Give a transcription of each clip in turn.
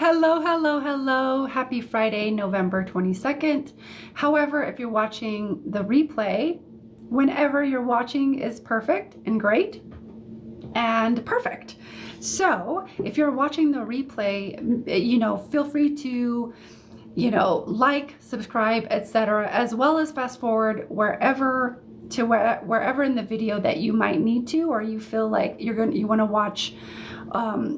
Hello, hello, hello. Happy Friday, November 22nd. However, if you're watching the replay, whenever you're watching is perfect and great and perfect. So if you're watching the replay, feel free to, like, subscribe, etc., as well as fast forward wherever in the video that you might need to, or you feel like you want to watch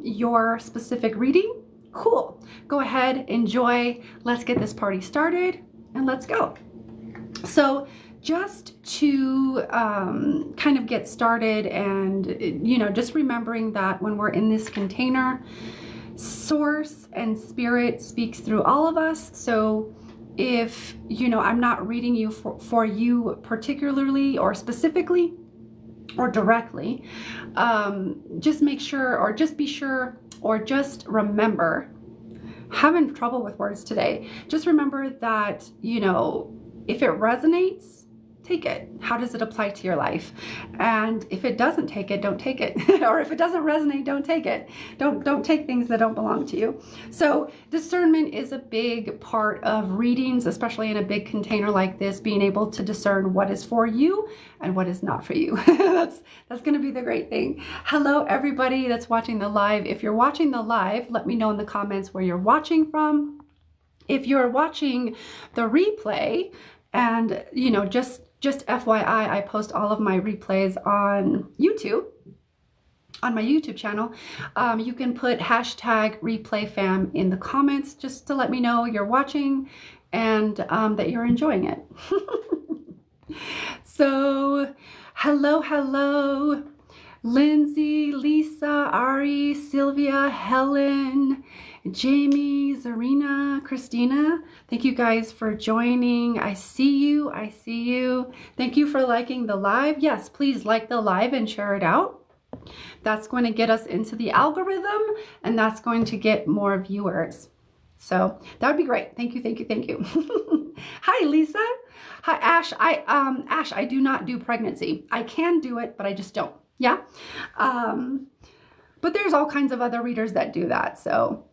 your specific reading. Cool. Go ahead, enjoy. Let's get this party started and let's go. So just to kind of get started and, just remembering that when we're in this container, source and spirit speaks through all of us. So if, I'm not reading you for you particularly or specifically or directly, just make sure, or just be sure, or just remember, having trouble with words today, just remember that, if it resonates, take it. How does it apply to your life? And if it doesn't take it, don't take it. Or if it doesn't resonate, don't take it. Don't take things that don't belong to you. So discernment is a big part of readings, especially in a big container like this, being able to discern what is for you and what is not for you. That's going to be the great thing. Hello, everybody that's watching the live. If you're watching the live, let me know in the comments where you're watching from. If you're watching the replay, and just FYI, I post all of my replays on YouTube, on my YouTube channel. You can put hashtag #ReplayFam in the comments just to let me know you're watching and that you're enjoying it. So, hello, Lindsay, Lisa, Ari, Sylvia, Helen, Jamie, Zarina, Christina. Thank you guys for joining. I see you. Thank you for liking the live. Yes, please like the live and share it out. That's going to get us into the algorithm, and that's going to get more viewers. So that would be great. Thank you. Hi, Lisa. Hi, Ash. Ash, I do not do pregnancy. I can do it, but I just don't. Yeah. But there's all kinds of other readers that do that. So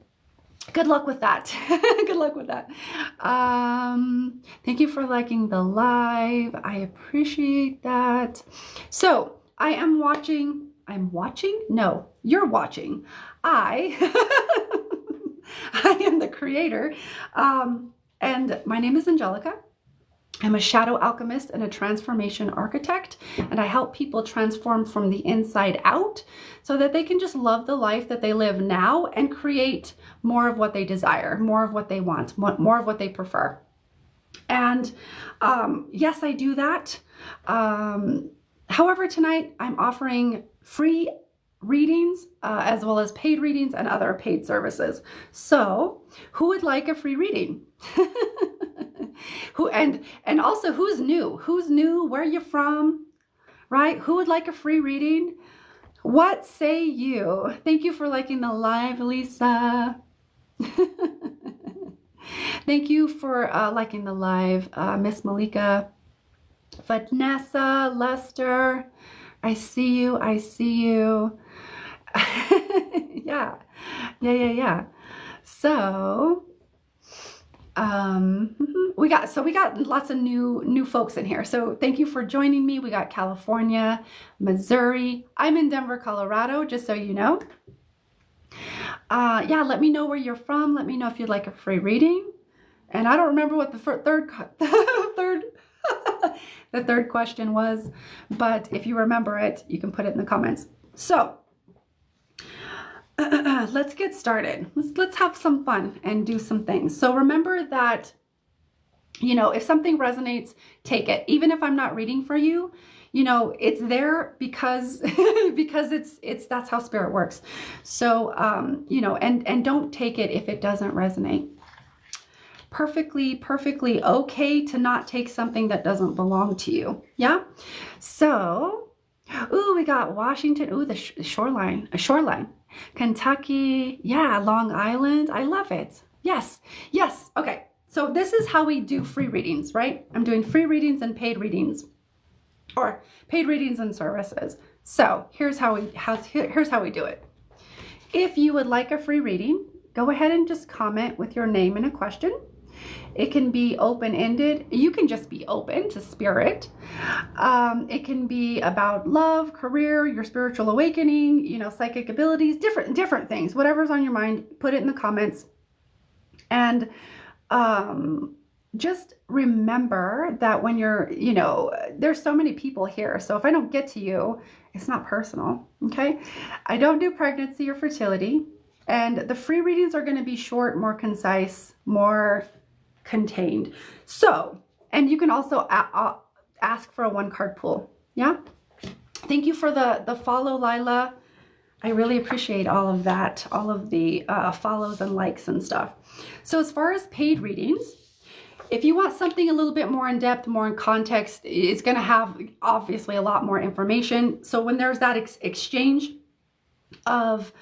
good luck with that. Good luck with that. Thank you for liking the live. I appreciate that. So I'm watching. No, you're watching. I am the creator. And my name is Angelica. I'm a shadow alchemist and a transformation architect, and I help people transform from the inside out so that they can just love the life that they live now and create more of what they desire, more of what they want, more of what they prefer. And yes, I do that. However, tonight I'm offering free readings as well as paid readings and other paid services. So who would like a free reading? And also who's new, where are you from, right? Who would like a free reading? What say you? Thank you for liking the live, Lisa. Thank you for liking the live, Miss Malika, Vanessa, Lester. I see you. Yeah. So we got lots of new folks in here. So thank you for joining me. We got California, Missouri. I'm in Denver, Colorado, just so you know. Yeah, let me know where you're from. Let me know if you'd like a free reading. And I don't remember what the third question was, but if you remember it, you can put it in the comments. So let's get started. Let's have some fun and do some things. So remember that, if something resonates, take it. Even if I'm not reading for you, it's there because that's how spirit works. So, and don't take it if it doesn't resonate. Perfectly okay to not take something that doesn't belong to you. Yeah. So, ooh, we got Washington. Ooh, the shoreline. Kentucky, yeah, Long Island. I love it. Yes. Okay, so this is how we do free readings, right? I'm doing free readings and paid readings, or paid readings and services. So here's how we do it. If you would like a free reading, go ahead and just comment with your name and a question. It can be open-ended. You can just be open to spirit. It can be about love, career, your spiritual awakening, you know, psychic abilities, different things. Whatever's on your mind, put it in the comments. And just remember that when you're, you know, there's so many people here. So if I don't get to you, it's not personal, okay? I don't do pregnancy or fertility. And the free readings are going to be short, more concise, more contained. So, and you can also ask for a 1-card pool. Yeah. Thank you for the follow, Lila. I really appreciate all of that, all of the follows and likes and stuff. So as far as paid readings, if you want something a little bit more in depth, more in context, it's going to have obviously a lot more information. So when there's that exchange of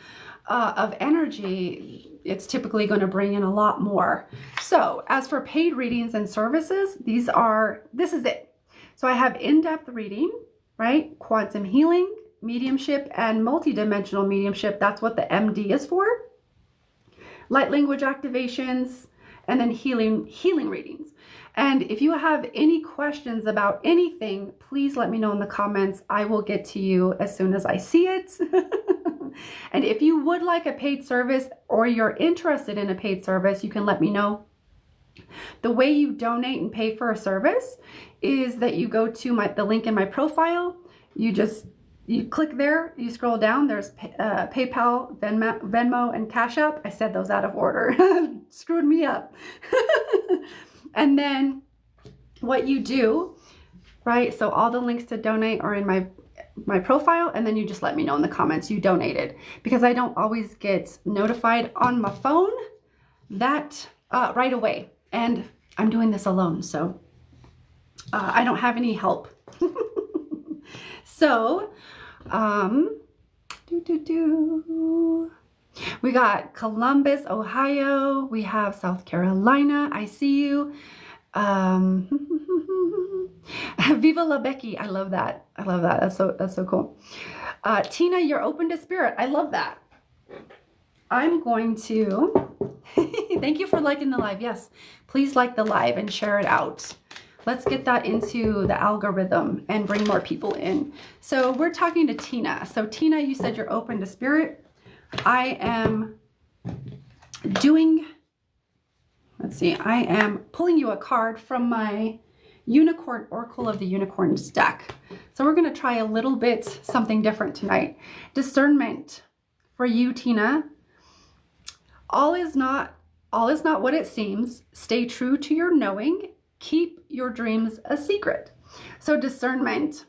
energy, it's typically going to bring in a lot more. So as for paid readings and services, this is it. So I have in-depth reading, right? Quantum healing, mediumship, and multidimensional mediumship. That's what the MD is for. Light language activations, and then healing readings. And if you have any questions about anything, please let me know in the comments. I will get to you as soon as I see it. And if you would like a paid service or you're interested in a paid service, you can let me know. The way you donate and pay for a service is that you go to the link in my profile. You click there, you scroll down, there's PayPal, Venmo, and Cash App. I said those out of order. Screwed me up. And then what you do, right? So all the links to donate are in my profile, and then you just let me know in the comments you donated, because I don't always get notified on my phone that right away. And I'm doing this alone, so I don't have any help. So, we got Columbus, Ohio. We have South Carolina. I see you. Viva la Becky. I love that. I love that. That's so cool. Tina, you're open to spirit. I love that. I'm going to thank you for liking the live. Yes, please like the live and share it out. Let's get that into the algorithm and bring more people in. So we're talking to Tina. So Tina, you said you're open to spirit. I am doing, let's see, I am pulling you a card from my Unicorn Oracle of the Unicorns deck. So we're going to try a little bit something different tonight. Discernment for you, Tina. All is not what it seems. Stay true to your knowing. Keep your dreams a secret. So discernment,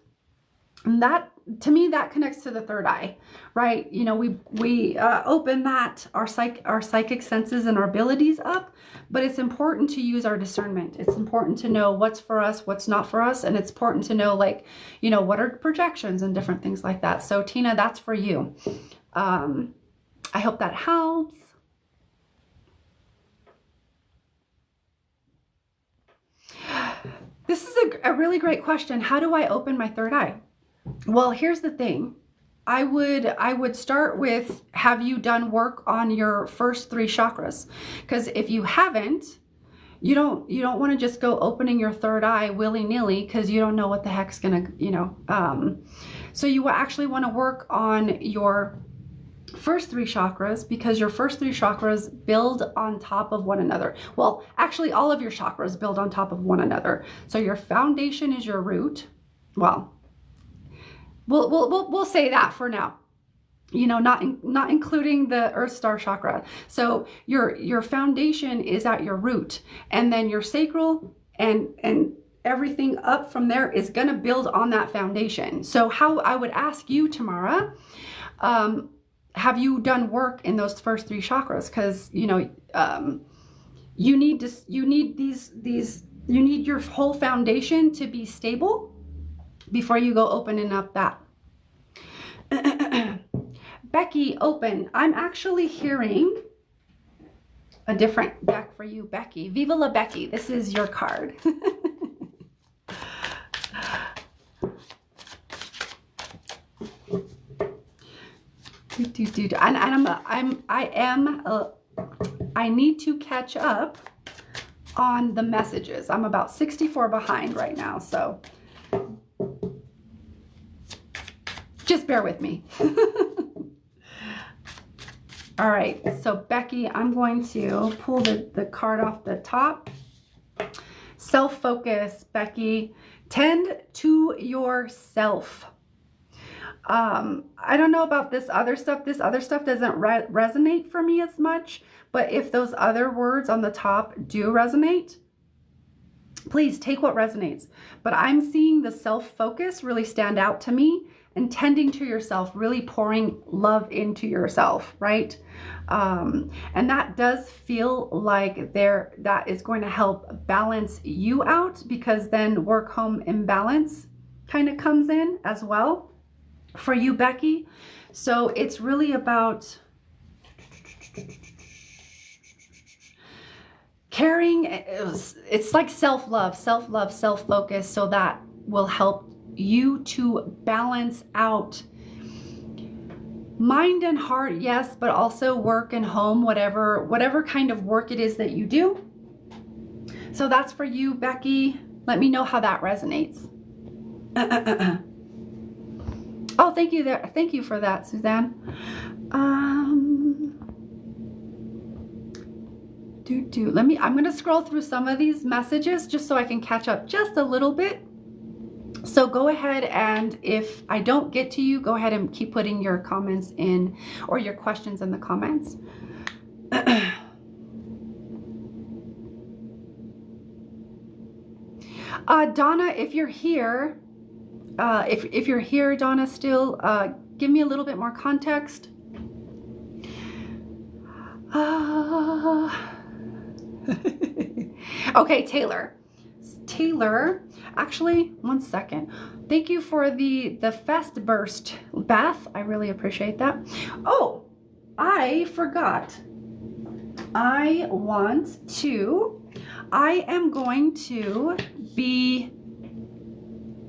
and that, to me, that connects to the third eye, right? You know, we open that, our psychic senses and our abilities up, but it's important to use our discernment. It's important to know what's for us, what's not for us. And it's important to know, like, you know, what are projections and different things like that. So Tina, that's for you. I hope that helps. This is a really great question. How do I open my third eye? Well, here's the thing. I would start with, have you done work on your first 3 chakras? Because if you haven't, you don't want to just go opening your third eye willy-nilly, because you don't know what the heck's gonna, you know. So you actually want to work on your first 3 chakras, because your first 3 chakras build on top of one another. Well, actually all of your chakras build on top of one another. So your foundation is your root. Well, we'll say that for now. You know, not including the Earth Star chakra. So your foundation is at your root, and then your sacral and everything up from there is going to build on that foundation. So how I would ask you, Tamara, have you done work in those first 3 chakras? Because, you know, you need your whole foundation to be stable before you go opening up that. Becky, open. I'm actually hearing a different deck for you, Becky. Viva la Becky. This is your card. And I am I need to catch up on the messages. I'm about 64 behind right now, so just bear with me. All right, so Becky, I'm going to pull the card off the top. Self-focus, Becky. Tend to yourself. I don't know about this other stuff. This other stuff doesn't resonate for me as much, but if those other words on the top do resonate, please take what resonates. But I'm seeing the self-focus really stand out to me, and tending to yourself, really pouring love into yourself, right? And that does feel like that is going to help balance you out, because then work-home imbalance kind of comes in as well for you, Becky. So it's really about caring. It's like self-love, self-focus, so that will help you to balance out mind and heart, yes, but also work and home, whatever kind of work it is that you do. So that's for you, Becky. Let me know how that resonates. Oh, thank you there. Thank you for that, Suzanne. I'm going to scroll through some of these messages just so I can catch up just a little bit. So go ahead, and if I don't get to you, go ahead and keep putting your comments in, or your questions in the comments. Donna, if you're here, if you're here, Donna, still, give me a little bit more context. Okay, Taylor, actually, one second. Thank you for the fest burst, Beth. I really appreciate that. Oh, I forgot. I am going to be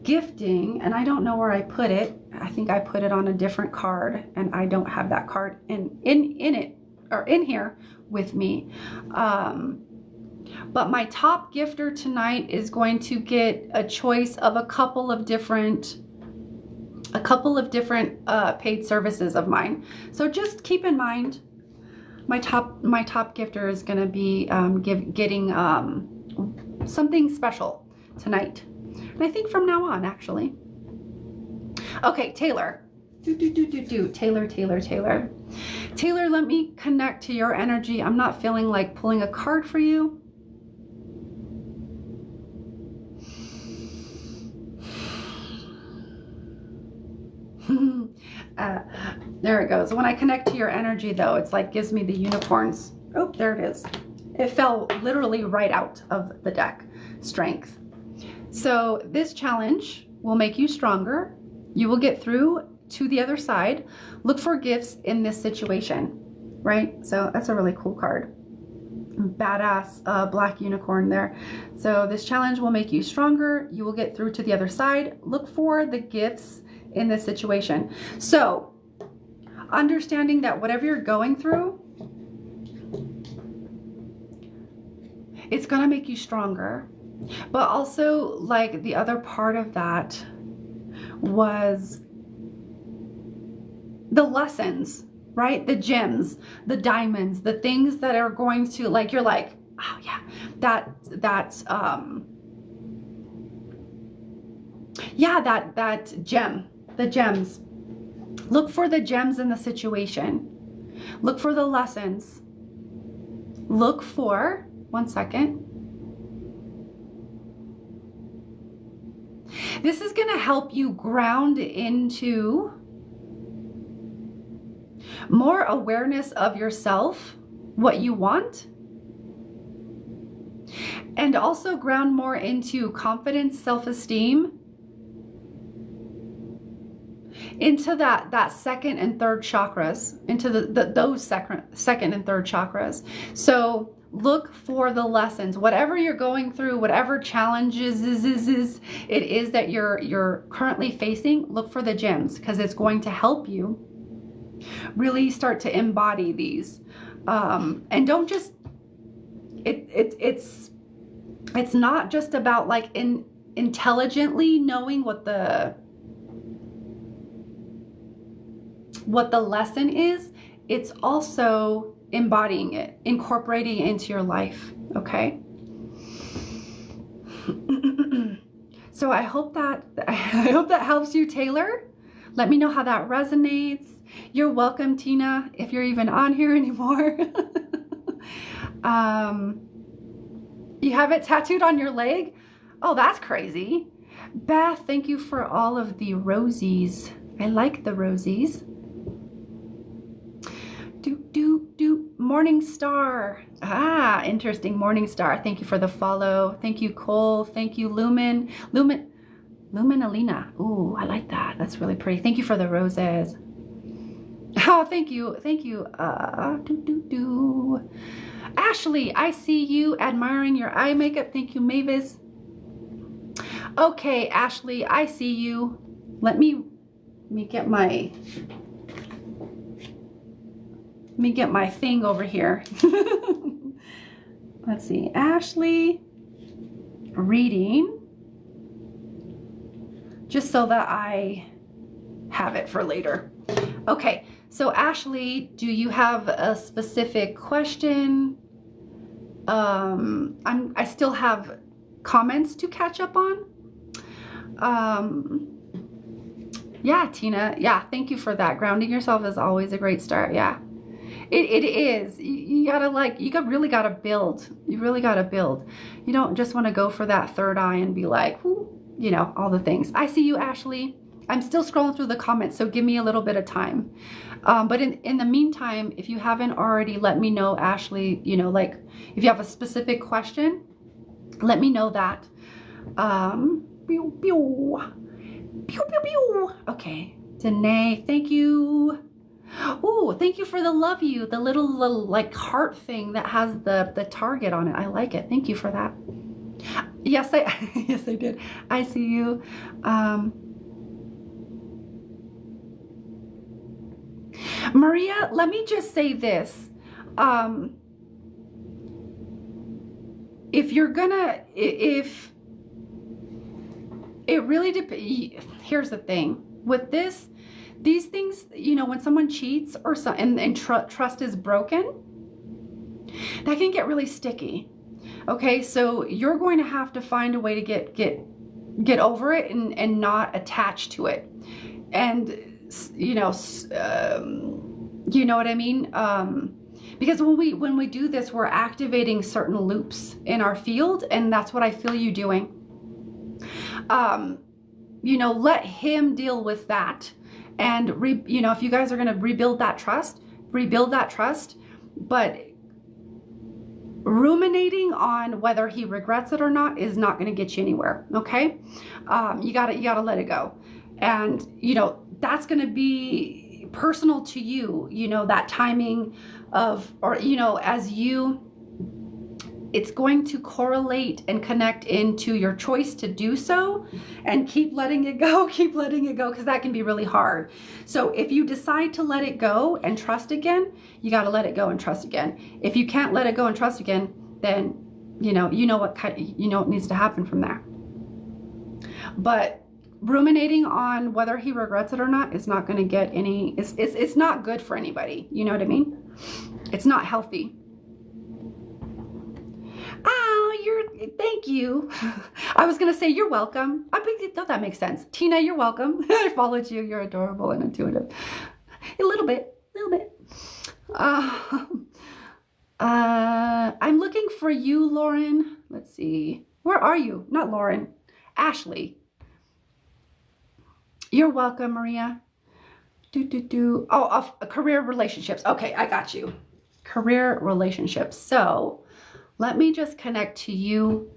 gifting, and I don't know where I put it. I think I put it on a different card, and I don't have that card in it, or in here with me. But my top gifter tonight is going to get a choice of a couple of different paid services of mine. So just keep in mind, my top gifter is going to be getting something special tonight, and I think from now on, actually. Okay, Taylor. Taylor, let me connect to your energy. I'm not feeling like pulling a card for you. There it goes. When I connect to your energy, though, it's like gives me the unicorns. Oh, there it is. It fell literally right out of the deck. Strength. So this challenge will make you stronger. You will get through to the other side. Look for gifts in this situation, right? So that's a really cool card. Badass black unicorn there. So this challenge will make you stronger. You will get through to the other side. Look for the gifts in this situation. So understanding that whatever you're going through, it's gonna make you stronger. But also, like, the other part of that was the lessons, right? The gems, the diamonds, the things that are going to, like, you're like, oh yeah, that gem, the gems. Look for the gems in the situation. Look for the lessons. Look for, one second. This is going to help you ground into more awareness of yourself, what you want, and also ground more into confidence, self-esteem, into that second and third chakras, into those second and third chakras. So look for the lessons, whatever you're going through, whatever challenges it is that you're currently facing. Look for the gems, because it's going to help you really start to embody these. And don't just, it's not just about like intelligently knowing what the lesson is. It's also embodying it, incorporating it into your life. Okay. So I hope that helps you, Taylor. Let me know how that resonates. You're welcome, Tina, if you're even on here anymore. You have it tattooed on your leg? Oh, that's crazy. Beth, thank you for all of the rosies. I like the rosies. Morning Star. Ah, interesting. Morning Star. Thank you for the follow. Thank you, Cole. Thank you, Lumen Alina. Ooh, I like that. That's really pretty. Thank you for the roses. Oh, thank you. Thank you. Ashley, I see you admiring your eye makeup. Thank you, Mavis. Okay, Ashley, I see you. Let me get my thing over here. Let's see. Ashley reading. Just so that I have it for later. Okay, so Ashley, do you have a specific question? I still have comments to catch up on. Yeah, Tina. Yeah, thank you for that. Grounding yourself is always a great start. Yeah, it is. You really gotta build. You really gotta build. You don't just want to go for that third eye and be like, you know, all the things. I see you, Ashley. I'm still scrolling through the comments, so give me a little bit of time. But in the meantime, if you haven't already, let me know, Ashley, you know, like if you have a specific question, let me know that. Pew, pew. Pew, pew, pew. Okay, Danae, thank you. Oh, thank you for the love you, the little like heart thing that has the target on it. I like it. Thank you for that. Yes, yes, I did. I see you. Maria, let me just say this. If it really depends. Here's the thing with these things, you know, when someone cheats or and trust is broken, that can get really sticky. Okay, so you're going to have to find a way to get over it and not attach to it. And you know what I mean? Because when we do this, we're activating certain loops in our field, and that's what I feel you doing. You know, let him deal with that, and you know, if you guys are going to rebuild that trust, but ruminating on whether he regrets it or not is not going to get you anywhere. Okay, you gotta let it go, and you know that's going to be personal to you. You know, that timing of, or you know, as you, it's going to correlate and connect into your choice to do so, and keep letting it go, because that can be really hard. So if you decide to let it go and trust again, you got to let it go and trust again. If you can't let it go and trust again, then you know what needs to happen from there. But ruminating on whether he regrets it or not is not going to get any, it's not good for anybody. You know what I mean? It's not healthy. Oh, thank you. I was going to say you're welcome. I thought that makes sense. Tina, you're welcome. I followed you. You're adorable and intuitive. A little bit. I'm looking for you, Lauren. Let's see. Where are you? Not Lauren. Ashley. You're welcome, Maria. Oh, career relationships. Okay, I got you. Career relationships. So let me just connect to you,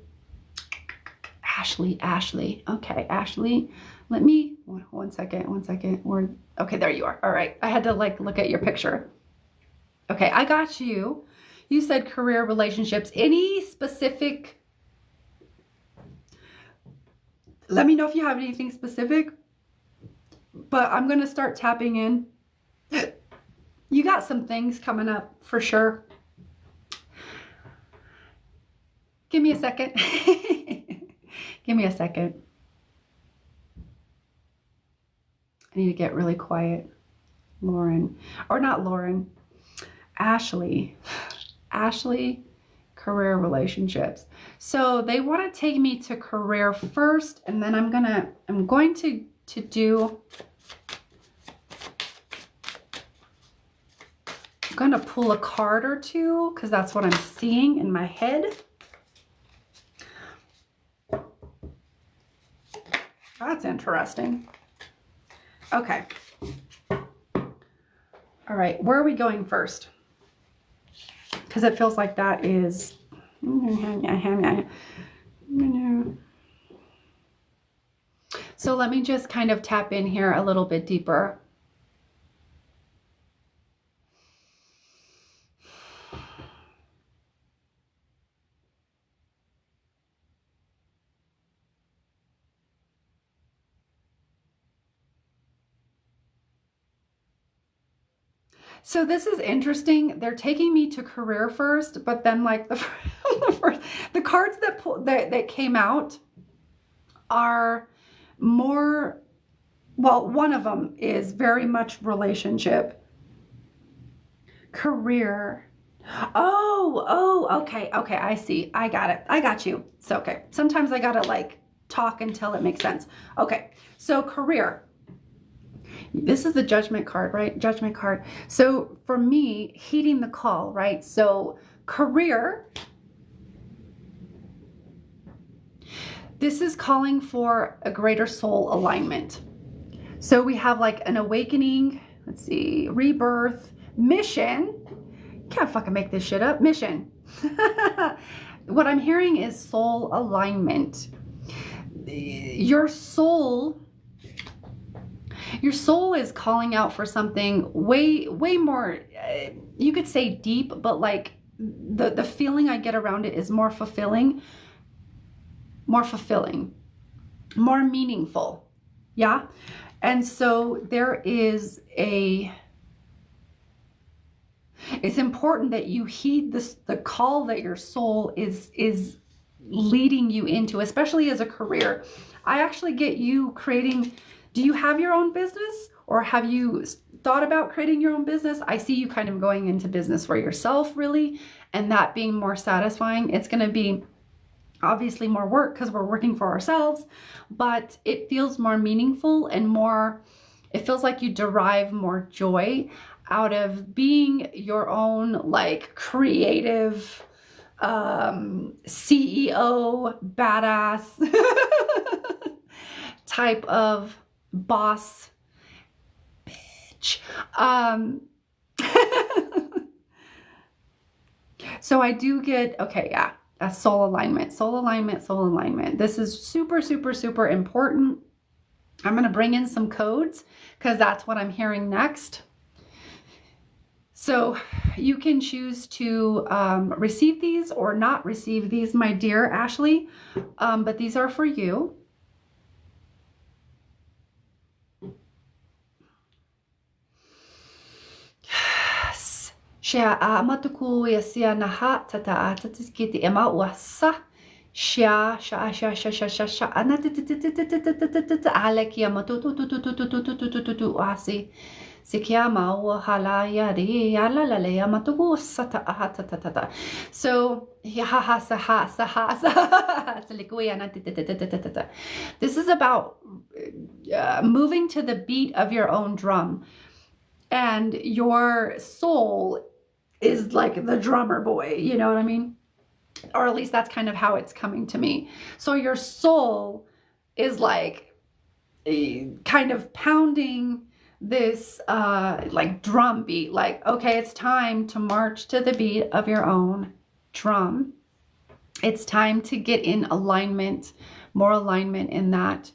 Ashley. Okay, Ashley. Let me, one second. Okay, there you are. All right. I had to like look at your picture. Okay, I got you. You said career relationships. Any specific, let me know if you have anything specific, but I'm going to start tapping in. You got some things coming up for sure. Give me a second. Give me a second. I need to get really quiet. Lauren, or not Lauren, Ashley, career relationships. So they want to take me to career first, and then I'm going to do, I'm going to pull a card or two because that's what I'm seeing in my head. That's interesting. Okay. All right, where are we going first? Because it feels like that is... So let me just kind of tap in here a little bit deeper. So this is interesting. They're taking me to career first, but then like the cards that came out are more, well, one of them is very much relationship, career. Okay, I see. I got it. I got you. So, okay. Sometimes I gotta like talk until it makes sense. Okay, so career. This is the judgment card, right? Judgment card. So for me, heeding the call, right? So career, this is calling for a greater soul alignment. So we have like an awakening, let's see, rebirth, mission. Can't fucking make this shit up. Mission. What I'm hearing is soul alignment. Your soul is calling out for something way more, you could say deep, but like the feeling I get around it is more fulfilling, more meaningful. Yeah. And so there is it's important that you heed the call that your soul is leading you into, especially as a career. I actually get you creating. Do you have your own business, or have you thought about creating your own business? I see you kind of going into business for yourself, really, and that being more satisfying. It's going to be obviously more work because we're working for ourselves, but it feels more meaningful and more, it feels like you derive more joy out of being your own like creative CEO, badass type of boss bitch. So I do get, okay, yeah, that's soul alignment. This is super important. I'm going to bring in some codes because that's what I'm hearing next. So you can choose to receive these or not receive these, my dear Ashley, but these are for you. Shia amatuku yasia naha tata tatiskiti ema wasa shia aleki amatu asi sikia ma hala yari yala lale amatu sata ahatata. So this is about moving to the beat of your own drum, and your soul is like the drummer boy, you know what I mean? Or at least that's kind of how it's coming to me. So your soul is like kind of pounding this like drum beat, like, okay, it's time to march to the beat of your own drum. It's time to get in alignment, more alignment in that.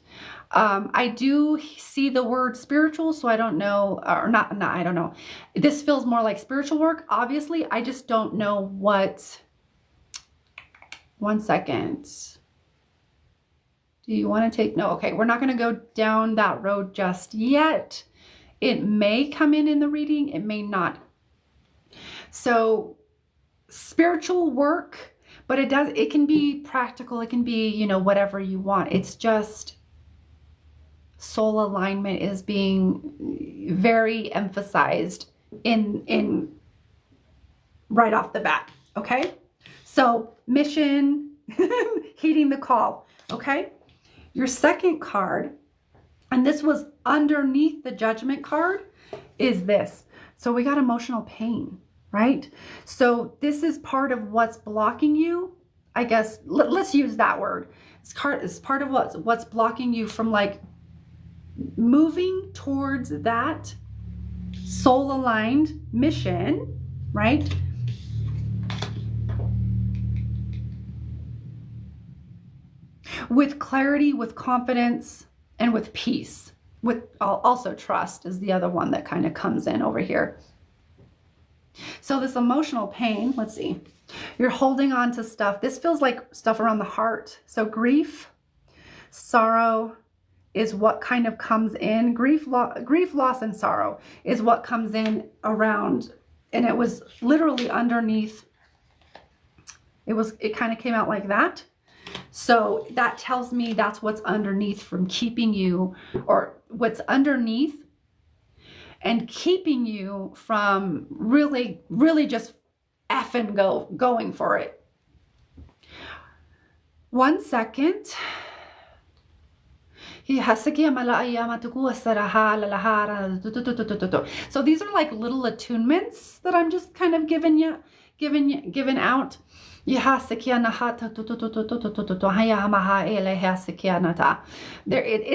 I do see the word spiritual, so I don't know, or not, I don't know. This feels more like spiritual work. Obviously, I just don't know what. One second. Do you want to take, no, okay, we're not going to go down that road just yet. It may come in the reading, it may not. So spiritual work, but it can be practical. It can be, whatever you want. It's just soul alignment is being very emphasized in right off the bat. Okay. So mission, heeding the call. Okay. Your second card, and this was underneath the judgment card, is this. So we got emotional pain, right? So this is part of what's blocking you. I guess let's use that word. It's part of what's blocking you from like moving towards that soul aligned mission, right? With clarity, with confidence, and with peace. With also trust is the other one that kind of comes in over here. So this emotional pain, let's see. You're holding on to stuff. This feels like stuff around the heart. So grief, sorrow is what kind of comes in. Grief, loss, and sorrow is what comes in around. And it was literally underneath. It kind of came out like that. So that tells me that's what's underneath from keeping you, or what's underneath and keeping you from really, really just effing going for it. 1 second. So these are like little attunements that I'm just kind of giving out. It's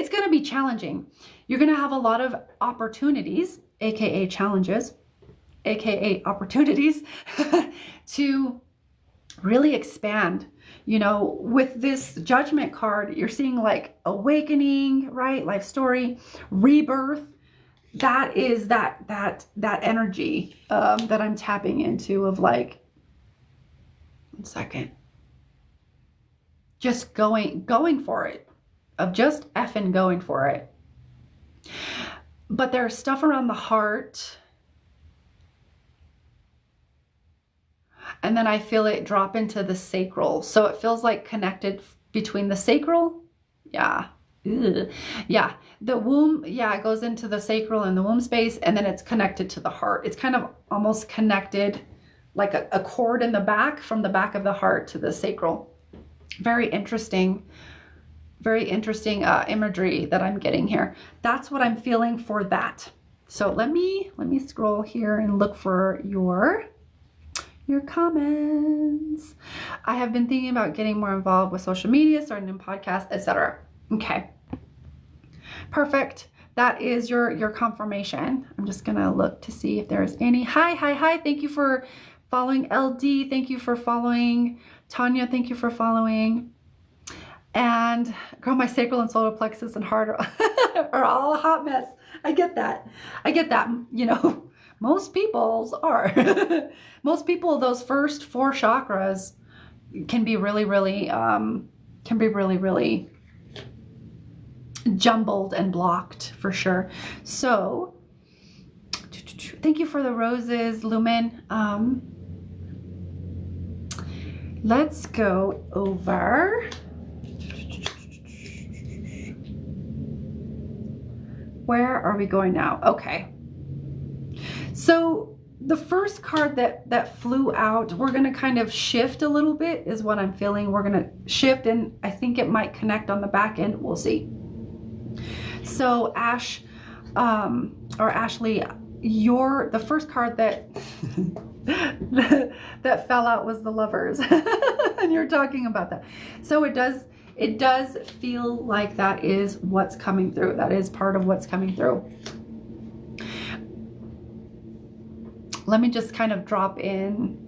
going to be challenging. You're going to have a lot of opportunities, aka challenges, aka opportunities to really expand. With this judgment card, you're seeing like awakening, right? Life story, rebirth. That is that energy that I'm tapping into of like, 1 second, just going for it, of just effing going for it. But there's stuff around the heart, and then I feel it drop into the sacral. So it feels like connected between the sacral. Yeah. Ugh. Yeah. The womb. Yeah. It goes into the sacral and the womb space, and then it's connected to the heart. It's kind of almost connected like a cord in the back, from the back of the heart to the sacral. Very interesting imagery that I'm getting here. That's what I'm feeling for that. So let me scroll here and look for your comments. I have been thinking about getting more involved with social media, starting a podcast, etc. Okay. Perfect. That is your confirmation. I'm just going to look to see if there's any. Hi. Thank you for following. LD. Thank you for following. Tanya, thank you for following. And girl, my sacral and solar plexus and heart are all a hot mess. I get that. Most people's are. Most people, those first 4 chakras can be really, really jumbled and blocked for sure. So thank you for the roses, Lumen. Let's go over. Where are we going now? Okay. So the first card that flew out, we're going to kind of shift a little bit is what I'm feeling. We're going to shift, and I think it might connect on the back end. We'll see. So Ash, or Ashley, the first card that that fell out was the Lovers. And you're talking about that. So it does feel like that is what's coming through. That is part of what's coming through. Let me just kind of drop in.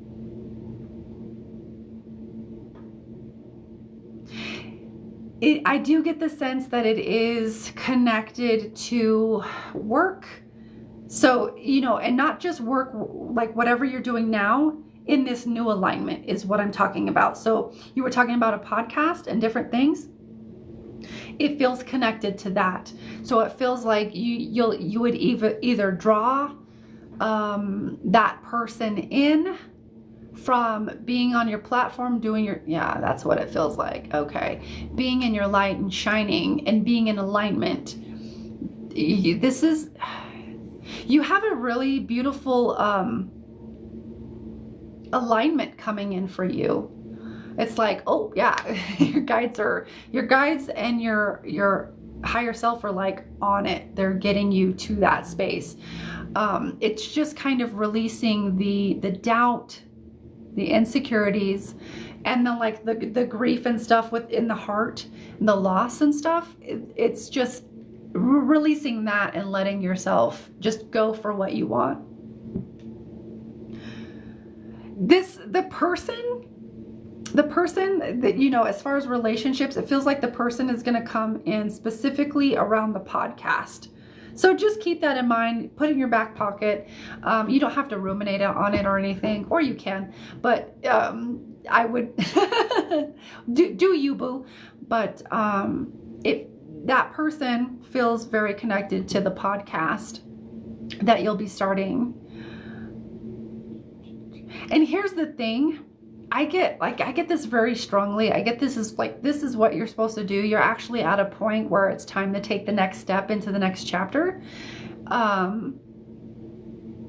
I do get the sense that it is connected to work. So, and not just work, like whatever you're doing now in this new alignment is what I'm talking about. So you were talking about a podcast and different things. It feels connected to that. So it feels like you would either draw that person in from being on your platform, doing your, yeah, that's what it feels like. Okay. Being in your light and shining and being in alignment. You have a really beautiful alignment coming in for you. It's like, oh yeah, your guides and your higher self are like on it. They're getting you to that space. It's just kind of releasing the doubt, the insecurities, and the grief and stuff within the heart, and the loss and stuff. It's just releasing that and letting yourself just go for what you want. The person that, you know, as far as relationships, it feels like the person is going to come in specifically around the podcast. So just keep that in mind, put it in your back pocket. You don't have to ruminate on it or anything, or you can, but I would do you, boo. But if that person feels very connected to the podcast that you'll be starting. And here's the thing, I get this very strongly. I get this is what you're supposed to do. You're actually at a point where it's time to take the next step into the next chapter.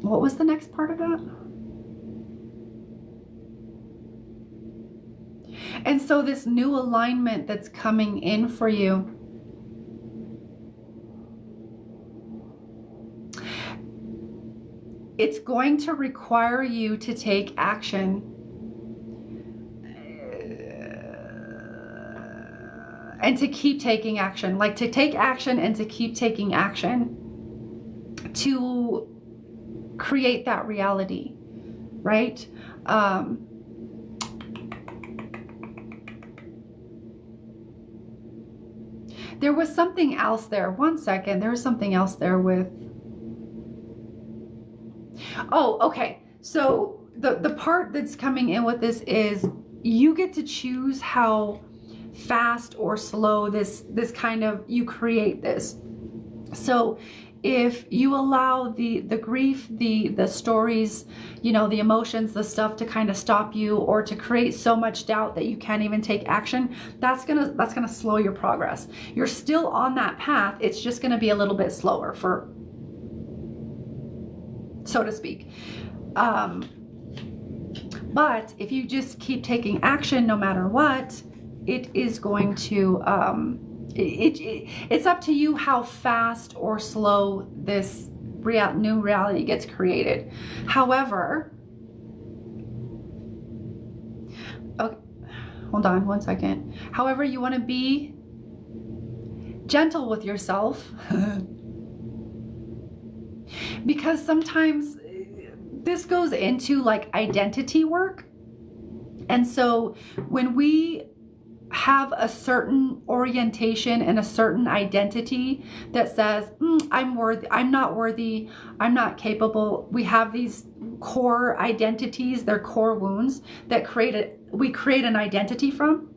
What was the next part of that? And so this new alignment that's coming in for you, it's going to require you to take action. And to keep taking action, like to take action and to keep taking action to create that reality, right? There was something else there. One second. There was something else there with... Oh, okay. So the part that's coming in with this is you get to choose how fast or slow this kind of, you create this. So if you allow the grief, the stories, you know, the emotions, the stuff to kind of stop you or to create so much doubt that you can't even take action, that's gonna slow your progress. You're still on that path. It's just gonna be a little bit slower, for so to speak. But if you just keep taking action no matter what, it is going to, it's up to you how fast or slow this new reality gets created. However, okay, hold on one second. However, you want to be gentle with yourself because sometimes this goes into like identity work. And so when we have a certain orientation and a certain identity that says, I'm not worthy, I'm not capable. We have these core identities, they're core wounds that we create an identity from.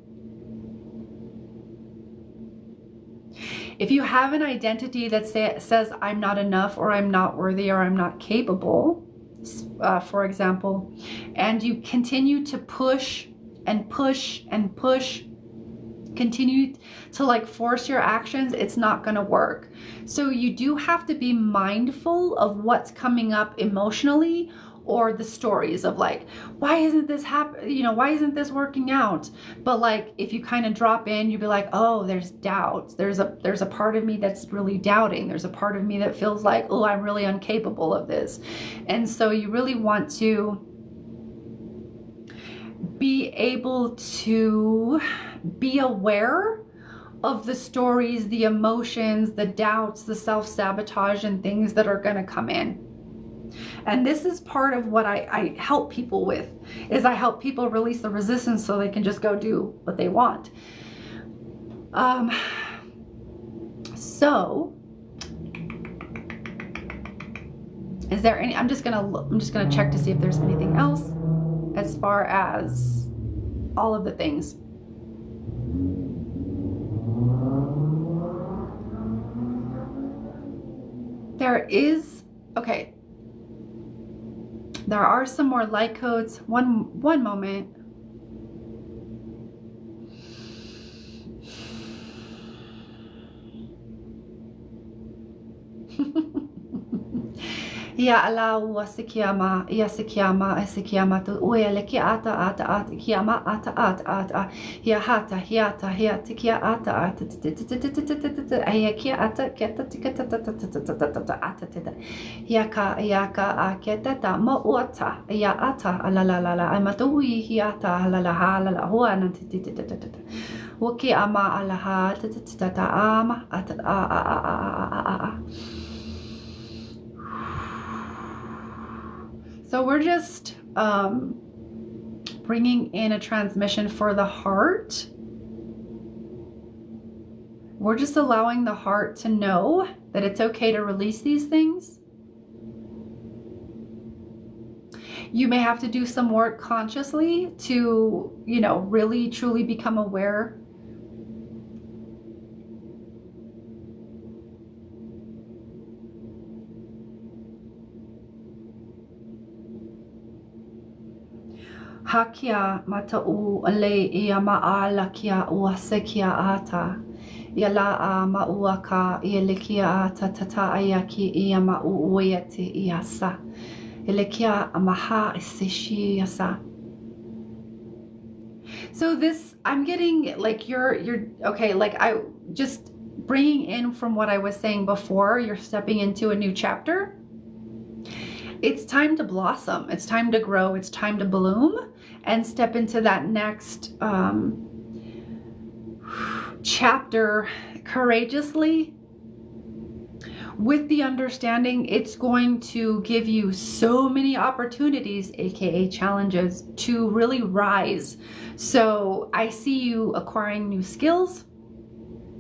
If you have an identity that says I'm not enough, or I'm not worthy, or I'm not capable, for example, and you continue to push and push and push, continue to like force your actions, it's not going to work. So you do have to be mindful of what's coming up emotionally, or the stories of like, why isn't this why isn't this working out? But like, if you kind of drop in, you'd be like, oh, there's doubt. There's a part of me that's really doubting. There's a part of me that feels like, oh, I'm really incapable of this. And so you really want to be able to be aware of the stories, the emotions, the doubts, the self-sabotage, and things that are going to come in. And this is part of what I help people with, is I help people release the resistance so they can just go do what they want. So is there any, I'm just gonna check to see if there's anything else as far as all of the things. There is, okay. There are some more light codes. One moment. Ya ala wasikiyama esikiyama tu ueleki ata kiyama ata ya hata hiya ata ayakia ata keta ata yaka aketa mo uata ya ata la amatui hiata la hala huwa waki ama alaha ama ata So we're just bringing in a transmission for the heart. We're just allowing the heart to know that it's okay to release these things. You may have to do some work consciously to, really truly become aware. Hakia mata'u ale ia ma'ala kia uasekia ata. Ia la'a ma'uaka ia likia ata tata ayaki ia ma'u uiete iasa. Ilikia amaha isishi yasa. So this, I'm getting like you're okay, like I just bringing in from what I was saying before, you're stepping into a new chapter. It's time to blossom. It's time to grow. It's time to bloom and step into that next chapter courageously, with the understanding it's going to give you so many opportunities, aka challenges, to really rise. So I see you acquiring new skills,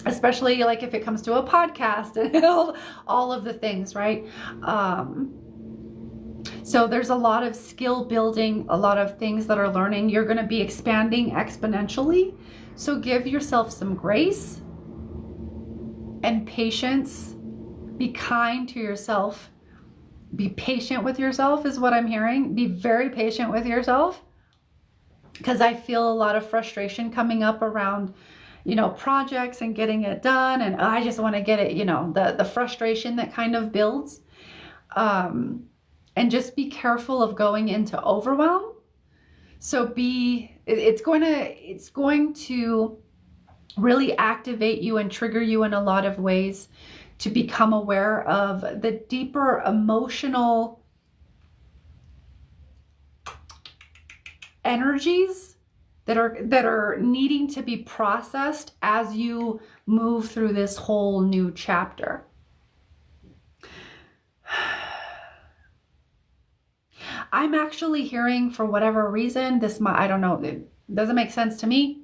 especially like if it comes to a podcast and all of the things, right? So there's a lot of skill building, a lot of things that are learning. You're going to be expanding exponentially. So give yourself some grace and patience. Be kind to yourself. Be patient with yourself is what I'm hearing. Be very patient with yourself, because I feel a lot of frustration coming up around, projects and getting it done. And I just want to get it, the frustration that kind of builds. And just be careful of going into overwhelm. So it's going to really activate you and trigger you in a lot of ways to become aware of the deeper emotional energies that are needing to be processed as you move through this whole new chapter. I'm actually hearing, for whatever reason, I don't know, it doesn't make sense to me.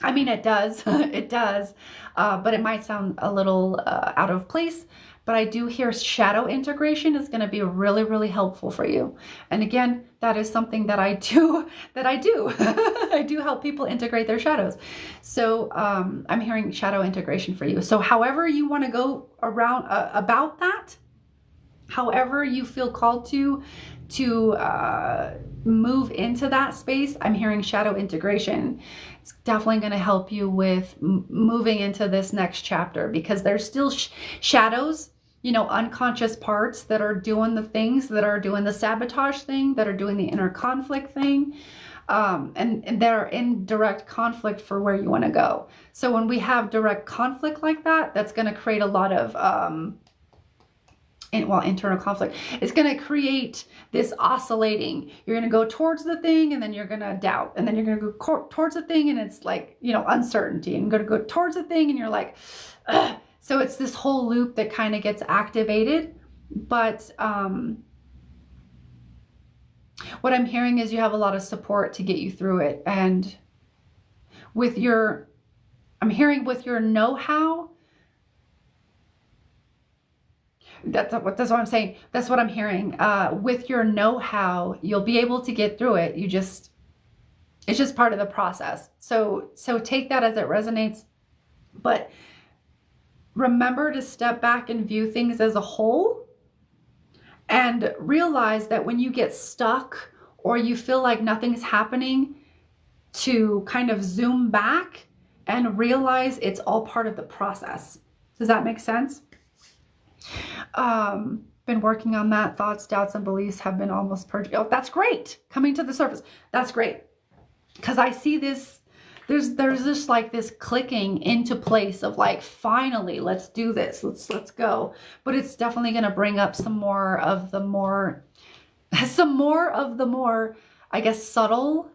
I mean, it does, it does, but it might sound a little out of place, but I do hear shadow integration is going to be really, really helpful for you. And again, that is something that I do. I do help people integrate their shadows. So I'm hearing shadow integration for you. So however you want to go around about that, however you feel called to move into that space, I'm hearing shadow integration. It's definitely going to help you with moving into this next chapter, because there's still shadows, unconscious parts that are doing the things, that are doing the sabotage thing, that are doing the inner conflict thing, and they're in direct conflict for where you want to go. So when we have direct conflict like that, that's going to create a lot of internal conflict. It's going to create this oscillating. You're going to go towards the thing, and then you're going to doubt, and then you're going to go towards the thing, and it's like, uncertainty, and you're going to go towards the thing, and you're like, ugh. So it's this whole loop that kind of gets activated. But what I'm hearing is you have a lot of support to get you through it. And I'm hearing with your know-how, that's what I'm saying. That's what I'm hearing. With your know-how, you'll be able to get through it. It's just part of the process. So take that as it resonates, but remember to step back and view things as a whole, And realize that when you get stuck or you feel like nothing's happening, to kind of zoom back and realize it's all part of the process. Does that make sense? Been working on that. Thoughts, doubts, and beliefs have been almost purged. Oh, that's great. Coming to the surface. That's great. Because I see this, there's just like this clicking into place of like, finally, let's do this. Let's go. But it's definitely going to bring up some more of the more, I guess, subtle,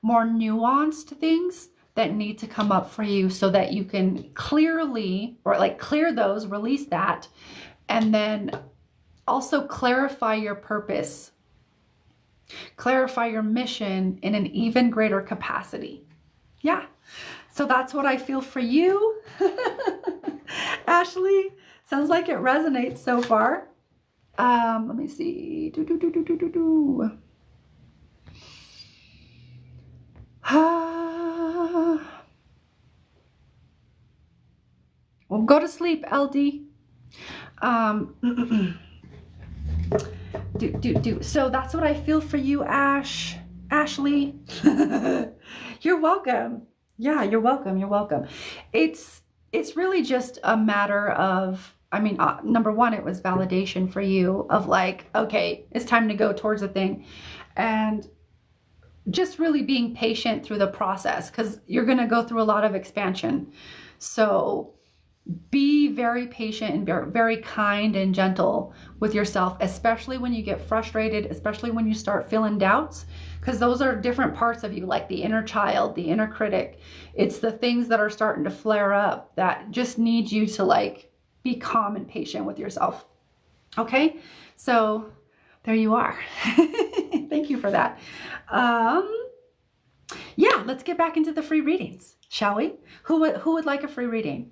more nuanced things that need to come up for you so that you can clearly, or like clear those, release that, and then also clarify your purpose, clarify your mission in an even greater capacity. Yeah. So that's what I feel for you. Ashley, sounds like it resonates so far. Let me see. Well, go to sleep, LD. So that's what I feel for you, Ashley. You're welcome. Yeah, you're welcome. You're welcome. It's really just a matter of, I mean, number one, it was validation for you of like, okay, it's time to go towards a thing. And just really being patient through the process, because you're going to go through a lot of expansion. So be very patient and very kind and gentle with yourself, especially when you get frustrated, especially when you start feeling doubts, because those are different parts of you, like the inner child, the inner critic. It's the things that are starting to flare up that just need you to like be calm and patient with yourself. Okay, so there you are. Thank you for that. Yeah, let's get back into the free readings, shall we? Who would like a free reading?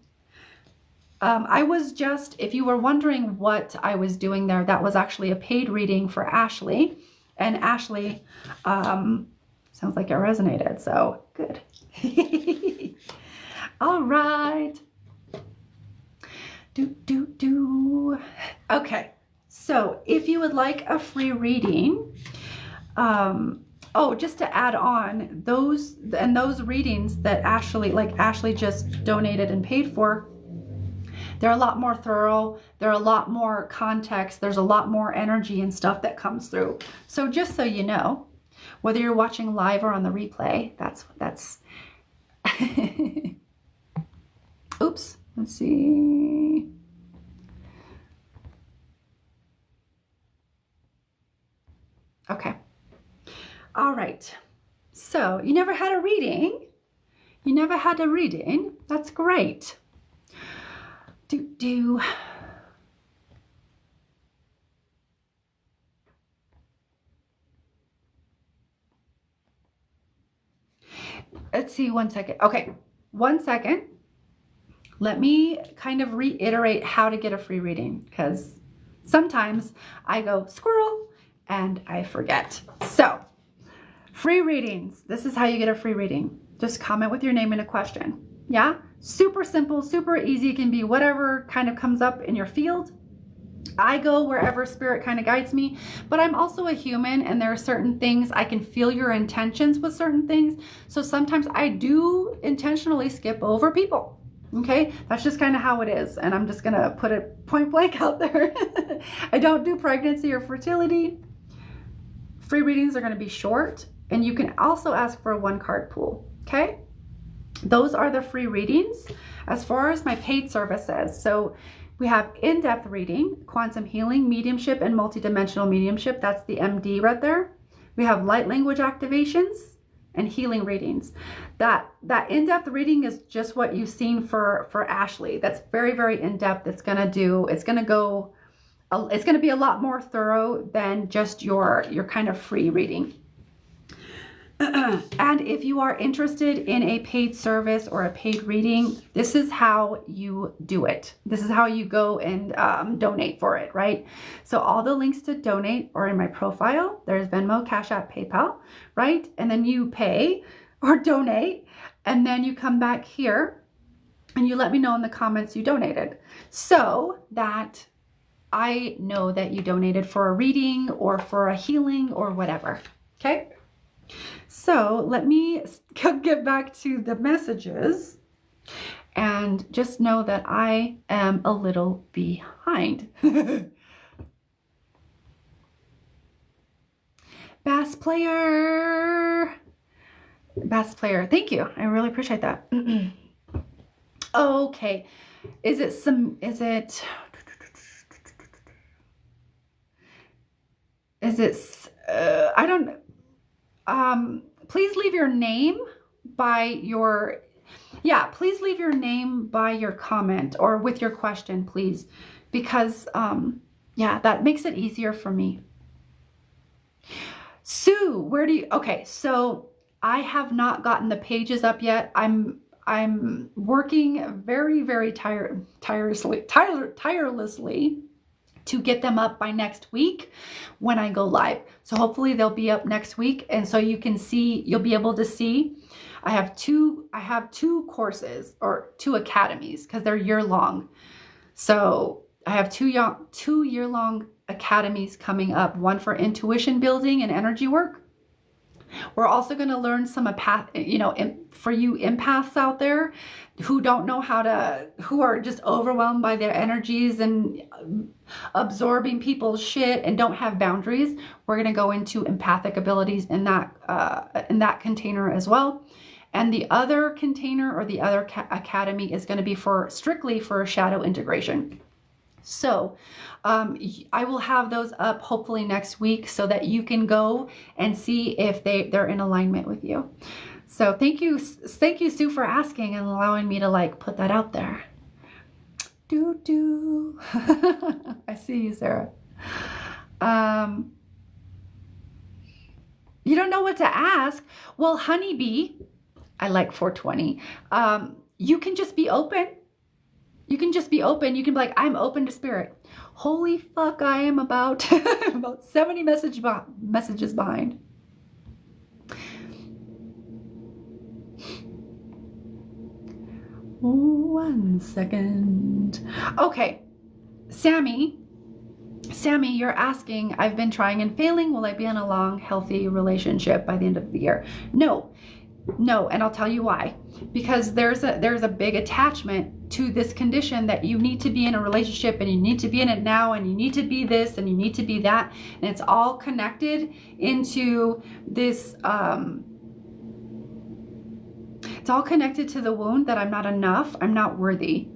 I was just, if you were wondering what I was doing there, that was actually a paid reading for Ashley. And Ashley, sounds like it resonated, so good. All right. Okay, so if you would like a free reading, oh, just to add on, those readings that Ashley just donated and paid for, they're a lot more thorough. They're a lot more context. There's a lot more energy and stuff that comes through. So just so you know, whether you're watching live or on the replay, that's oops, let's see. Okay. All right. So you never had a reading? You never had a reading? That's great. Let's see, 1 second. Okay, 1 second. Let me kind of reiterate how to get a free reading, because sometimes I go squirrel and I forget. So, free readings. This is how you get a free reading. Just comment with your name and a question. Yeah? Super simple, super easy. It can be whatever kind of comes up in your field. I go wherever spirit kind of guides me, but I'm also a human, and there are certain things I can feel your intentions with certain things. So sometimes I do intentionally skip over people. Okay, that's just kind of how it is. And I'm just going to put it point blank out there. I don't do pregnancy or fertility. Free readings are going to be short, and you can also ask for a 1-card pool. Okay, those are the free readings. As far as my paid services, so we have in-depth reading, quantum healing, mediumship, and multidimensional mediumship. That's the MD right there. We have light language activations and healing readings. That in-depth reading is just what you've seen for Ashley. That's very, very in-depth. It's going to be a lot more thorough than just your kind of free reading. And if you are interested in a paid service or a paid reading, this is how you do it. This is how you go and donate for it, right? So all the links to donate are in my profile. There's Venmo, Cash App, PayPal, right? And then you pay or donate, and then you come back here and you let me know in the comments you donated, so that I know that you donated for a reading or for a healing or whatever. Okay. So let me get back to the messages and just know that I am a little behind. Bass player. Thank you. I really appreciate that. Okay. Is it I don't, please leave your name by your, please leave your name by your comment or with your question, please, because, that makes it easier for me. Sue, okay, so I have not gotten the pages up yet. I'm working very, very tirelessly to get them up by next week when I go live. So hopefully they'll be up next week. And so you can see, you'll be able to see, I have two courses or 2 academies because they're year-long. So I have 2 year-long academies coming up, one for intuition building and energy work. We're also going to learn some for you empaths out there who don't know who are just overwhelmed by their energies and absorbing people's shit and don't have boundaries. We're going to go into empathic abilities in that container as well. And the other container or the other academy is going to be strictly for shadow integration. So I will have those up hopefully next week so that you can go and see if they're in alignment with you. So thank you, Sue, for asking and allowing me to put that out there. I see you, Sarah. You don't know what to ask? Well, honeybee, I like 420. You can just be open. You can just be open. You can be like, I'm open to spirit. Holy fuck, I am about 70 messages behind. One second. Okay, Sammy, you're asking, I've been trying and failing. Will I be in a long, healthy relationship by the end of the year? No, and I'll tell you why. Because there's a big attachment to this condition that you need to be in a relationship and you need to be in it now and you need to be this and you need to be that. And it's all connected into this, it's all connected to the wound that I'm not enough, I'm not worthy.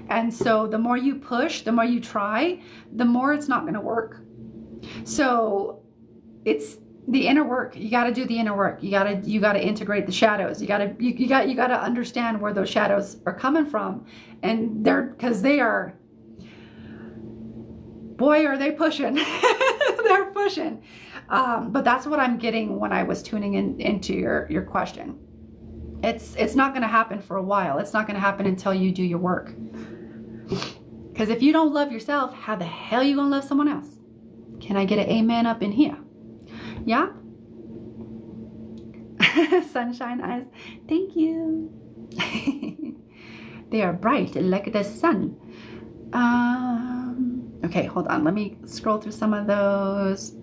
And so the more you push, the more you try, the more it's not going to work. So it's the inner work. You got to do the inner work. You got to integrate the shadows. You got to understand where those shadows are coming from. And because they are, boy, are they pushing. They're pushing. But that's what I'm getting when I was tuning into your question. It's not going to happen for a while. It's not going to happen until you do your work. Because if you don't love yourself, how the hell are you going to love someone else? Can I get an amen up in here? Yeah? Sunshine eyes. Thank you. They are bright like the sun. Okay, hold on. Let me scroll through some of those.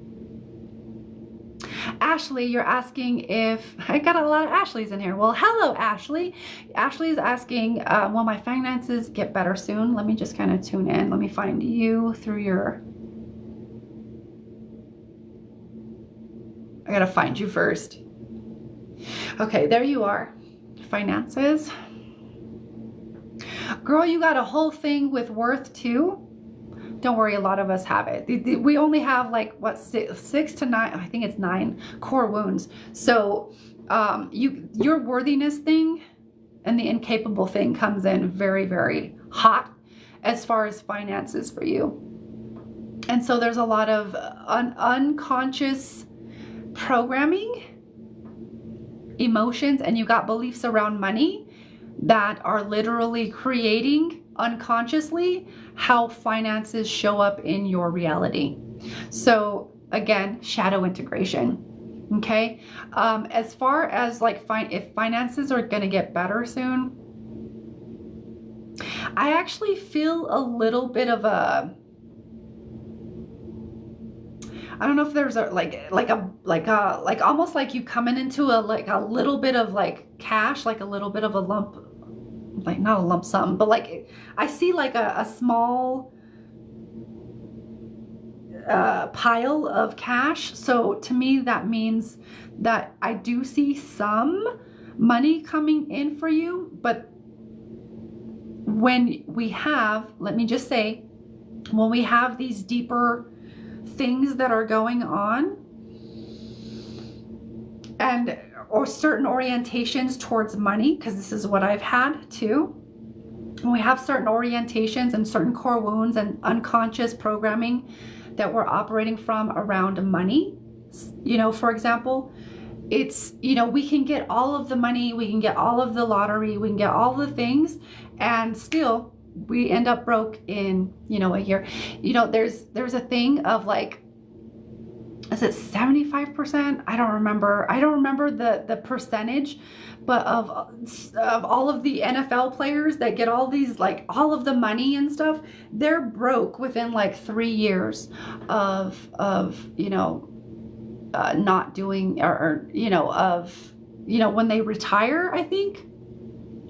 Ashley, you're asking if I got a lot of Ashleys in here. Well, hello, Ashley. Ashley is asking, will my finances get better soon? Let me just kind of tune in. Let me find you through your... I gotta find you first. Okay, there you are. Finances. Girl, you got a whole thing with worth too. Don't worry, a lot of us have it. We only have like, what, 6 to 9, I think it's 9 core wounds. So your worthiness thing and the incapable thing comes in very, very hot as far as finances for you. And so there's a lot of unconscious programming, emotions, and you got beliefs around money that are literally creating unconsciously how finances show up in your reality. So again, shadow integration. Okay. As far as like if finances are going to get better soon, I actually feel a little bit of a I don't know if there's a like almost like you coming into a little bit of like cash, like a little bit of a lump, like not a lump sum, but like I see like a small pile of cash. So to me that means that I do see some money coming in for you. But when we have, let me just say, when we have these deeper things that are going on and or certain orientations towards money, because this is what I've had too. When we have certain orientations and certain core wounds and unconscious programming that we're operating from around money, you know, for example, it's, you know, we can get all of the money, we can get all of the lottery, we can get all the things, and still we end up broke in, you know, a year. You know, there's a thing of like, is it 75%? I don't remember the percentage, but of all of the NFL players that get all these, like all of the money and stuff, they're broke within like 3 years of you know, not doing, or you know, of, you know, when they retire, I think.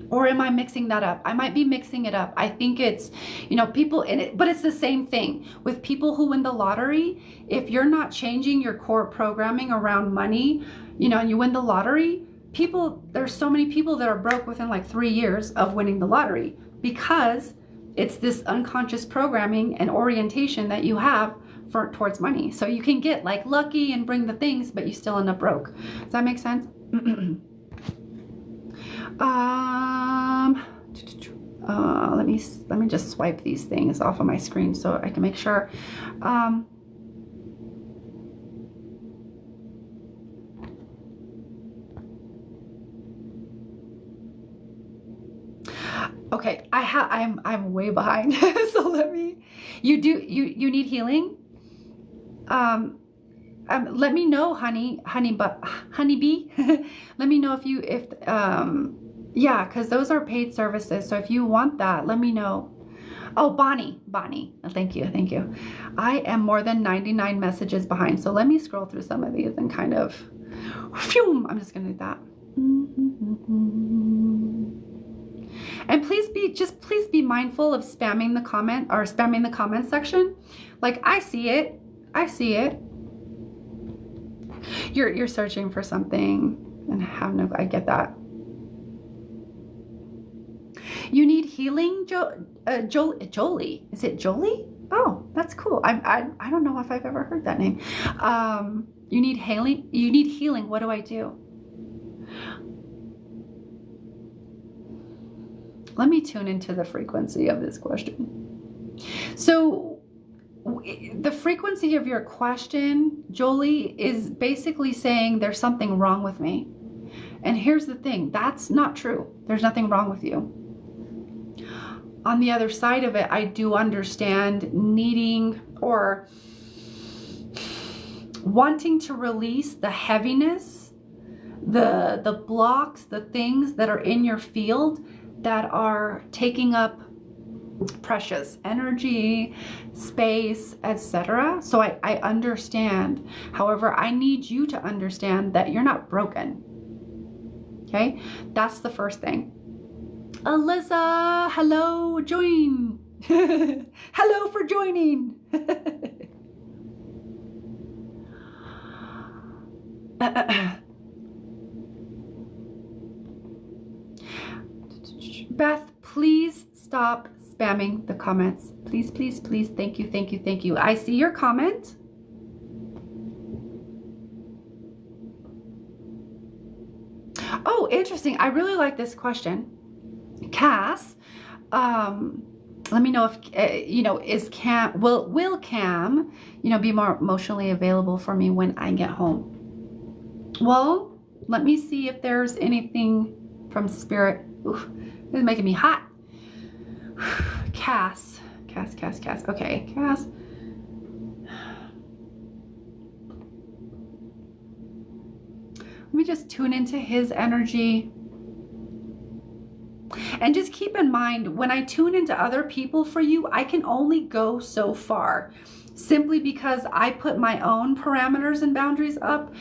Or am I mixing that up? I might be mixing it up. I think it's, you know, people in it, but it's the same thing with people who win the lottery. If you're not changing your core programming around money, you know, and you win the lottery, people, there's so many people that are broke within like 3 years of winning the lottery, because it's this unconscious programming and orientation that you have towards money. So you can get like lucky and bring the things, but you still end up broke. Does that make sense? Let me just swipe these things off of my screen so I can make sure. Okay, I'm way behind. So let me. You need healing. Let me know, honeybee. Let me know yeah, because those are paid services. So if you want that, let me know. Oh, Bonnie, thank you. I am more than 99 messages behind. So let me scroll through some of these and kind of, phew, I'm just gonna do that. And please be mindful of spamming the comment section. Like I see it. You're searching for something and I get that. You need healing, Jolie. Is it Jolie? Oh, that's cool. I don't know if I've ever heard that name. You need healing. What do I do? Let me tune into the frequency of this question. So the frequency of your question, Jolie, is basically saying there's something wrong with me. And here's the thing, that's not true. There's nothing wrong with you. On the other side of it, I do understand needing or wanting to release the heaviness, the blocks, the things that are in your field that are taking up precious energy, space, etc. So I understand. However, I need you to understand that you're not broken. Okay? That's the first thing. Alyssa, hello, join. Hello for joining. Beth, please stop spamming the comments. Please. Thank you. I see your comment. Oh, interesting. I really like this question. Cass, let me know if, will Cam, be more emotionally available for me when I get home? Well, let me see if there's anything from spirit. Oof, this is making me hot. Cass. Okay, Cass. Let me just tune into his energy. And just keep in mind, when I tune into other people for you, I can only go so far, simply because I put my own parameters and boundaries up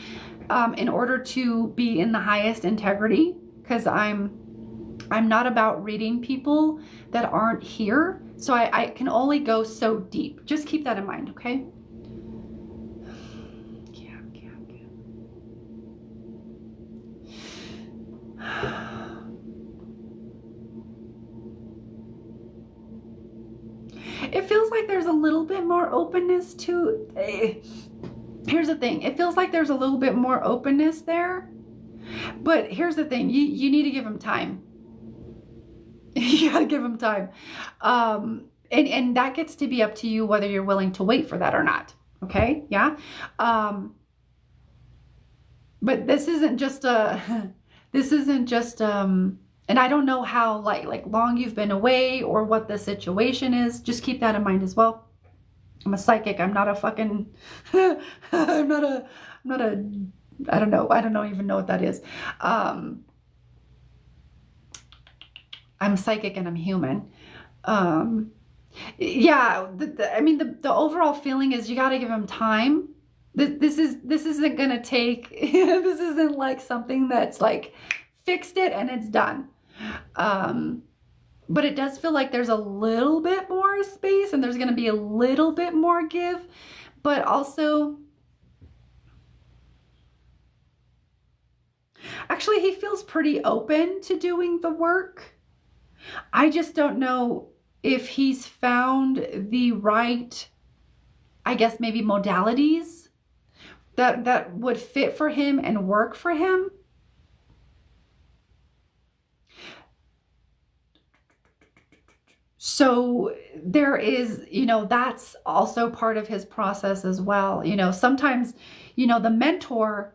in order to be in the highest integrity, because I'm not about reading people that aren't here. So I can only go so deep. Just keep that in mind, okay? It feels like there's a little bit more openness to... Here's the thing. It feels like there's a little bit more openness there. But here's the thing. You need to give him time. You gotta give him time. And that gets to be up to you whether you're willing to wait for that or not. Okay? Yeah? But this isn't just a... This isn't just... And I don't know how like long you've been away or what the situation is. Just keep that in mind as well. I'm a psychic. I'm not a fucking... I'm not a... I don't know. I don't even know what that is. I'm psychic and I'm human. Yeah, I mean, the overall feeling is you got to give him time. This isn't going to take... This isn't like something that's like fixed it and it's done. But it does feel like there's a little bit more space and there's going to be a little bit more give, but also actually he feels pretty open to doing the work. I just don't know if he's found the right, I guess maybe modalities that would fit for him and work for him. So there is, that's also part of his process as well. Sometimes, the mentor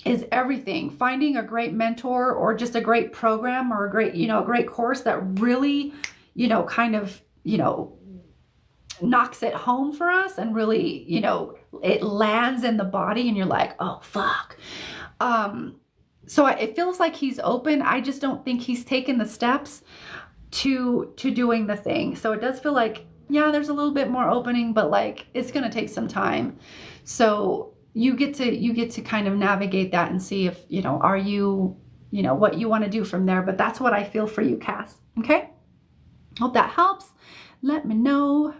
is everything. Finding a great mentor or just a great program or a great course that really, kind of, knocks it home for us and really, it lands in the body and you're like, oh, fuck. So it feels like he's open. I just don't think he's taken the steps to doing the thing. So it does feel like, yeah, there's a little bit more opening, but like it's going to take some time. So you get to kind of navigate that and see if, are you, what you want to do from there. But that's what I feel for you, Cass. Okay. Hope that helps. Let me know.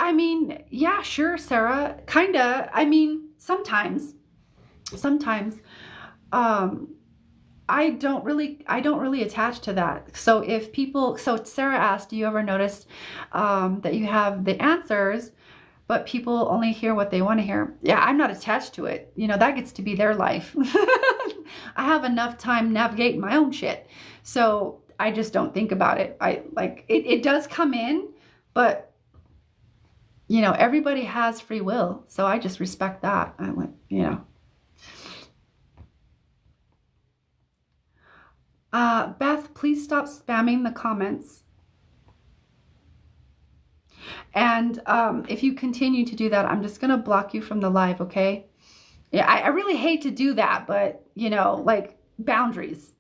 I mean, yeah, sure, Sarah. Kinda. I mean, sometimes, I don't really attach to that. So so Sarah asked, do you ever notice, that you have the answers, but people only hear what they want to hear? Yeah, I'm not attached to it. That gets to be their life. I have enough time navigating my own shit. So I just don't think about it. It does come in, but everybody has free will. So I just respect that. I went, Beth, please stop spamming the comments. And if you continue to do that, I'm just going to block you from the live, okay? Yeah, I really hate to do that, but, like boundaries.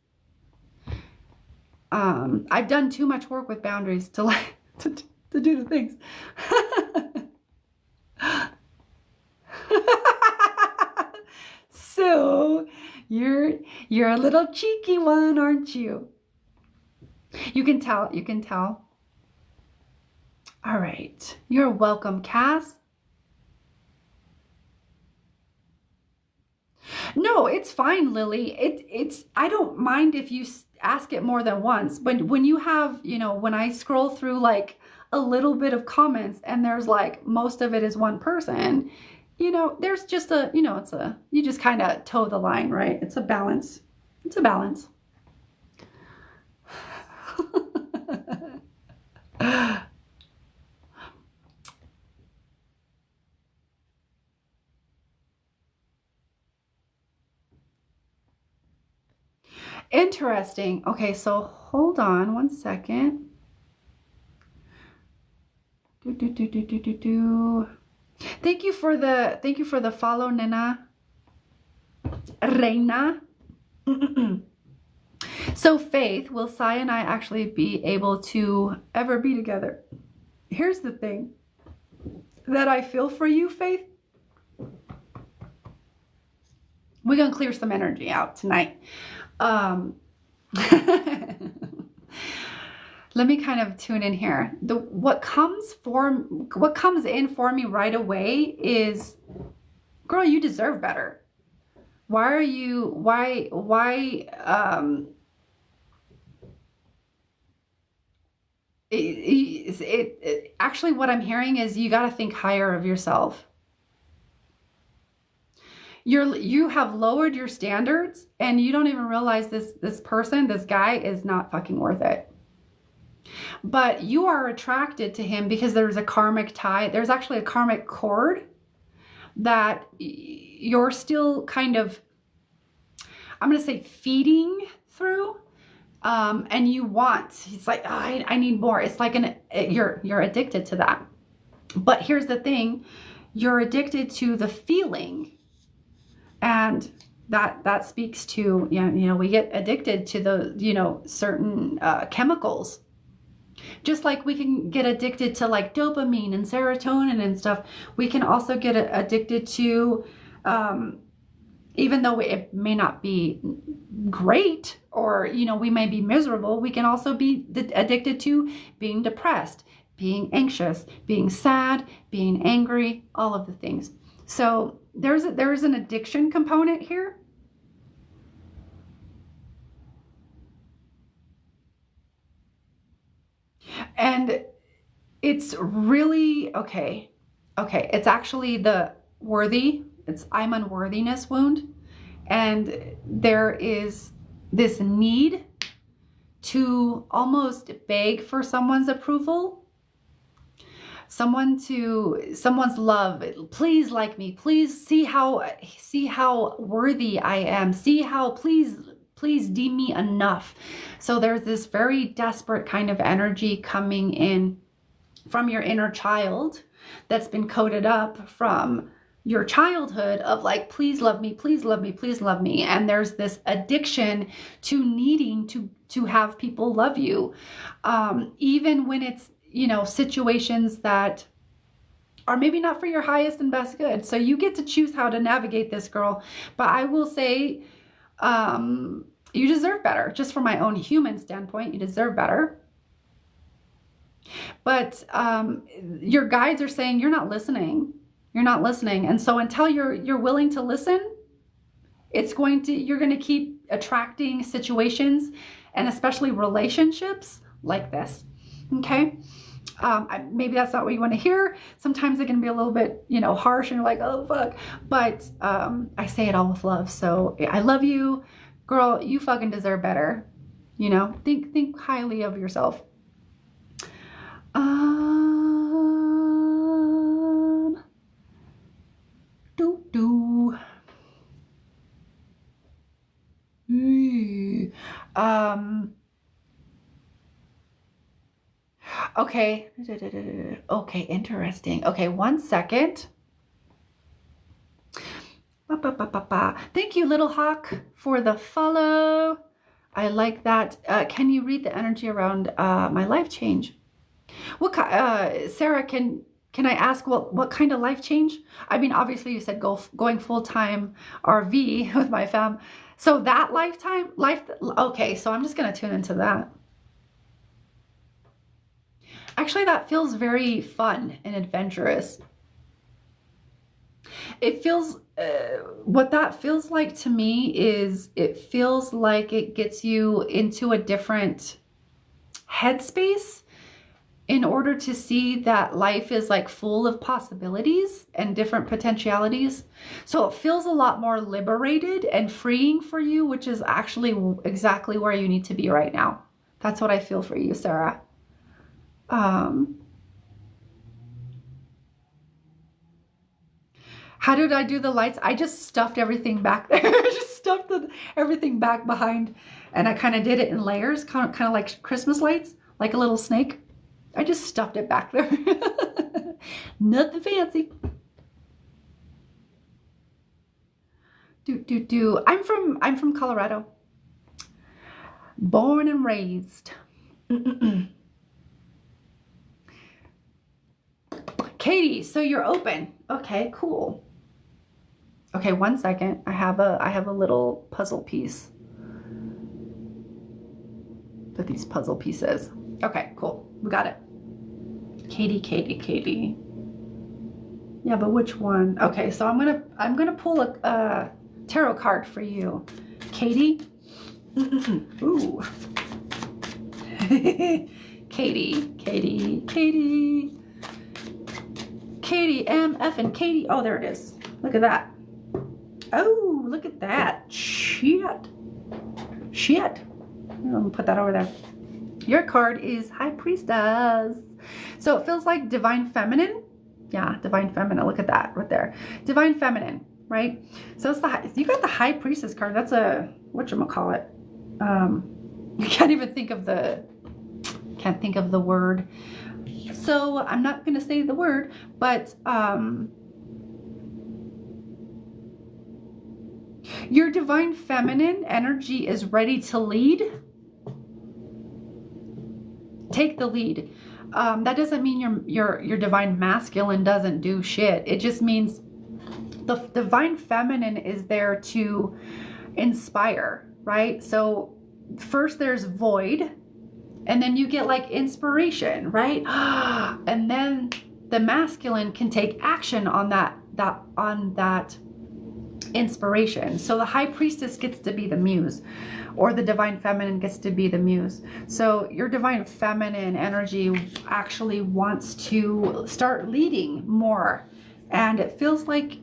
I've done too much work with boundaries to do the things. So you're a little cheeky one, aren't you? You can tell. All right. You're welcome, Cass. No, it's fine, Lily. I don't mind if you ask it more than once, but when you have, when I scroll through like a little bit of comments and there's like most of it is one person, there's just you just kind of toe the line, right? It's a balance. It's a balance. Interesting. Okay, so hold on one second. Thank you for the follow, Nina. Reina. So Faith, will Sai and I actually be able to ever be together? Here's the thing that I feel for you, Faith. We're going to clear some energy out tonight. Let me kind of tune in here. What comes in for me right away is, girl, you deserve better. Actually what I'm hearing is you got to think higher of yourself. You have lowered your standards and you don't even realize this guy is not fucking worth it. But you are attracted to him because there's a karmic tie. There's actually a karmic cord that you're still kind of, I'm going to say, feeding through. And you want, it's like, oh, I need more. It's like you're addicted to that. But here's the thing, you're addicted to the feeling. And that speaks to, we get addicted to the, certain chemicals. Just like we can get addicted to like dopamine and serotonin and stuff, we can also get addicted to, even though it may not be great or, we may be miserable, we can also be addicted to being depressed, being anxious, being sad, being angry, all of the things. So there's an addiction component here. And it's really, okay. It's actually I'm unworthiness wound. And there is this need to almost beg for someone's approval. Someone's love. Please like me. Please see how worthy I am. See how, please deem me enough. So there's this very desperate kind of energy coming in from your inner child that's been coded up from your childhood of like, please love me, please love me, please love me. And there's this addiction to needing to have people love you. Even when it's, situations that are maybe not for your highest and best good. So you get to choose how to navigate this, girl. But I will say, you deserve better. Just from my own human standpoint, you deserve better. But your guides are saying you're not listening. You're not listening. And so until you're willing to listen, you're going to keep attracting situations and especially relationships like this. Okay. Maybe that's not what you want to hear. Sometimes it can be a little bit, harsh and you're like, oh, fuck. But I say it all with love. So I love you, girl. You fucking deserve better. Think highly of yourself. Okay. Okay, interesting. Okay, 1 second. Thank you, Little Hawk, for the follow. I like that. Can you read the energy around my life change? Sarah, can I ask what kind of life change? I mean, obviously you said going full-time RV with my fam. So that okay, so I'm just going to tune into that. Actually, that feels very fun and adventurous. It feels, what that feels like to me is it feels like it gets you into a different headspace in order to see that life is like full of possibilities and different potentialities. So it feels a lot more liberated and freeing for you, which is actually exactly where you need to be right now. That's what I feel for you, Sarah. How did I do the lights? I just stuffed everything back there. I just stuffed everything back behind, and I kind of did it in layers, kind of like Christmas lights, like a little snake. I just stuffed it back there. Nothing fancy. I'm from Colorado. Born and raised. Katie, so you're open. Okay, cool. Okay, 1 second. I have a little puzzle piece. Put these puzzle pieces. Okay, cool. We got it. Katie. Yeah, but which one? Okay, so I'm gonna pull a tarot card for you, Katie. Ooh. Katie, MF and Katie. Oh, there it is. Look at that. Oh, look at that. Shit. I'm gonna put that over there. Your card is High Priestess. So it feels like Divine Feminine. Yeah, Divine Feminine. Look at that right there. Divine Feminine, right? So it's you got the High Priestess card. That's a, whatchamacallit. You can't think of the word. So I'm not going to say the word, but your Divine Feminine energy is ready to lead. Take the lead. That doesn't mean your Divine Masculine doesn't do shit. It just means the Divine Feminine is there to inspire, right? So first there's void, and then you get like inspiration, right? And then the masculine can take action on that inspiration. So the High Priestess gets to be the muse, or the Divine Feminine gets to be the muse. So your Divine Feminine energy actually wants to start leading more, and it feels like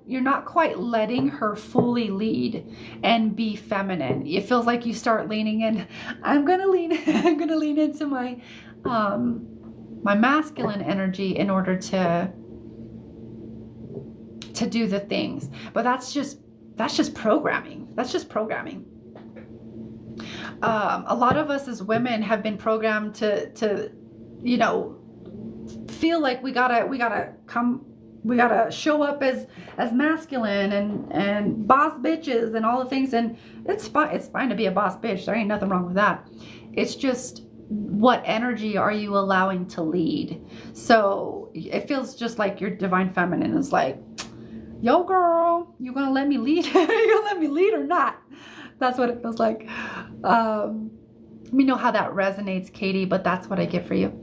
you're not quite letting her fully lead and be feminine. It feels like you start leaning in. I'm gonna lean into my my masculine energy in order to do the things. But that's just programming. That's just programming. A lot of us as women have been programmed to feel like we gotta show up as masculine and boss bitches and all the things, and it's fine to be a boss bitch. There ain't nothing wrong with that. It's just, what energy are you allowing to lead? So it feels just like your Divine Feminine is like, yo girl, you gonna let me lead? You gonna let me lead or not? That's what it feels like. Let me know how that resonates, Katie, but that's what I get for you.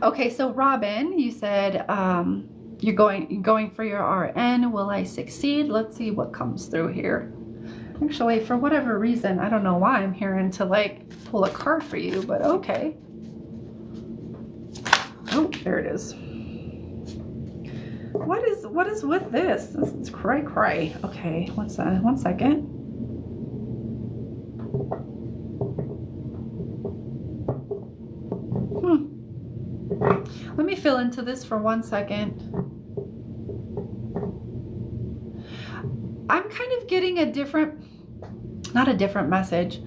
Okay, so Robin, you said you're going for your RN. Will I succeed? Let's see what comes through here. Actually, for whatever reason, I don't know why I'm hearing to like pull a card for you, but okay. Oh, there it is. What is with this? This is cray. Okay, one second. Let me fill into this for 1 second. I'm kind of getting not a different message.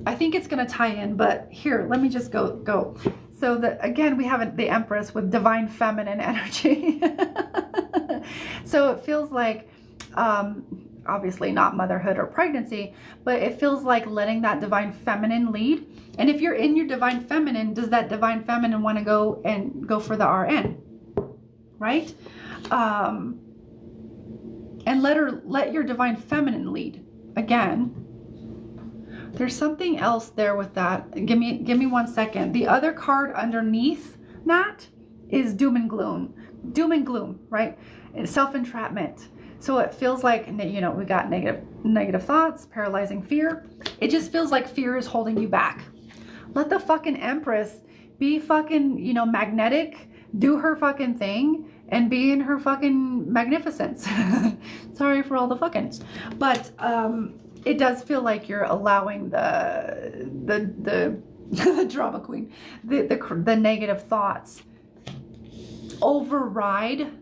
I think it's going to tie in, but here, let me just go. So again, we have the Empress with Divine Feminine energy. So it feels like, obviously not motherhood or pregnancy, but it feels like letting that Divine Feminine lead. And if you're in your Divine Feminine, does that Divine Feminine want to go for the RN, right? And let your Divine Feminine lead. Again, there's something else there with that. Give me 1 second. The other card underneath that is doom and gloom, right? Self-entrapment. So it feels like, we got negative thoughts, paralyzing fear. It just feels like fear is holding you back. Let the fucking Empress be fucking, magnetic, do her fucking thing, and be in her fucking magnificence. Sorry for all the fuckings. But it does feel like you're allowing the drama queen, the negative thoughts override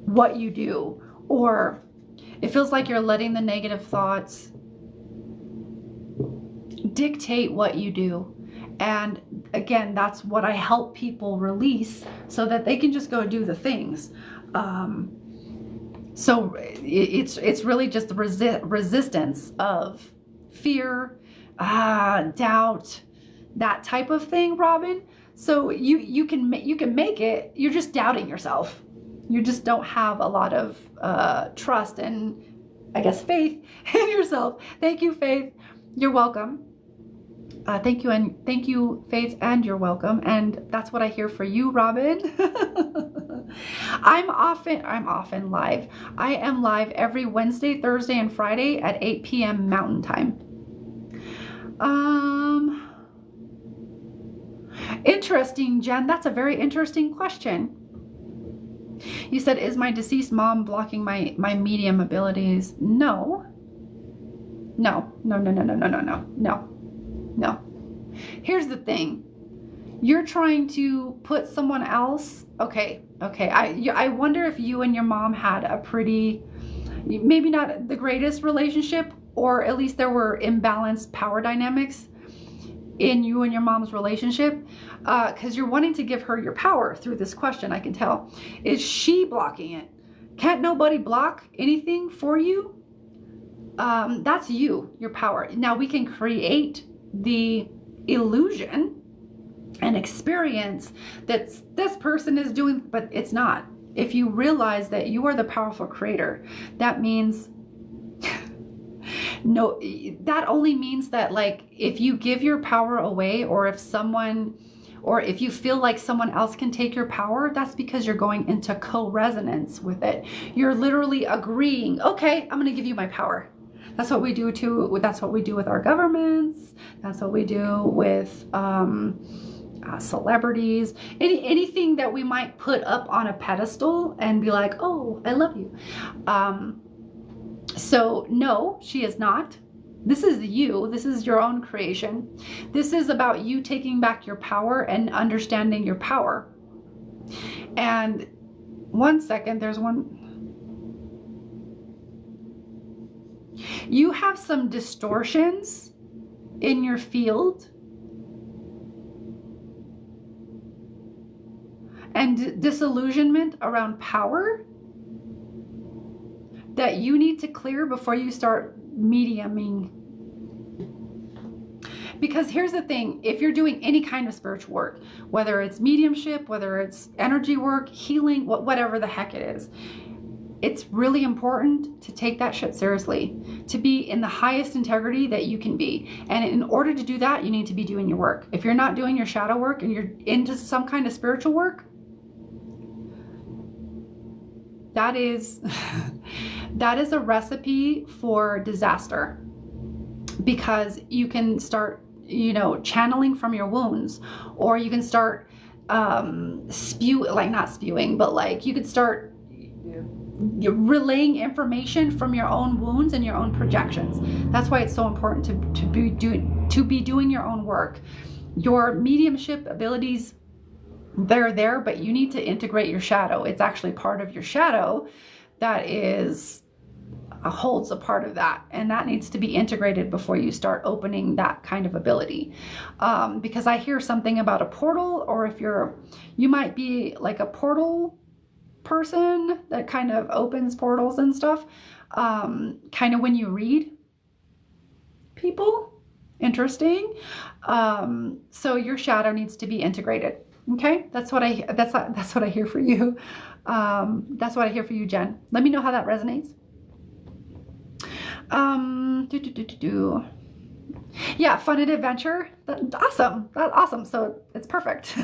what you do. Or it feels like you're letting the negative thoughts dictate what you do. And again, that's what I help people release so that they can just go do the things. So it's really just the resistance of fear, doubt, that type of thing, Robin. So you can make it. You're just doubting yourself. You just don't have a lot of trust and, I guess, faith in yourself. Thank you, Faith. You're welcome. Thank you, Faith, and you're welcome. And that's what I hear for you, Robin. I'm often live. I am live every Wednesday, Thursday, and Friday at 8 p.m. Mountain Time. Interesting, Jen. That's a very interesting question. You said, is my deceased mom blocking my medium abilities? No. No. Here's the thing. You're trying to put someone else. Okay. I wonder if you and your mom had a pretty, maybe not the greatest relationship, or at least there were imbalanced power dynamics in you and your mom's relationship, because you're wanting to give her your power through this question. I can tell. Is she blocking it? Can't nobody block anything for you? That's your power. Now we can create the illusion and experience that this person is doing, but it's not. If you realize that you are the powerful creator, that means no, that only means that, like, if you give your power away, or if you feel like someone else can take your power, that's because you're going into co-resonance with it. You're literally agreeing, okay, I'm going to give you my power. That's what we do that's what we do with our governments. That's what we do with celebrities. Anything that we might put up on a pedestal and be like, oh, I love you. So no, she is not. This is you. This is your own creation. This is about you taking back your power and understanding your power. And one second, there's one. You have some distortions in your field and disillusionment around power that you need to clear before you start mediuming. Because here's the thing, if you're doing any kind of spiritual work, whether it's mediumship, whether it's energy work, healing, whatever the heck it is, it's really important to take that shit seriously, to be in the highest integrity that you can be. And in order to do that, you need to be doing your work. If you're not doing your shadow work and you're into some kind of spiritual work, that is a recipe for disaster, because you can start, channeling from your wounds, or you can start not spewing, but you could start relaying information from your own wounds and your own projections. That's why it's so important to be doing your own work. Your mediumship abilities, they're there, but you need to integrate your shadow. It's actually part of your shadow that holds a part of that, and that needs to be integrated before you start opening that kind of ability. Because I hear something about a portal, or if you might be like a portal person that kind of opens portals and stuff, kind of when you read people. Interesting. So your shadow needs to be integrated. Okay, that's what I hear for you. That's what I hear for you, Jen. Let me know how that resonates. Yeah, fun and adventure. That's awesome. That's awesome. So it's perfect.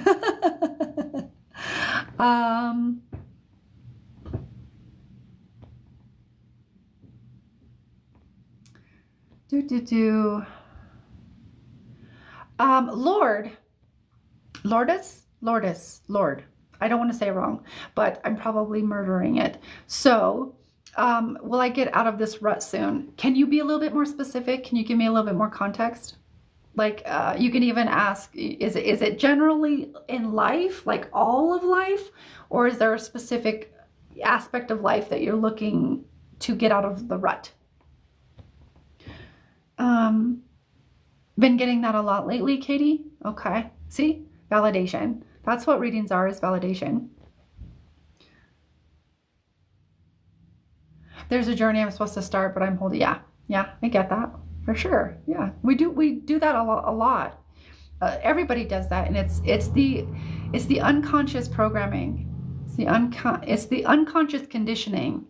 Lord. I don't want to say it wrong, but I'm probably murdering it. So, will I get out of this rut soon? Can you be a little bit more specific? Can you give me a little bit more context? You can even ask, is it generally in life, like all of life, or is there a specific aspect of life that you're looking to get out of the rut? Been getting that a lot lately, Katie? Okay. See? Validation. That's what readings are, is validation. There's a journey I'm supposed to start, but I'm holding. Yeah. Yeah, I get that. For sure. Yeah. We do that a lot. Everybody does that, and it's the unconscious programming. It's the unconscious conditioning.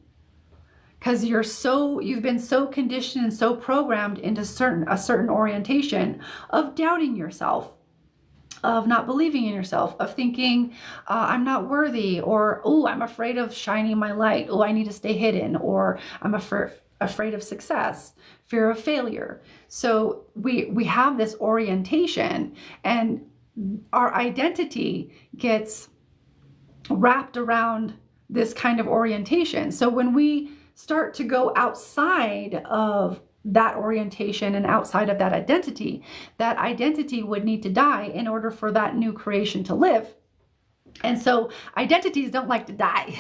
Because you've been so conditioned and so programmed into a certain orientation of doubting yourself, of not believing in yourself, of thinking I'm not worthy, or oh, I'm afraid of shining my light, oh, I need to stay hidden, or I'm afraid of success, fear of failure. So we have this orientation, and our identity gets wrapped around this kind of orientation. So when we start to go outside of that orientation and outside of that identity would need to die in order for that new creation to live. And so identities don't like to die.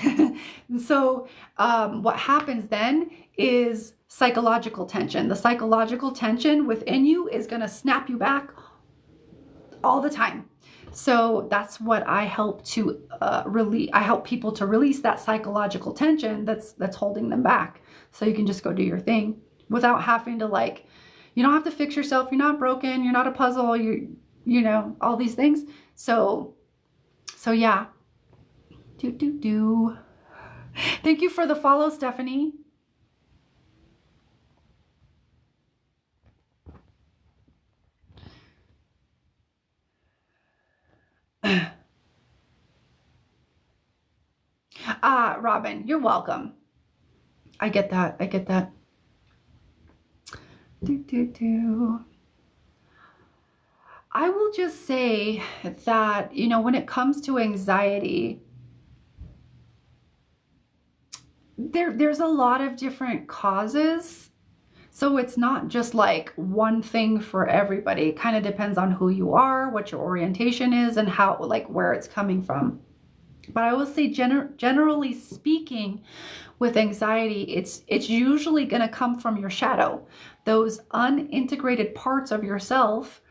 And so what happens then is psychological tension. The psychological tension within you is going to snap you back all the time. So that's what I help to release. I help people to release that psychological tension that's holding them back. So you can just go do your thing without having to, like, you don't have to fix yourself. You're not broken. You're not a puzzle. You know, all these things. So yeah. Thank you for the follow, Stephanie. Robin, you're welcome. I get that. I will just say that, you know, when it comes to anxiety, there's a lot of different causes. So it's not just like one thing for everybody. It kind of depends on who you are, what your orientation is, and how, like, where it's coming from. But I will say, generally speaking, with anxiety, it's usually going to come from your shadow, those unintegrated parts of yourself,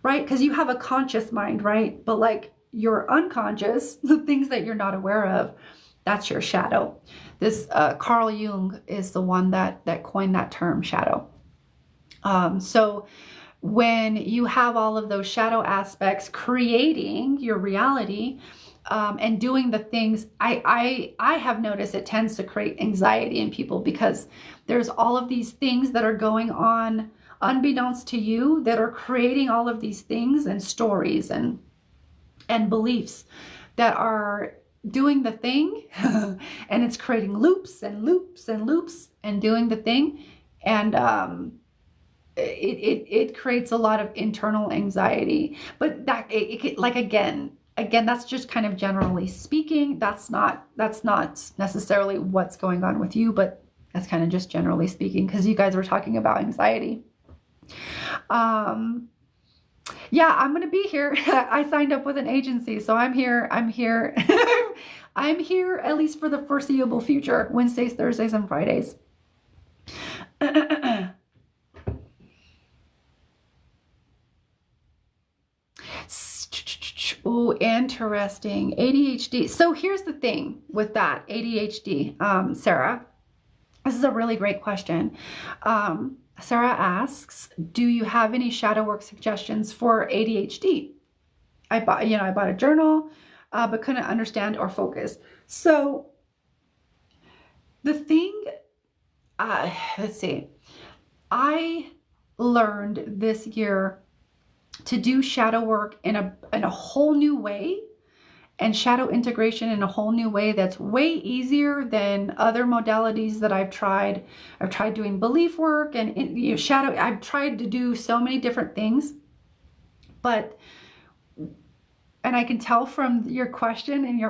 right? Because you have a conscious mind, right? But like your unconscious, the things that you're not aware of, that's your shadow. This Carl Jung is the one that coined that term, shadow. So when you have all of those shadow aspects creating your reality, and doing the things, I have noticed it tends to create anxiety in people, because there's all of these things that are going on unbeknownst to you that are creating all of these things and stories and beliefs that are doing the thing and it's creating loops and loops and loops and doing the thing, and it creates a lot of internal anxiety. But that like again, that's just kind of generally speaking. That's not necessarily what's going on with you, but that's kind of just generally speaking, because you guys were talking about anxiety. Yeah, I'm going to be here. I signed up with an agency, so I'm here. I'm here at least for the foreseeable future, Wednesdays, Thursdays, and Fridays. Oh, interesting. ADHD. So here's the thing with that ADHD, Sarah. This is a really great question. Sarah asks, do you have any shadow work suggestions for ADHD? I bought a journal, but couldn't understand or focus. So the thing, let's see, I learned this year to do shadow work in a whole new way, and shadow integration in a whole new way that's way easier than other modalities that I've tried. I've tried doing belief work and shadow. I've tried to do so many different things, and I can tell from your question and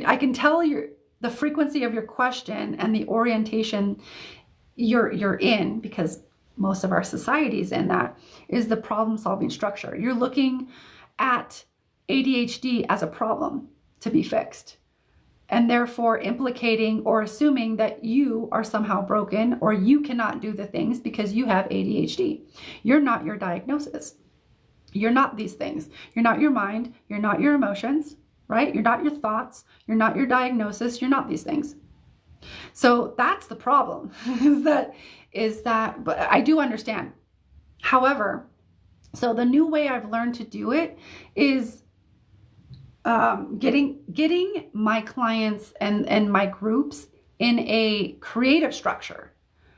I can tell the frequency of your question and the orientation you're in, because most of our societies in that is the problem-solving structure. You're looking at ADHD as a problem to be fixed. and therefore implicating or assuming that you are somehow broken or you cannot do the things because you have ADHD. You're not your diagnosis. You're not these things. You're not your mind. You're not your emotions, right? You're not your thoughts. You're not your diagnosis. You're not these things. So that's the problem is that, but I do understand. However, so the new way I've learned to do it is getting my clients and my groups in a creative structure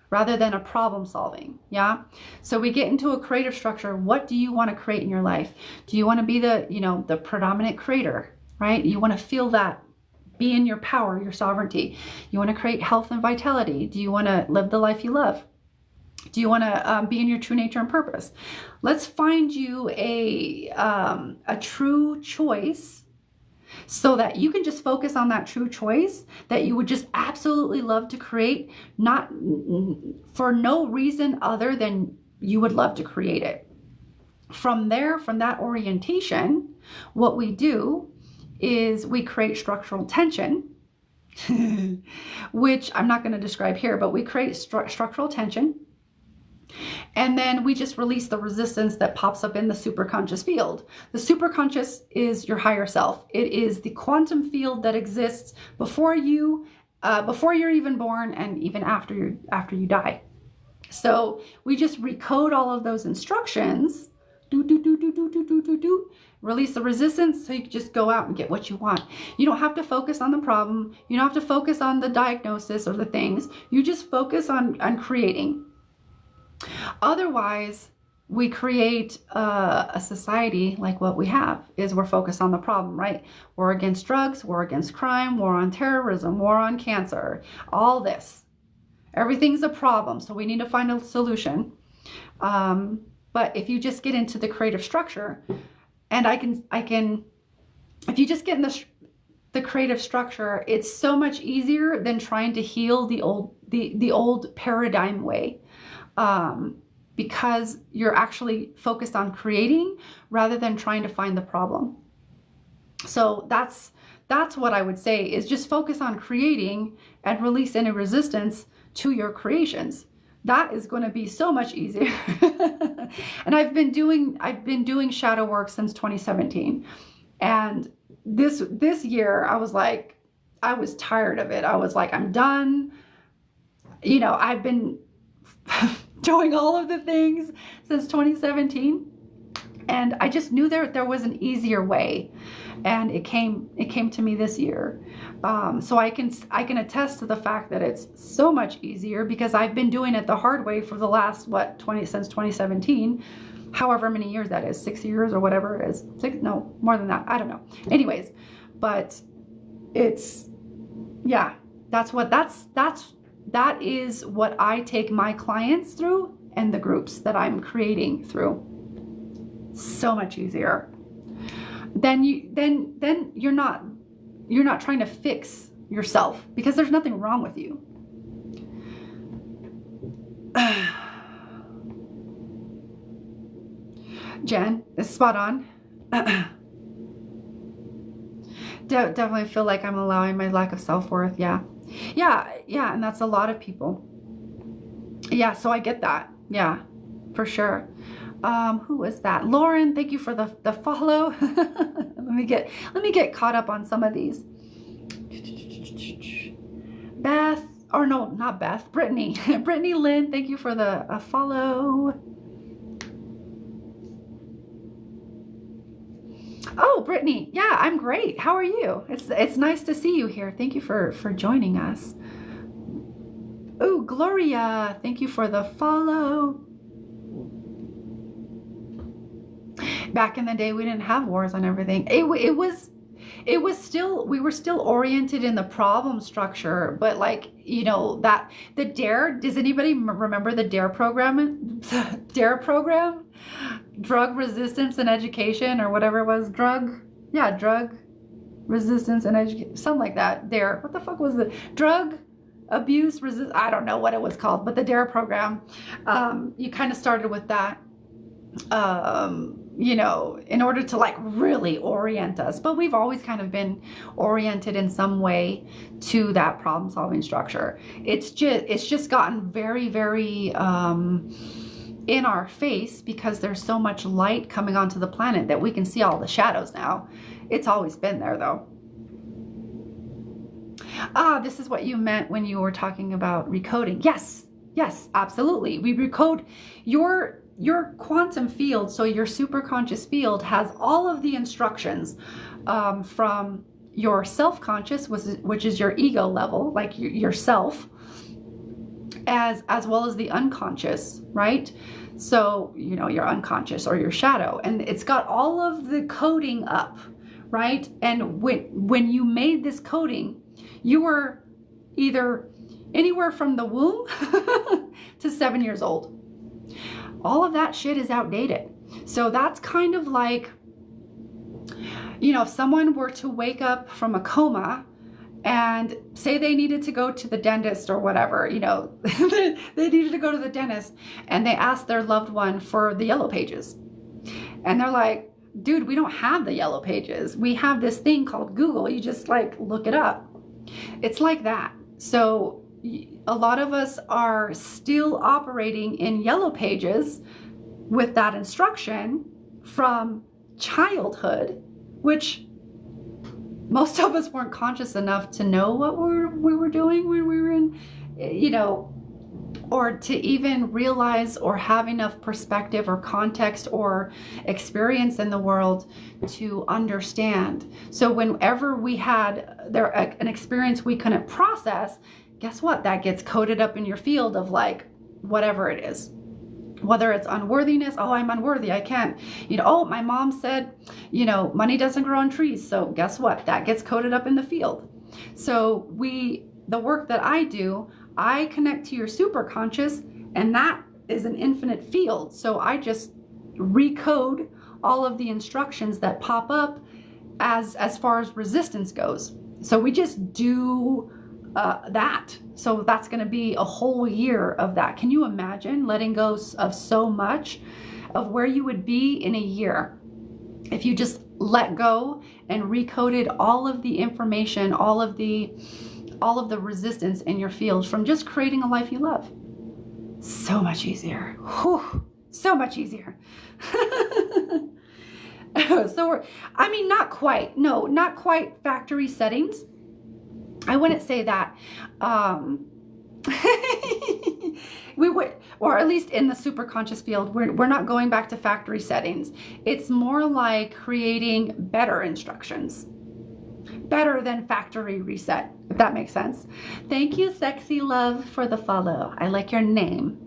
rather than a problem solving. Yeah. So we get into a creative structure. What do you want to create in your life? Do you want to be the predominant creator, right? You want to feel that, be in your power, your sovereignty. You want to create health and vitality. Do you want to live the life you love? Do you want to be in your true nature and purpose? Let's find you a true choice so that you can just focus on that true choice that you would just absolutely love to create, not for no reason other than you would love to create it. From there, from that orientation, what we do is we create structural tension, which I'm not going to describe here, but we create structural tension. And then we just release the resistance that pops up in the superconscious field. The superconscious is your higher self. It is the quantum field that exists before you're even born and even after you die. So we just recode all of those instructions. Release the resistance so you can just go out and get what you want. You don't have to focus on the problem. You don't have to focus on the diagnosis or the things. You just focus on creating. Otherwise, we create a society like what we have is we're focused on the problem, right? War against drugs, war against crime, war on terrorism, war on cancer, all this. Everything's a problem, so we need to find a solution. But if you just get into the creative structure, and if you just get in the creative structure, it's so much easier than trying to heal the old paradigm way. Because you're actually focused on creating rather than trying to find the problem. So that's what I would say is just focus on creating and release any resistance to your creations. That is going to be so much easier. And I've been doing shadow work since 2017. And this year I was tired of it. I was like, I'm done. I've been doing all of the things since 2017, and I just knew there was an easier way, and it came to me this year. So I can attest to the fact that it's so much easier because I've been doing it the hard way for the last since 2017, however many years that is, 6 years or whatever it is. No, more than that. I don't know. Anyways, but it's, yeah, that is what I take my clients through and the groups that I'm creating through. So much easier. Then you're not trying to fix yourself because there's nothing wrong with you. Jen, it's spot on. Definitely feel like I'm allowing my lack of self-worth. Yeah, and that's a lot of people. Yeah, so I get that. Yeah, for sure. Who was that? Lauren, thank you for the follow. let me get caught up on some of these. Beth, or no, not Beth, Brittany. Brittany Lynn, thank you for the follow. Oh, Brittany, yeah, I'm great. How are you? It's nice to see you here. Thank you for joining us. Oh, Gloria, thank you for the follow. Back in the day, we didn't have wars on everything. It was still, we were still oriented in the problem structure, but that the DARE, does anybody remember the DARE program? The DARE program? Drug resistance and education, or whatever it was. Drug resistance and education, something like that. DARE, what the fuck was the drug abuse resist? I don't know what it was called, but the DARE program, you kind of started with that. you know, in order to like really orient us. But we've always kind of been oriented in some way to that problem solving structure. It's just gotten very, very in our face because there's so much light coming onto the planet that we can see all the shadows now. It's always been there though. This is what you meant when you were talking about recoding. Yes, yes, absolutely. We recode your quantum field. So your superconscious field has all of the instructions from your self-conscious, which is your ego level, like yourself, as well as the unconscious, right? So, you know, your unconscious or your shadow, and it's got all of the coding up, right? And when you made this coding, you were either anywhere from the womb to 7 years old. All of that shit is outdated. So that's kind of like, you know, if someone were to wake up from a coma and say they needed to go to the dentist or whatever, you know, they needed to go to the dentist and they asked their loved one for the yellow pages. And they're like, dude, we don't have the yellow pages. We have this thing called Google. You just like look it up. It's like that. So a lot of us are still operating in yellow pages with that instruction from childhood, which most of us weren't conscious enough to know what we were doing when we were in, you know, or to even realize or have enough perspective or context or experience in the world to understand. So whenever we had an experience we couldn't process, guess what? That gets coded up in your field of like whatever it is. Whether it's unworthiness, oh, I'm unworthy, I can't, you know, oh, my mom said, you know, money doesn't grow on trees. So guess what? That gets coded up in the field. So the work that I do, I connect to your superconscious, and that is an infinite field. So I just recode all of the instructions that pop up as far as resistance goes. So we just do that. So that's going to be a whole year of that. Can you imagine letting go of so much of where you would be in a year if you just let go and recoded all of the information, all of the resistance in your field from just creating a life you love? So much easier. Whew, so much easier. So I mean, not quite. No, not quite factory settings. I wouldn't say that. We would, or at least in the superconscious field, we're not going back to factory settings. It's more like creating better instructions, better than factory reset, if that makes sense. Thank you, Sexy Love, for the follow. I like your name.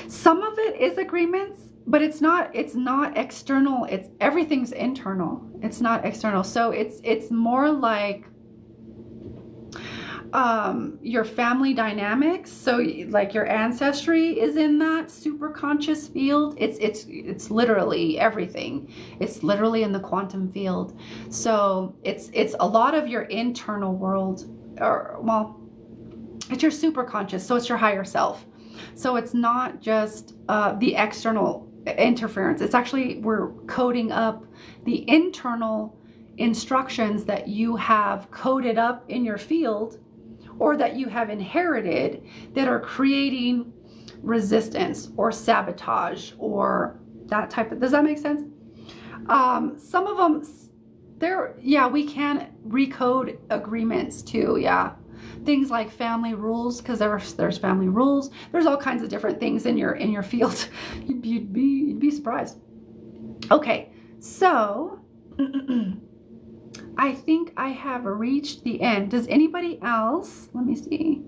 Some of it is agreements, but it's not external. It's everything's internal. It's not external. So it's more like your family dynamics. So like your ancestry is in that super conscious field. It's literally everything. It's literally in the quantum field. So it's a lot of your internal world, or well, it's your super conscious. So it's your higher self. So it's not just the external interference. It's actually, we're coding up the internal instructions that you have coded up in your field, or that you have inherited, that are creating resistance or sabotage or that type of, does that make sense? Some of them, we can recode agreements too, yeah. Things like family rules, because there's family rules. There's all kinds of different things in your field. You'd be surprised. Okay, so I think I have reached the end. Does anybody else? Let me see.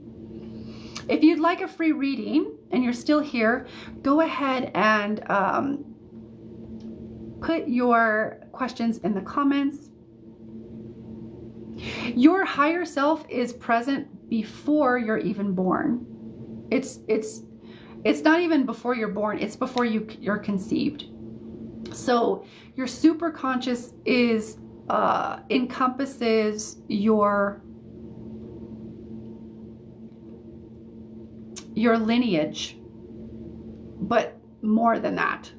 If you'd like a free reading and you're still here, go ahead and put your questions in the comments. Your higher self is present before you're even born. It's It's not even before you're born. It's before you're conceived. So your superconscious is encompasses your lineage, but more than that.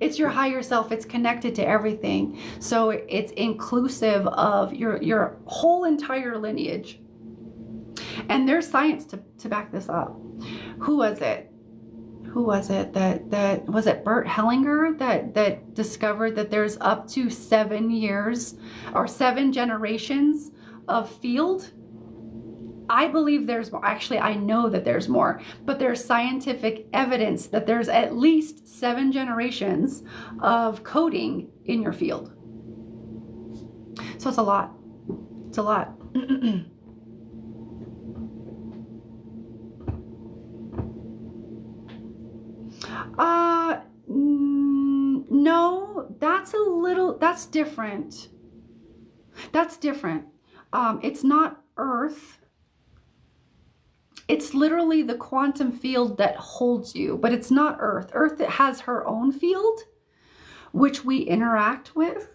It's your higher self. It's connected to everything. So it's inclusive of your whole entire lineage. And there's science to back this up. Who was it that was it Bert Hellinger that discovered that there's up to 7 years or 7 generations of field? I believe there's more. Actually, I know that there's more, but there's scientific evidence that there's at least 7 generations of coding in your field. So it's a lot. It's a lot. No, that's different. That's different. It's not Earth. It's literally the quantum field that holds you, but it's not Earth. Earth has her own field, which we interact with,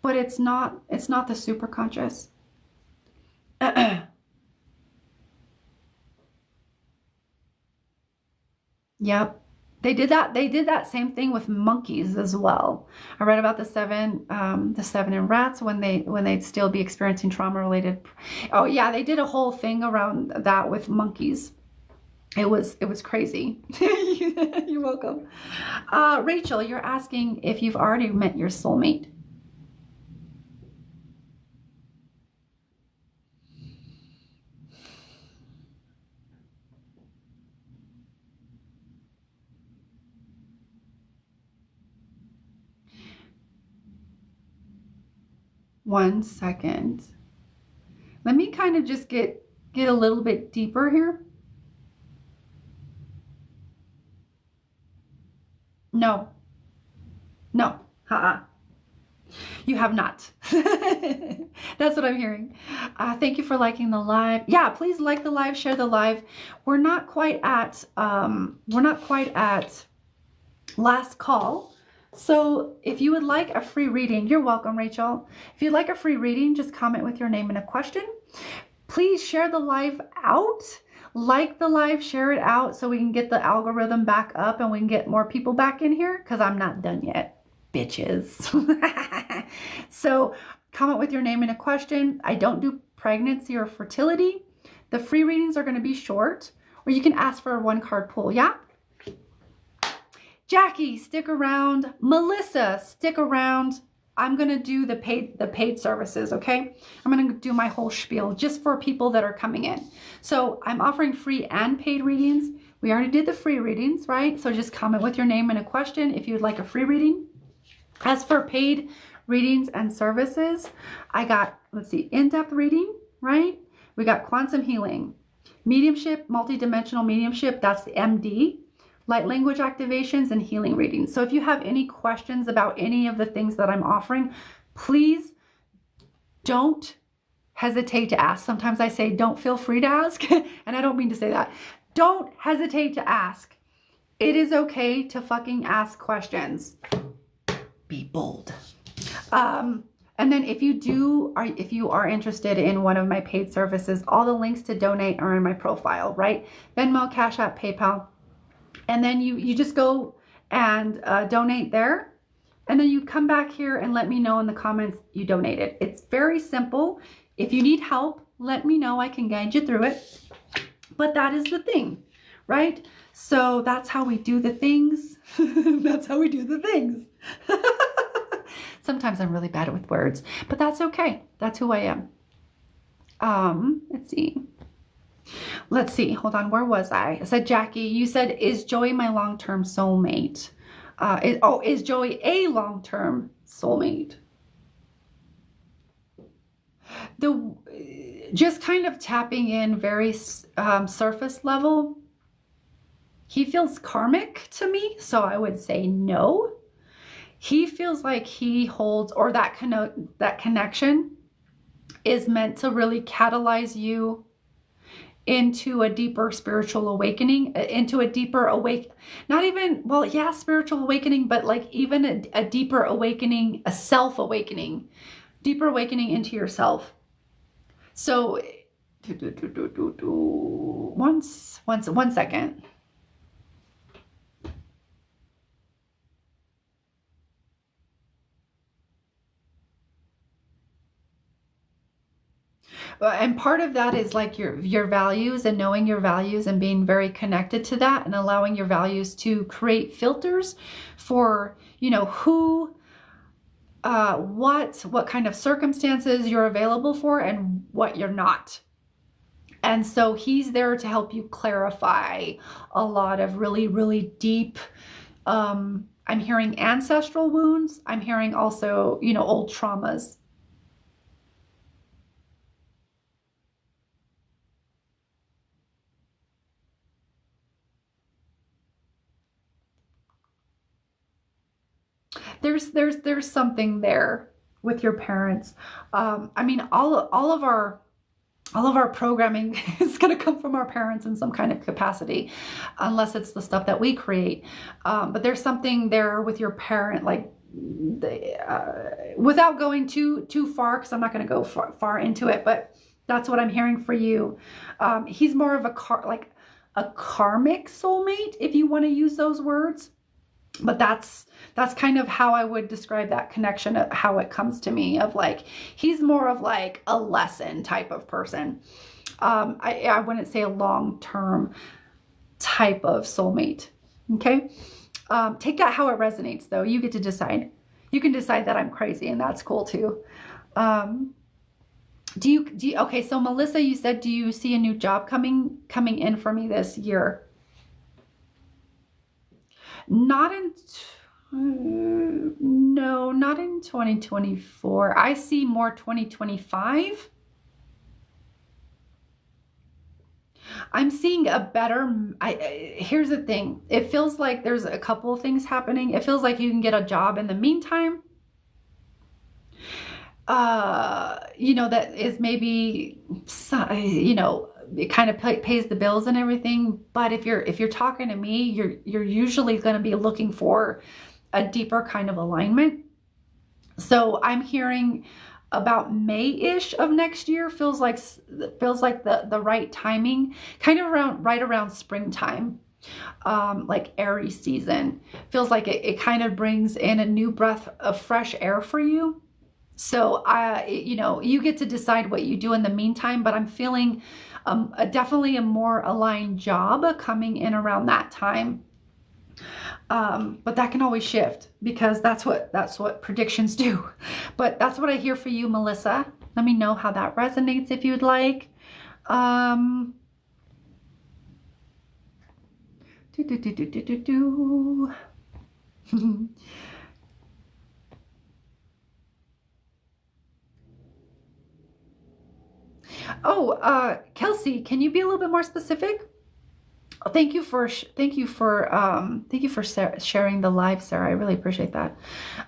but it's not the superconscious. Yep. They did that same thing with monkeys as well. I read about the seven in rats when they'd still be experiencing trauma related. Oh yeah, they did a whole thing around that with monkeys. It was crazy. You're welcome. Rachel, you're asking if you've already met your soulmate. One second. Let me kind of just get a little bit deeper here. No. You have not. That's what I'm hearing. Thank you for liking the live. Yeah, please like the live, share the live. We're not quite at last call. So if you would like a free reading, you're welcome, Rachel. If you'd like a free reading, just comment with your name and a question. Please share the live out. Like the live, share it out so we can get the algorithm back up and we can get more people back in here because I'm not done yet, bitches. So comment with your name and a question. I don't do pregnancy or fertility. The free readings are going to be short, or you can ask for a 1-card pull, yeah? Jackie, stick around. Melissa, stick around. I'm going to do the paid services, okay? I'm going to do my whole spiel just for people that are coming in. So I'm offering free and paid readings. We already did the free readings, right? So just comment with your name and a question if you'd like a free reading. As for paid readings and services, I got, let's see, in-depth reading, right? We got quantum healing, mediumship, multidimensional mediumship, that's the MD. Light language activations and healing readings. So if you have any questions about any of the things that I'm offering, please don't hesitate to ask. Sometimes I say, don't feel free to ask. And I don't mean to say that. Don't hesitate to ask. It is okay to fucking ask questions. Be bold. And then if you are interested in one of my paid services, all the links to donate are in my profile, right? Venmo, Cash App, PayPal. And then you just go and donate there. And then you come back here and let me know in the comments you donated. It's very simple. If you need help, let me know. I can guide you through it. But that is the thing, right? So that's how we do the things. That's how we do the things. Sometimes I'm really bad with words, but that's okay. That's who I am. Let's see. Hold on. Where was I? I said, Jackie, you said, is Joey my long-term soulmate? Is Joey a long-term soulmate? Just kind of tapping in very surface level. He feels karmic to me, so I would say no. He feels like he holds, or that connection is meant to really catalyze you into a deeper spiritual awakening, into a deeper not even, well, yeah, spiritual awakening, but like even a deeper awakening, a self-awakening, deeper awakening into yourself. So, one second. And part of that is like your values and knowing your values and being very connected to that and allowing your values to create filters for, you know, who, what kind of circumstances you're available for and what you're not. And so he's there to help you clarify a lot of really, really deep, I'm hearing ancestral wounds. I'm hearing also, you know, old traumas. There's something there with your parents. I mean, all of our programming is going to come from our parents in some kind of capacity, unless it's the stuff that we create. But there's something there with your parent, like without going too far, because I'm not going to go far into it. But that's what I'm hearing for you. He's more of a karmic soulmate, if you want to use those words. But that's kind of how I would describe that connection, how it comes to me, of like, he's more of like a lesson type of person. I wouldn't say a long-term type of soulmate. Okay. Take that how it resonates though. You get to decide. You can decide that I'm crazy, and that's cool too. Do you, okay. So Melissa, you said, do you see a new job coming in for me this year? Not in, no, not in 2024. I see more 2025. I'm seeing a better, here's the thing. It feels like there's a couple of things happening. It feels like you can get a job in the meantime. You know, that is maybe, you know, it kind of pays the bills and everything. But if you're talking to me, you're usually going to be looking for a deeper kind of alignment. So I'm hearing about May-ish of next year feels like the right timing, kind of right around springtime. Like Aries season feels like it kind of brings in a new breath of fresh air for you. So you know, you get to decide what you do in the meantime, but I'm feeling definitely a more aligned job coming in around that time. But that can always shift, because that's what predictions do. But that's what I hear for you, Melissa. Let me know how that resonates if you'd like. Oh, Kelsey, can you be a little bit more specific? Thank you for sharing the live, Sarah. I really appreciate that.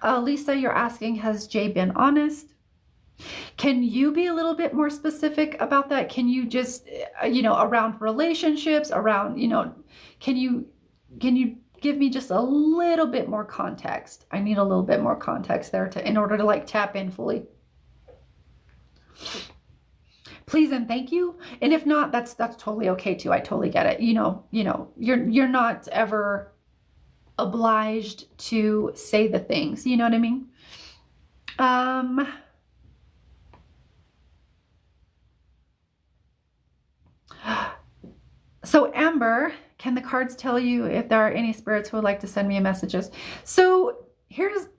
Lisa, you're asking, has Jay been honest? Can you be a little bit more specific about that? Can you just, you know, around relationships, around, you know, can you give me just a little bit more context? I need a little bit more context there in order to like tap in fully. Please and thank you. And if not, that's totally okay too. I totally get it. You know, you're not ever obliged to say the things. You know what I mean? So Amber, can the cards tell you if there are any spirits who would like to send me messages? So here's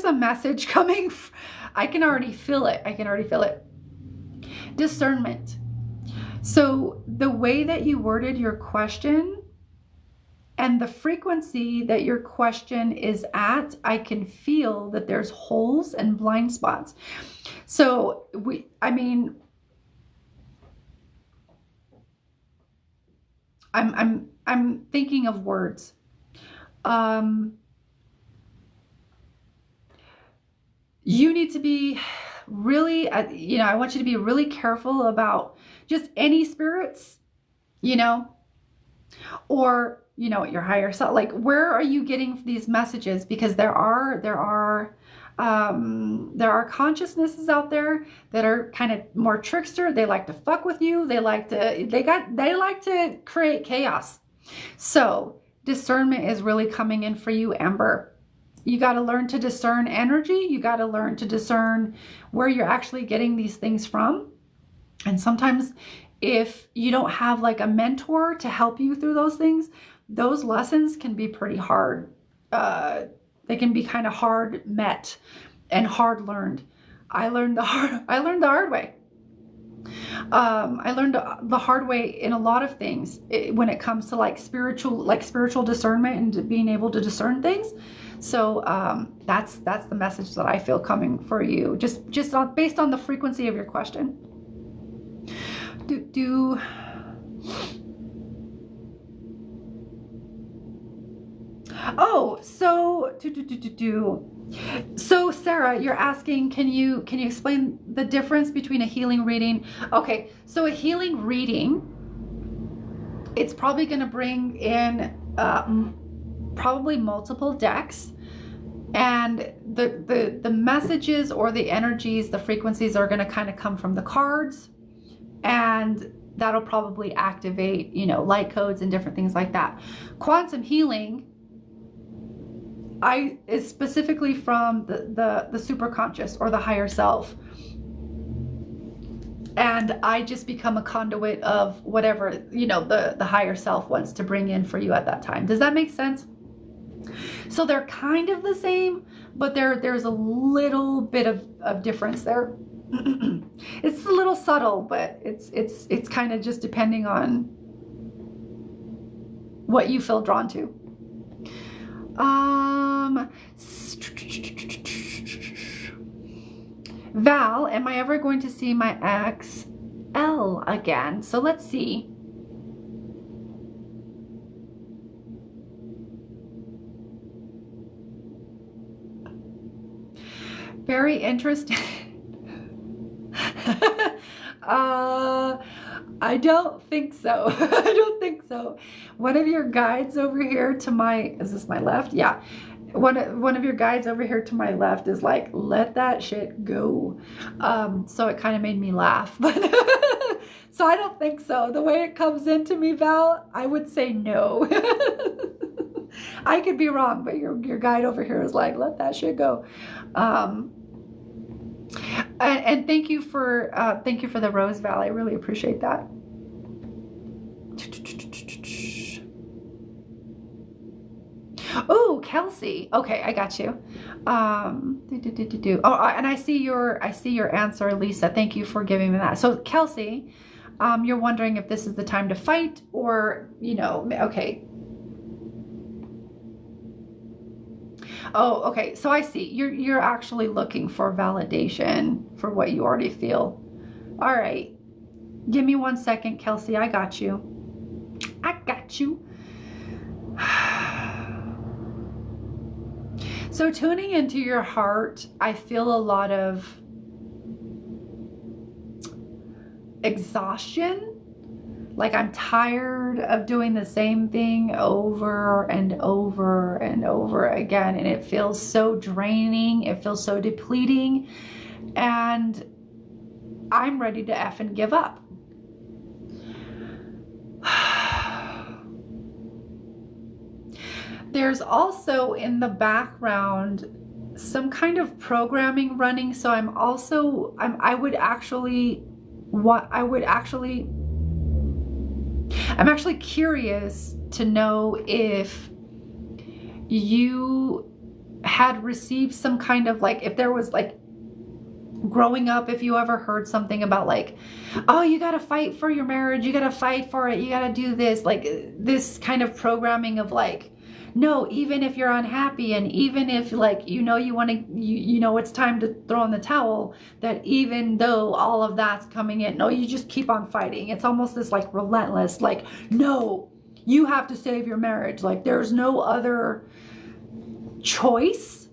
a message coming. I can already feel it. I can already feel it. Discernment. So the way that you worded your question and the frequency that your question is at, I can feel that there's holes and blind spots. So I'm thinking of words. You need to be, really, you know, I want you to be really careful about just any spirits, you know, or, you know, your higher self. Like, where are you getting these messages? Because there are consciousnesses out there that are kind of more trickster. They like to fuck with you. They like to create chaos. So discernment is really coming in for you, Amber. You got to learn to discern energy. You got to learn to discern where you're actually getting these things from. And sometimes if you don't have like a mentor to help you through those things, those lessons can be pretty hard. They can be kind of hard met and hard learned. I learned the hard way. I learned the hard way in a lot of things when it comes to like spiritual discernment and being able to discern things. So that's the message that I feel coming for you, just based on the frequency of your question. Oh, so Sarah, you're asking, can you explain the difference between a healing reading? Okay, so a healing reading, it's probably going to bring in probably multiple decks, and the messages or the energies, the frequencies are going to kind of come from the cards, and that'll probably activate, you know, light codes and different things like that. Quantum healing is specifically from the superconscious or the higher self. And I just become a conduit of whatever, you know, the higher self wants to bring in for you at that time. Does that make sense? So they're kind of the same, but there's a little bit of difference there. It's a little subtle, but it's kind of just depending on what you feel drawn to. Val, am I ever going to see my ex L again? So let's see. Very interesting. I don't think so. I don't think so. One of your guides over here to my, is this my left? Yeah. One of your guides over here to my left is like, let that shit go. So it kind of made me laugh. But so I don't think so. The way it comes into me, Val, I would say no. I could be wrong, but your guide over here is like, let that shit go. And thank you for the rose, Val. I really appreciate that. Oh, Kelsey. Okay, I got you. Oh, and I see your answer, Lisa. Thank you for giving me that. So, Kelsey, you're wondering if this is the time to fight, or, you know, okay. Oh, okay. So I see you're actually looking for validation for what you already feel. All right. Give me 1 second, Kelsey. I got you. I got you. So tuning into your heart, I feel a lot of exhaustion. Like I'm tired of doing the same thing over and over and over again. And it feels so draining. It feels so depleting. And I'm ready to effing give up. There's also in the background some kind of programming running. So I'm actually curious to know if you had received some kind of like, if there was like growing up, if you ever heard something about like, oh, you got to fight for your marriage, you got to fight for it, you got to do this, like this kind of programming of like, no, even if you're unhappy and even if like, you know, you want to, you know, it's time to throw in the towel, that even though all of that's coming in, no, you just keep on fighting. It's almost this like relentless, like, no, you have to save your marriage. Like there's no other choice.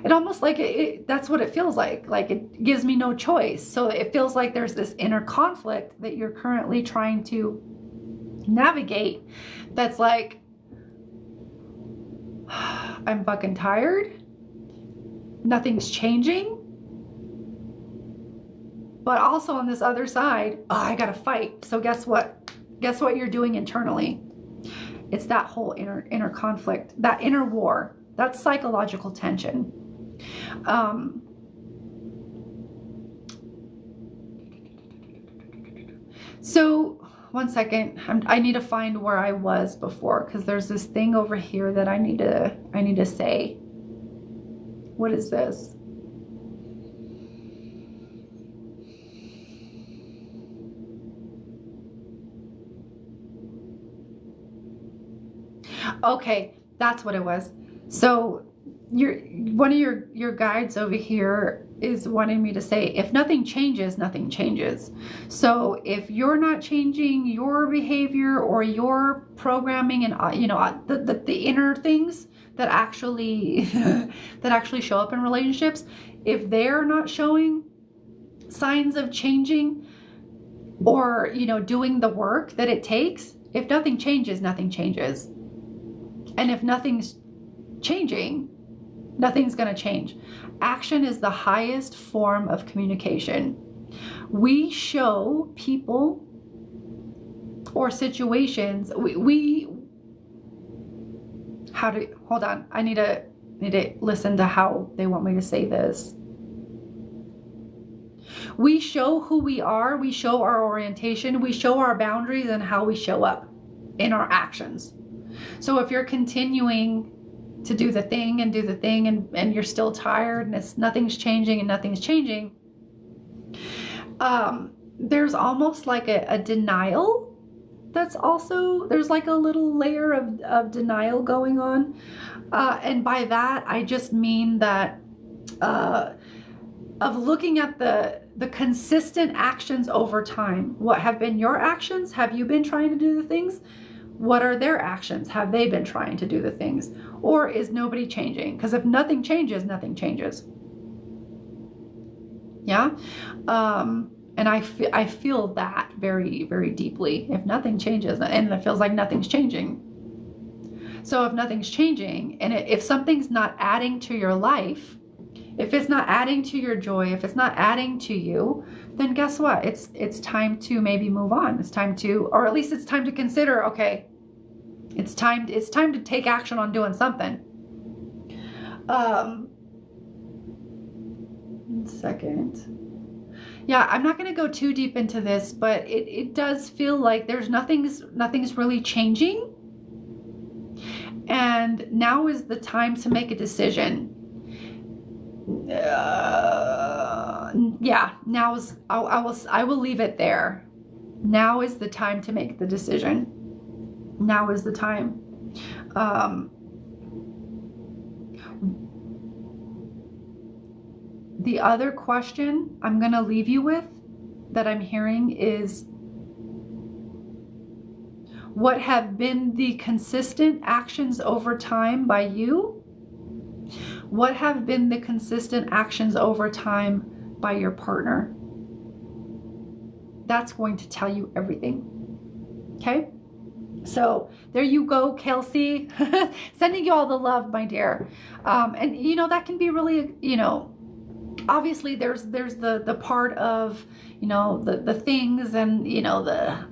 It almost like that's what it feels like it gives me no choice. So it feels like there's this inner conflict that you're currently trying to navigate. That's like, I'm fucking tired. Nothing's changing. But also on this other side, oh, I gotta fight. So guess what? Guess what you're doing internally? It's that whole inner conflict, that inner war, that psychological tension. So one second, I need to find where I was before, because there's this thing over here that I need to say. What is this? Okay, that's what it was. So one of your guides over here is wanting me to say, if nothing changes, nothing changes. So if you're not changing your behavior or your programming and the inner things that actually that actually show up in relationships, if they're not showing signs of changing or doing the work that it takes, if nothing changes, nothing changes. And if nothing's changing, nothing's going to change. Action is the highest form of communication. We show people or situations, hold on, I need to listen to how they want me to say this. We show who we are, we show our orientation, we show our boundaries and how we show up in our actions. So if you're continuing to do the thing and you're still tired and nothing's changing, there's almost like a denial. That's also, there's like a little layer of denial going on. And by that, I just mean that of looking at the consistent actions over time. What have been your actions? Have you been trying to do the things? What are their actions? Have they been trying to do the things? Or is nobody changing? Because if nothing changes, nothing changes. Yeah? And I feel that very, very deeply. If nothing changes, and it feels like nothing's changing. So if nothing's changing, and if something's not adding to your life, if it's not adding to your joy, if it's not adding to you, then guess what? It's time to maybe move on. It's time to, or at least it's time to consider, okay, it's time to take action on doing something. 1 second. Yeah, I'm not going to go too deep into this, but it does feel like there's nothing's really changing. And now is the time to make a decision. Yeah, now is, I will leave it there. Now is the time to make the decision. Now is the time. The other question I'm going to leave you with that I'm hearing is, what have been the consistent actions over time by you? What have been the consistent actions over time by your partner? That's going to tell you everything. Okay? So there you go, Kelsey. Sending you all the love, my dear. And that can be really, obviously there's the part of, the things and,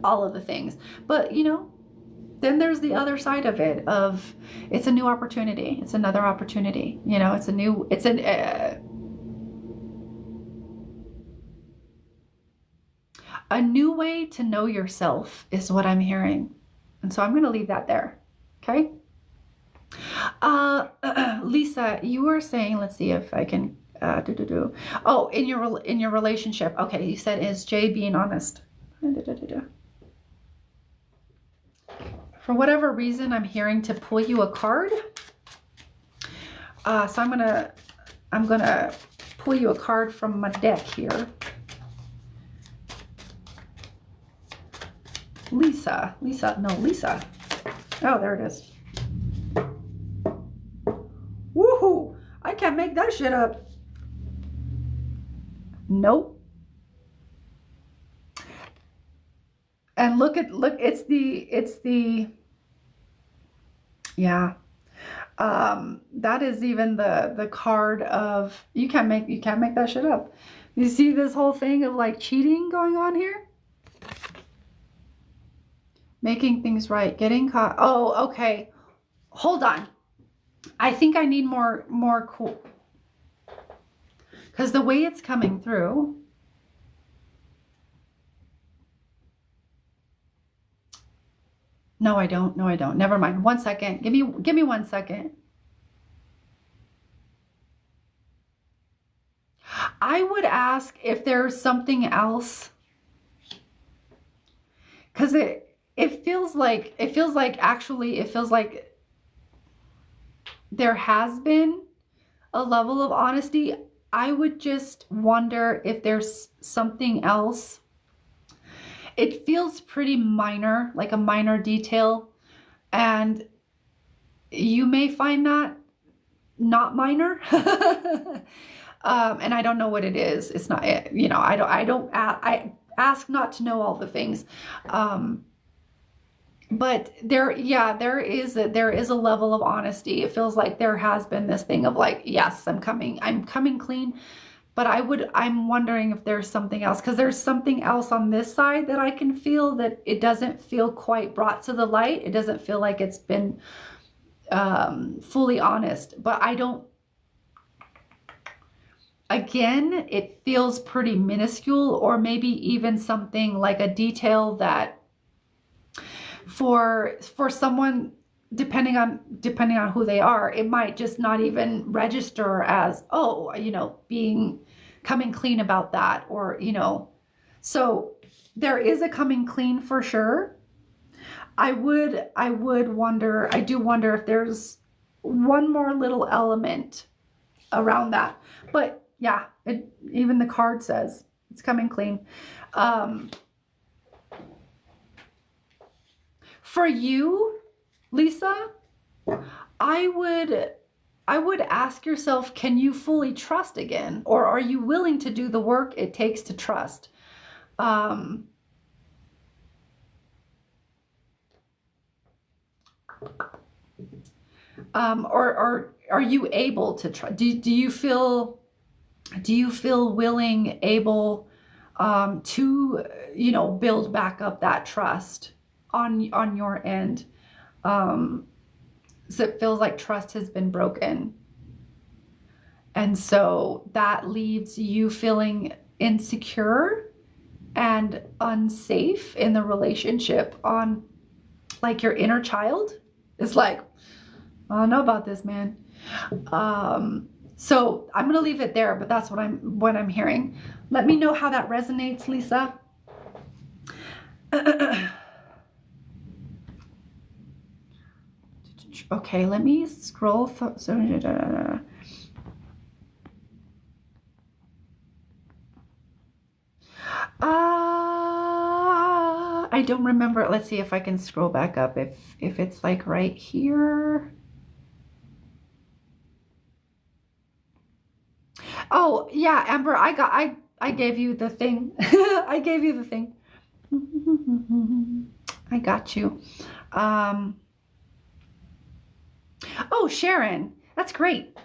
all of the things. But, then there's the other side of it, of it's a new opportunity. It's another opportunity. A new way to know yourself is what I'm hearing. And so I'm going to leave that there. Okay. Lisa, you were saying, let's see if I can, oh, in your relationship. Okay. You said, is Jay being honest? For whatever reason, I'm hearing to pull you a card. So I'm gonna pull you a card from my deck here. Lisa. Oh, there it is. Woohoo! I can't make that shit up. Nope. And look, it's the, yeah. That is even the card of, you can't make that shit up. You see this whole thing of like cheating going on here? Making things right, getting caught. Oh, okay. Hold on. I think I need more cool. Because the way it's coming through. No, I don't. No, I don't. Never mind. 1 second. Give me 1 second. I would ask if there's something else. Because it feels like there has been a level of honesty. I would just wonder if there's something else. It feels pretty minor, like a minor detail, and you may find that not minor. And I don't know what it is. It's not, you know, I ask not to know all the things. But there is a level of honesty. It feels like there has been this thing of like, yes, I'm coming clean. But I'm wondering if there's something else, because there's something else on this side that I can feel that it doesn't feel quite brought to the light. It doesn't feel like it's been fully honest. But I don't, again, it feels pretty minuscule, or maybe even something like a detail that for someone, depending on who they are, it might just not even register as, oh, you know, coming clean about that, or, you know. So there is a coming clean for sure. I do wonder if there's one more little element around that. But yeah, even the card says it's coming clean. For you, Lisa, I would ask yourself, can you fully trust again? Or are you willing to do the work it takes to trust? Or are you able to trust? Do you feel willing, able to, you know, build back up that trust on your end? So it feels like trust has been broken. And so that leaves you feeling insecure and unsafe in the relationship. On like your inner child is like, I don't know about this, man. So I'm gonna leave it there, but that's what I'm hearing. Let me know how that resonates, Lisa. Okay, let me scroll. I don't remember. Let's see if I can scroll back up. If it's like right here. Oh yeah, Amber, I gave you the thing. I gave you the thing. I got you. Oh, Sharon, that's great.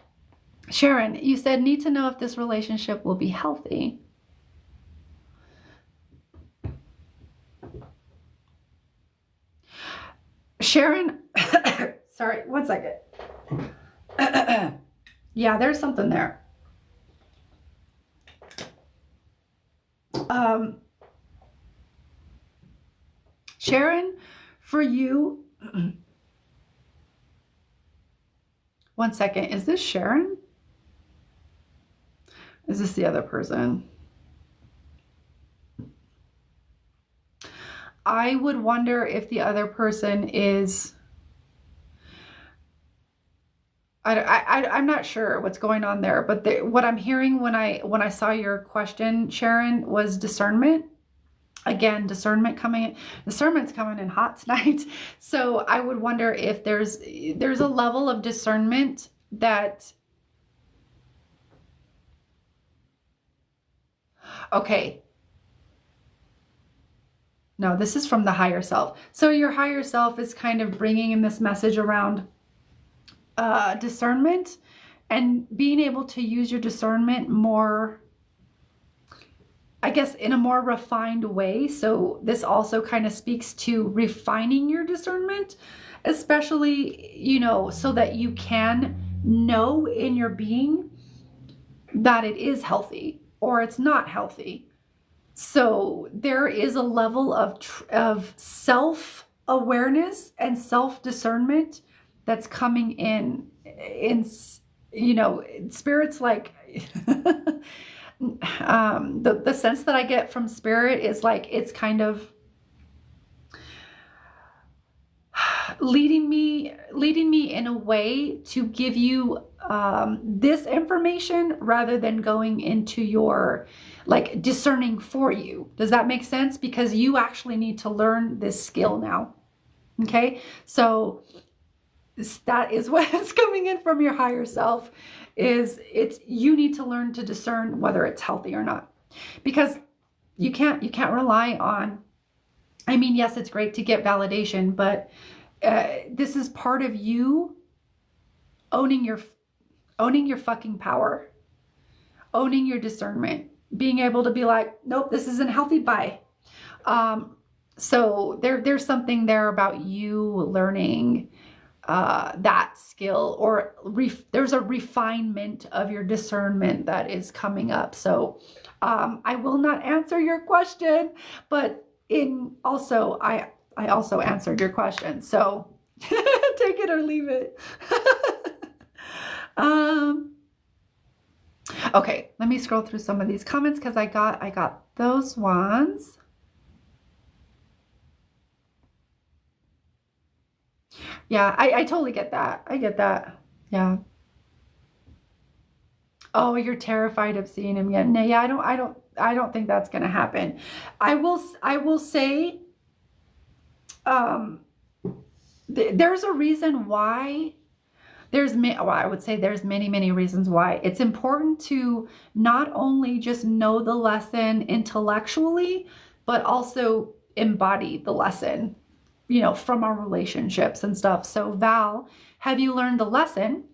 Sharon, you said need to know if this relationship will be healthy. Sharon, sorry, 1 second. Yeah, there's something there. Sharon, for you, 1 second, is this Sharon? Is this the other person? I would wonder if the other person is, I'm not sure what's going on there, but what I'm hearing when I saw your question, Sharon, was discernment. Again, discernment's coming in hot tonight. So I would wonder if there's a level of discernment that Okay. No, this is from the higher self. So your higher self is kind of bringing in this message around discernment and being able to use your discernment more, I guess, in a more refined way. So this also kind of speaks to refining your discernment, especially, you know, so that you can know in your being that it is healthy or it's not healthy. So there is a level of self-awareness and self-discernment that's coming in, you know, spirit's like, the sense that I get from spirit is like, it's kind of leading me in a way to give you this information rather than going into your like discerning for you. Does that make sense? Because you actually need to learn this skill now. Okay, so that is what's coming in from your higher self. You need to learn to discern whether it's healthy or not, because you can't rely on, I mean, yes, it's great to get validation, but this is part of you owning your fucking power, owning your discernment, being able to be like, nope, this isn't healthy, bye. So there's something there about you learning that skill, or there's a refinement of your discernment that is coming up. So I will not answer your question, but I also answered your question. So take it or leave it. Okay, let me scroll through some of these comments because I got those ones. Yeah, I totally get that. I get that. Yeah. Oh, you're terrified of seeing him again. No, yeah, I don't think that's going to happen. I will say, there's a reason why. I would say there's many reasons why. It's important to not only just know the lesson intellectually, but also embody the lesson, you know, from our relationships and stuff. So Val, have you learned the lesson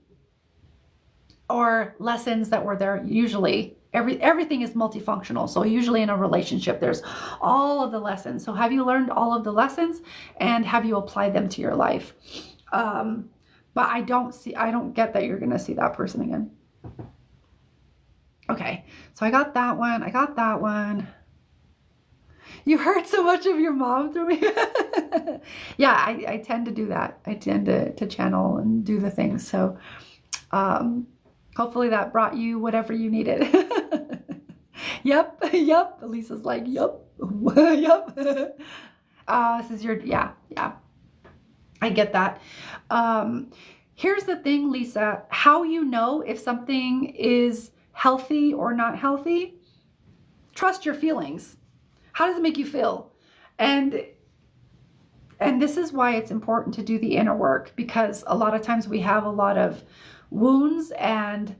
or lessons that were there? Usually everything is multifunctional. So usually in a relationship, there's all of the lessons. So have you learned all of the lessons and have you applied them to your life? But I don't get that you're going to see that person again. Okay. So I got that one. I got that one. You heard so much of your mom through me. Yeah, I tend to do that. I tend to channel and do the things. So hopefully that brought you whatever you needed. Yep. Lisa's like, yep. Yep. This is your, yeah. I get that. Here's the thing, Lisa, how you know if something is healthy or not healthy, trust your feelings. How does it make you feel? And this is why it's important to do the inner work, because a lot of times we have a lot of wounds and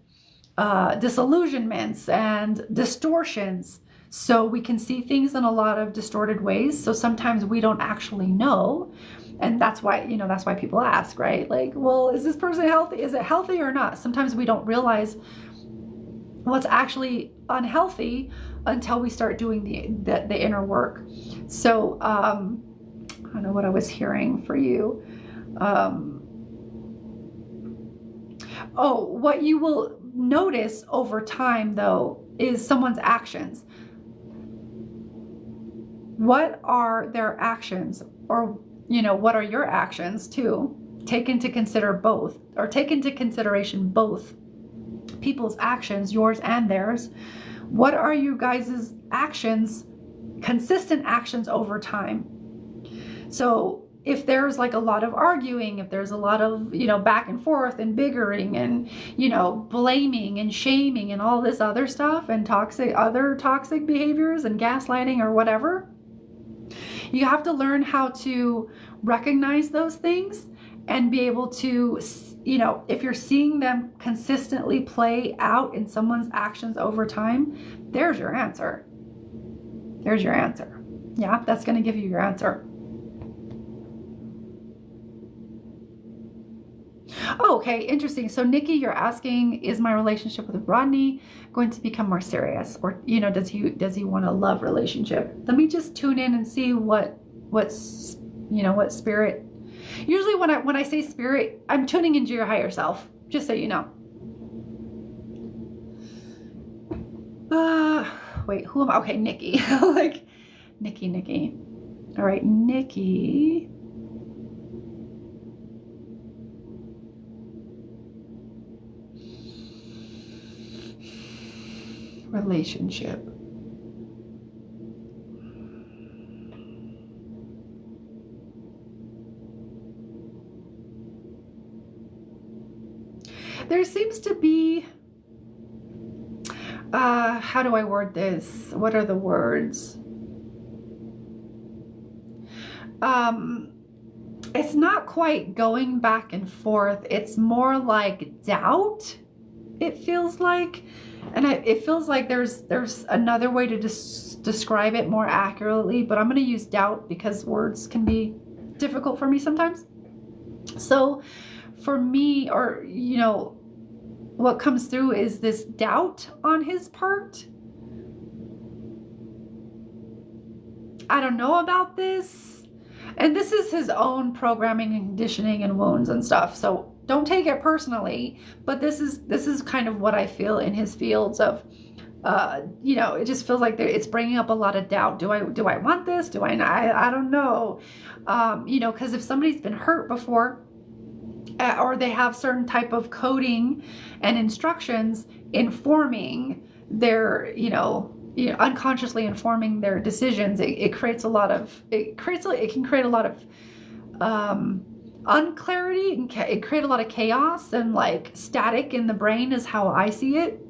disillusionments and distortions. So we can see things in a lot of distorted ways. So sometimes we don't actually know. And that's why, you know, that's why people ask, right? Like, well, is this person healthy? Is it healthy or not? Sometimes we don't realize what's actually unhealthy until we start doing the inner work. So I don't know what I was hearing for you. What you will notice over time, though, is someone's actions. What are their actions? Or, you know, what are your actions too? Take into consideration both people's actions, yours and theirs. What are you guys' actions, consistent actions over time? So if there's like a lot of arguing, if there's a lot of, you know, back and forth and bickering and, you know, blaming and shaming and all this other stuff and other toxic behaviors and gaslighting or whatever, you have to learn how to recognize those things and be able to, you know, if you're seeing them consistently play out in someone's actions over time, there's your answer. There's your answer. Yeah, that's going to give you your answer. Oh, okay, interesting. So Nikki, you're asking, is my relationship with Rodney going to become more serious, or does he want a love relationship? Let me just tune in and see what spirit. Usually when I say spirit, I'm tuning into your higher self. Just so you know. Wait, who am I? Okay, Nikki. Like Nikki. All right, Nikki. Relationship. There seems to be, how do I word this? What are the words? It's not quite going back and forth. It's more like doubt, it feels like. And it feels like there's another way to describe it more accurately, but I'm going to use doubt because words can be difficult for me sometimes. So for me, or, what comes through is this doubt on his part. I don't know about this. And this is his own programming and conditioning and wounds and stuff. So don't take it personally, but this is kind of what I feel in his fields of, it just feels like it's bringing up a lot of doubt. Do I want this? Do I not? I don't know. Because if somebody's been hurt before, or they have certain type of coding and instructions informing their, unconsciously informing their decisions, it can create a lot of unclarity, and it create a lot of chaos and like static in the brain is how I see it.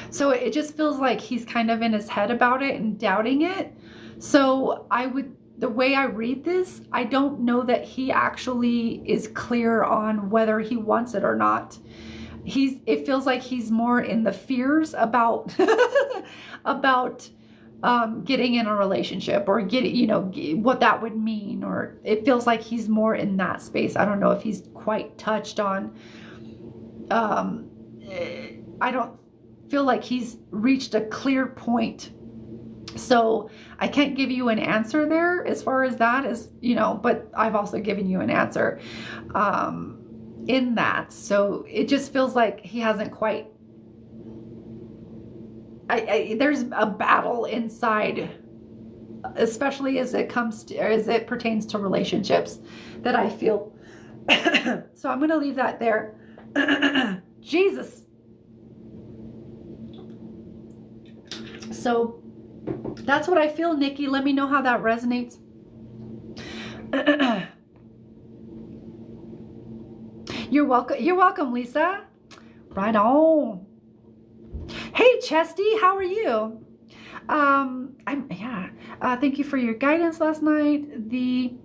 So it just feels like he's kind of in his head about it and doubting it. So the way I read this, I don't know that he actually is clear on whether he wants it or not. It feels like he's more in the fears about about getting in a relationship, or what that would mean, or it feels like he's more in that space. I don't know if he's quite touched on. I don't feel like he's reached a clear point. So I can't give you an answer there as far as that is, but I've also given you an answer in that. So it just feels like he hasn't quite, there's a battle inside, especially as it pertains to relationships, that I feel. So I'm going to leave that there. Jesus. So that's what I feel, Nikki. Let me know how that resonates. You're welcome. You're welcome, Lisa. Right on. Hey, Chesty, how are you? Thank you for your guidance last night. The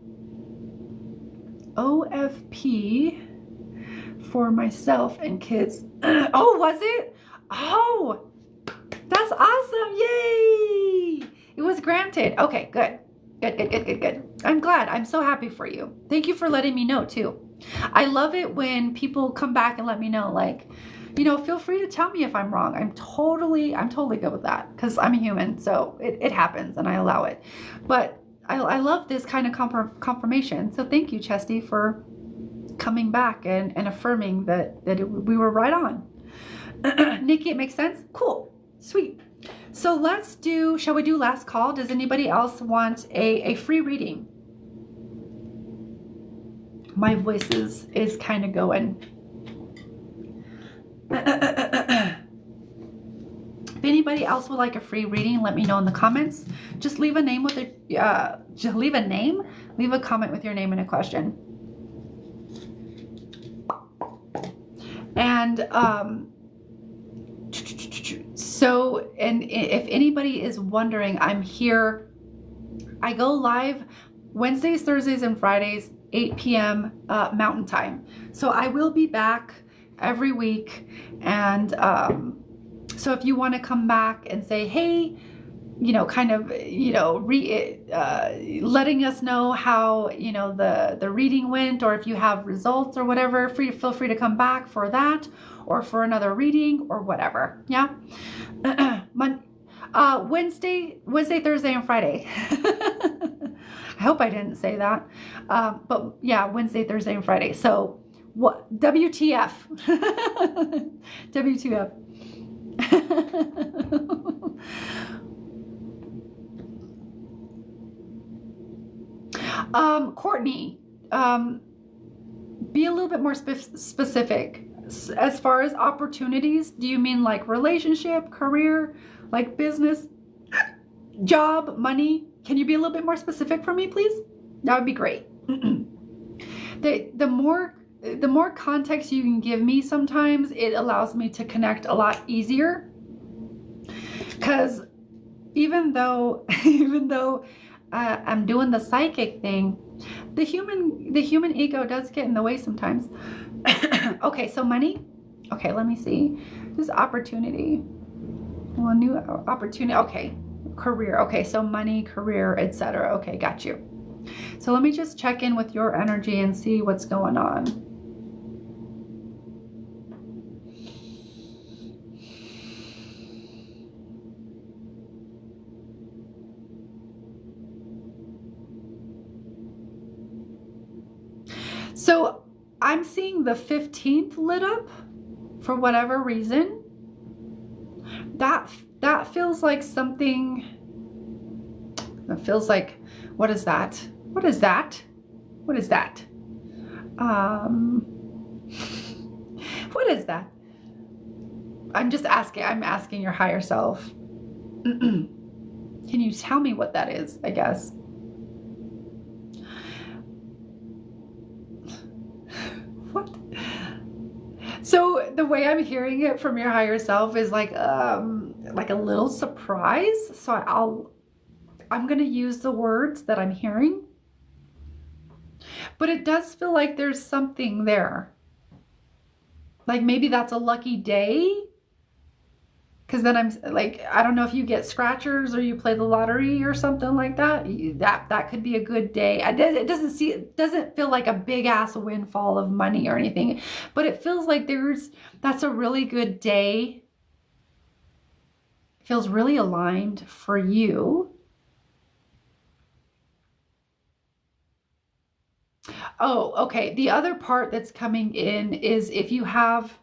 OFP for myself and kids. Oh, was it? Oh, that's awesome. Yay. It was granted. Okay, good. Good. I'm glad. I'm so happy for you. Thank you for letting me know too. I love it when people come back and let me know, like, feel free to tell me if I'm wrong. I'm totally good with that, because I'm a human, so it happens and I allow it. But I love this kind of confirmation. So thank you, Chesty, for coming back and affirming that we were right on. Nikki, it makes sense? Cool. Sweet. So shall we do last call? Does anybody else want a free reading? My voice is kind of going. If anybody else would like a free reading, let me know in the comments. Just leave a name leave a comment with your name and a question. And if anybody is wondering, I'm here. I go live Wednesdays, Thursdays, and Fridays, 8 p.m. Mountain Time. So I will be back every week. And so if you want to come back and say, hey, kind of, letting us know how, the reading went, or if you have results or whatever, feel free to come back for that or for another reading or whatever. Yeah. Wednesday, Thursday, and Friday. I hope I didn't say that. But yeah, Wednesday, Thursday, and Friday. So what? WTF? WTF? Courtney, be a little bit more specific. As far as opportunities, do you mean like relationship, career, like business, job, money? Can you be a little bit more specific for me, please? That would be great. The more context you can give me, sometimes it allows me to connect a lot easier. Because even though I'm doing the psychic thing, the human ego does get in the way sometimes. Okay, so money. Okay, let me see. This opportunity. Well, new opportunity. Okay, career. Okay, so money, career, etc. Okay, got you. So let me just check in with your energy and see what's going on. So I'm seeing the 15th lit up for whatever reason. That feels like something. That feels like, what is that? What is that? What is that? What is that? I'm just asking. I'm asking your higher self. Can you tell me what that is? I guess. What? So the way I'm hearing it from your higher self is like a little surprise. So I'm going to use the words that I'm hearing. But it does feel like there's something there. Like maybe that's a lucky day. Because then I'm like, I don't know if you get scratchers or you play the lottery or something like that. That could be a good day. It doesn't feel like a big ass windfall of money or anything, but it feels like that's a really good day. It feels really aligned for you. Oh, okay. The other part that's coming in is if you have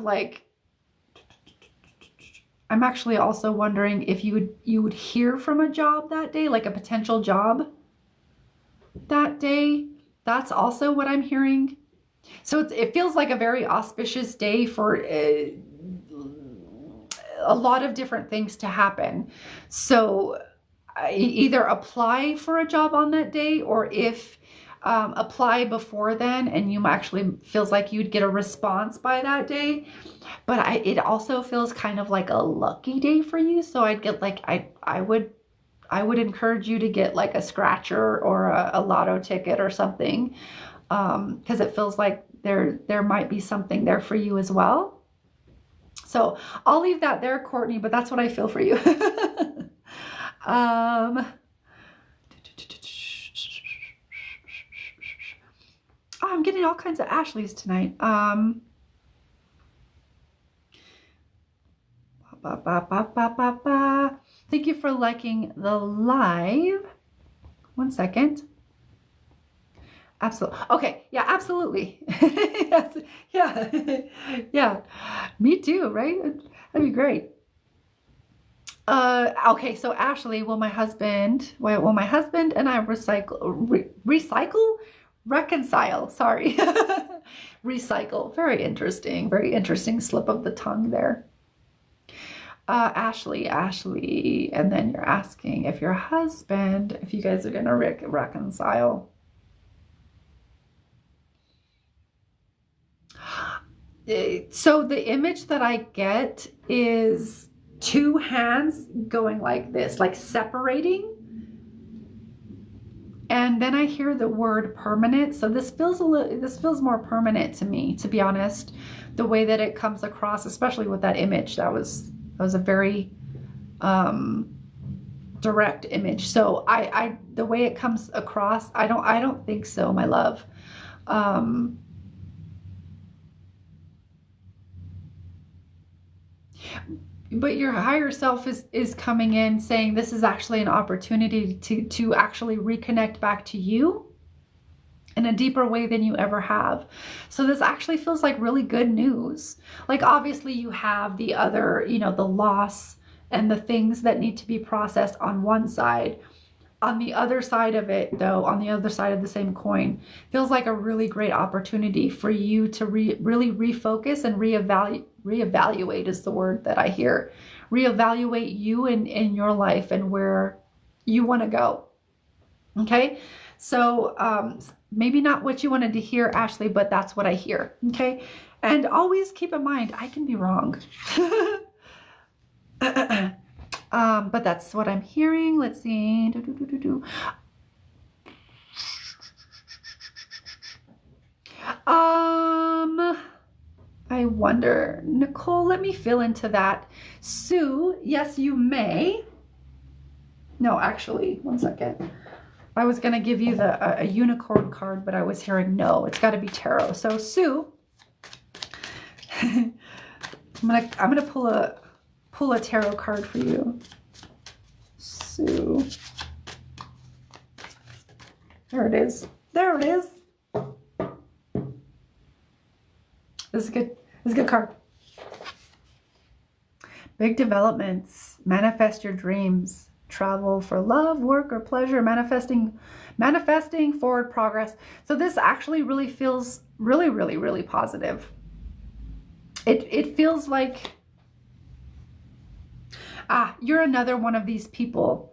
like, I'm actually also wondering if you would hear from a job that day, like a potential job that day. That's also what I'm hearing. So it feels like a very auspicious day for a lot of different things to happen. So either apply for a job on that day, or if apply before then and you actually feels like you'd get a response by that day. But it also feels kind of like a lucky day for you. So I'd get like, I would encourage you to get like a scratcher or a lotto ticket or something. Because it feels like there might be something there for you as well. So I'll leave that there, Courtney, but that's what I feel for you. I'm getting all kinds of Ashleys tonight. Thank you for liking the live. 1 second. Absolutely. Okay. Yeah, absolutely. Yes. Yeah. Yeah. Me too, right? That'd be great. Okay, so Ashley, will my husband and I reconcile, sorry. Recycle. Very interesting slip of the tongue there. Ashley, and then you're asking if your husband, if you guys are gonna reconcile. So the image that I get is 2 hands going like this, like separating. And then I hear the word permanent. So this feels more permanent to me, to be honest. The way that it comes across, especially with that image, that was a very direct image. So the way it comes across, I don't think so, my love. But your higher self is coming in saying this is actually an opportunity to actually reconnect back to you in a deeper way than you ever have. So this actually feels like really good news. Like obviously you have the other, you know, the loss and the things that need to be processed on one side. On the other side of it, though, on the other side of the same coin, feels like a really great opportunity for you to really refocus and reevaluate is the word that I hear. Reevaluate you in your life and where you want to go. Okay, so maybe not what you wanted to hear, Ashley, but that's what I hear. Okay, and always keep in mind, I can be wrong. But that's what I'm hearing. Let's see. I wonder, Nicole, let me fill into that. Sue, yes, you may. No, actually, one second. I was going to give you a unicorn card, but I was hearing no, it's got to be tarot. So Sue, I'm gonna pull a tarot card for you. Sue. There it is. There it is. This is good. This is a good card. Big developments. Manifest your dreams. Travel for love, work, or pleasure. Manifesting forward progress. So this actually really feels really positive. It feels like you're another one of these people.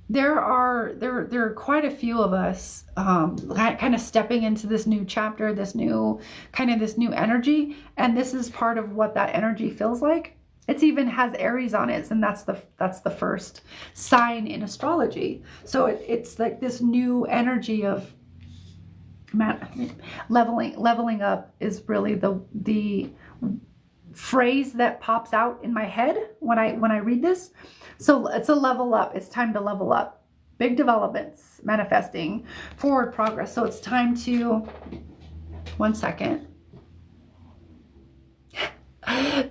There are quite a few of us kind of stepping into this new chapter, this new energy, and this is part of what that energy feels like. It even has Aries on it, and that's the first sign in astrology. So it's like this new energy of leveling up is really the phrase that pops out in my head when I read this. So it's a level up. It's time to level up. Big developments, manifesting, forward progress. So it's time to, one second.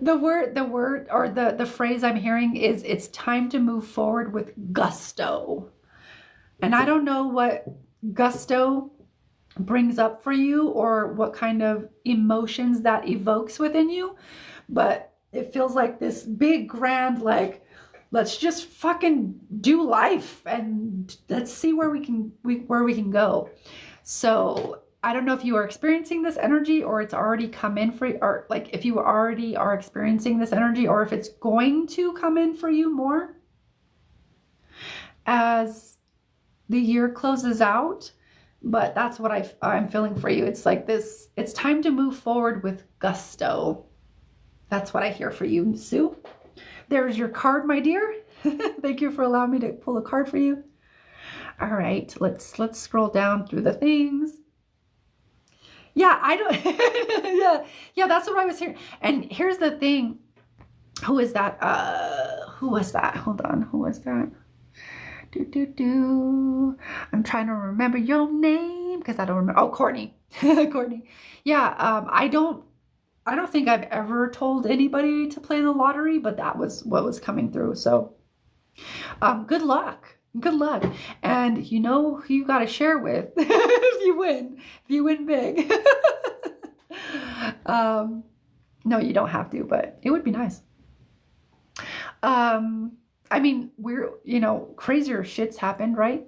The word or the phrase I'm hearing is it's time to move forward with gusto. And I don't know what gusto brings up for you or what kind of emotions that evokes within you, but it feels like this big grand, like, let's just fucking do life and let's see where we can go. So I don't know if you are experiencing this energy or it's already come in for you, or like if you already are experiencing this energy, or if it's going to come in for you more as the year closes out. But that's what I'm feeling for you. It's like this, it's time to move forward with gusto. That's what I hear for you, Sue. There's your card, my dear. Thank you for allowing me to pull a card for you. All right, let's scroll down through the things. Yeah, I don't, yeah, that's what I was hearing. And here's the thing. Who is that? Who was that? Hold on, who was that? I'm trying to remember your name because I don't remember. Oh, Courtney. Courtney. Yeah, I don't think I've ever told anybody to play the lottery, but that was what was coming through. So good luck. Good luck. And you know who you got to share with if you win big. No, you don't have to, but it would be nice. I mean, crazier shit's happened, right?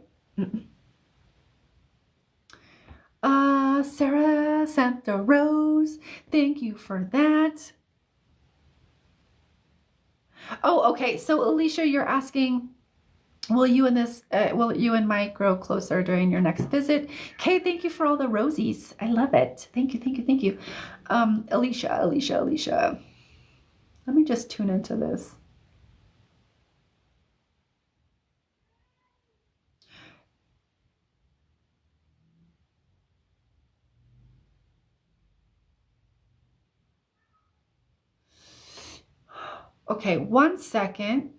Sarah Santa Rose, thank you for that. Oh, okay. So Alicia, you're asking, will you and Mike grow closer during your next visit? Kay, thank you for all the rosies. I love it. Thank you. Alicia. Let me just tune into this. Okay, 1 second.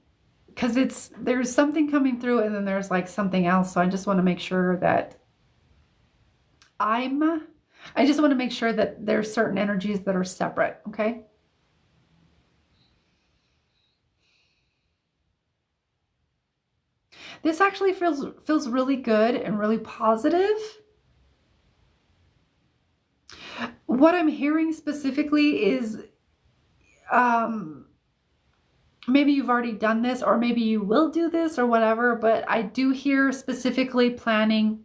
Because there's something coming through and then there's like something else. So I just want to make sure that I just want to make sure that there's certain energies that are separate. Okay. This actually feels really good and really positive. What I'm hearing specifically is, maybe you've already done this, or maybe you will do this or whatever, but I do hear specifically planning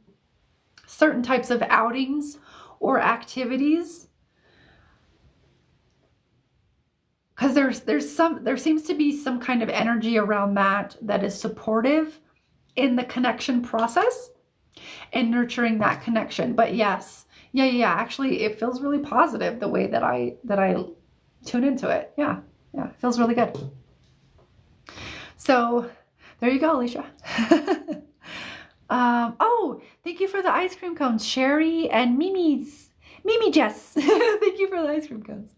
certain types of outings or activities. Because there seems to be some kind of energy around that is supportive in the connection process and nurturing that connection. But yes, yeah, actually it feels really positive the way that I tune into it. Yeah, it feels really good. So there you go, Alicia. Oh, thank you for the ice cream cones, Sherry and Mimi Jess. Thank you for the ice cream cones.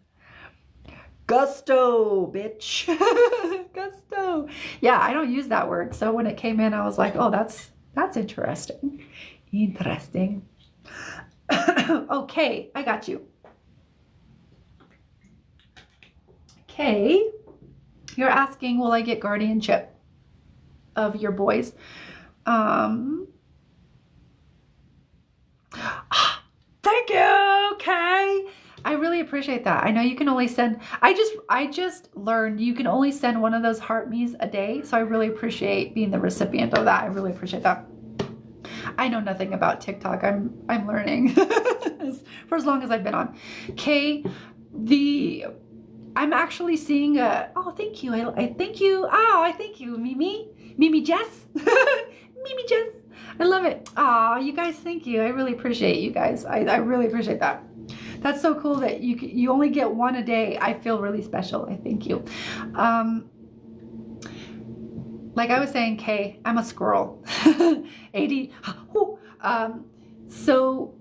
Gusto, bitch. Gusto. Yeah, I don't use that word. So when it came in, I was like, oh, that's interesting. Interesting. Okay, I got you. Okay. You're asking, will I get guardianship of your boys? Thank you, Kay. I really appreciate that. I know you can only send, I just learned you can only send one of those heart me's a day. So I really appreciate being the recipient of that. I really appreciate that. I know nothing about TikTok. I'm learning for as long as I've been on. Kay, I'm actually seeing oh, thank you. I thank you. Oh, I thank you, Mimi Jess. Mimi Jess. I love it. Oh, you guys, thank you. I really appreciate you guys. I really appreciate that. That's so cool that you only get one a day. I feel really special. I thank you. Like I was saying, Kay, I'm a squirrel. AD. So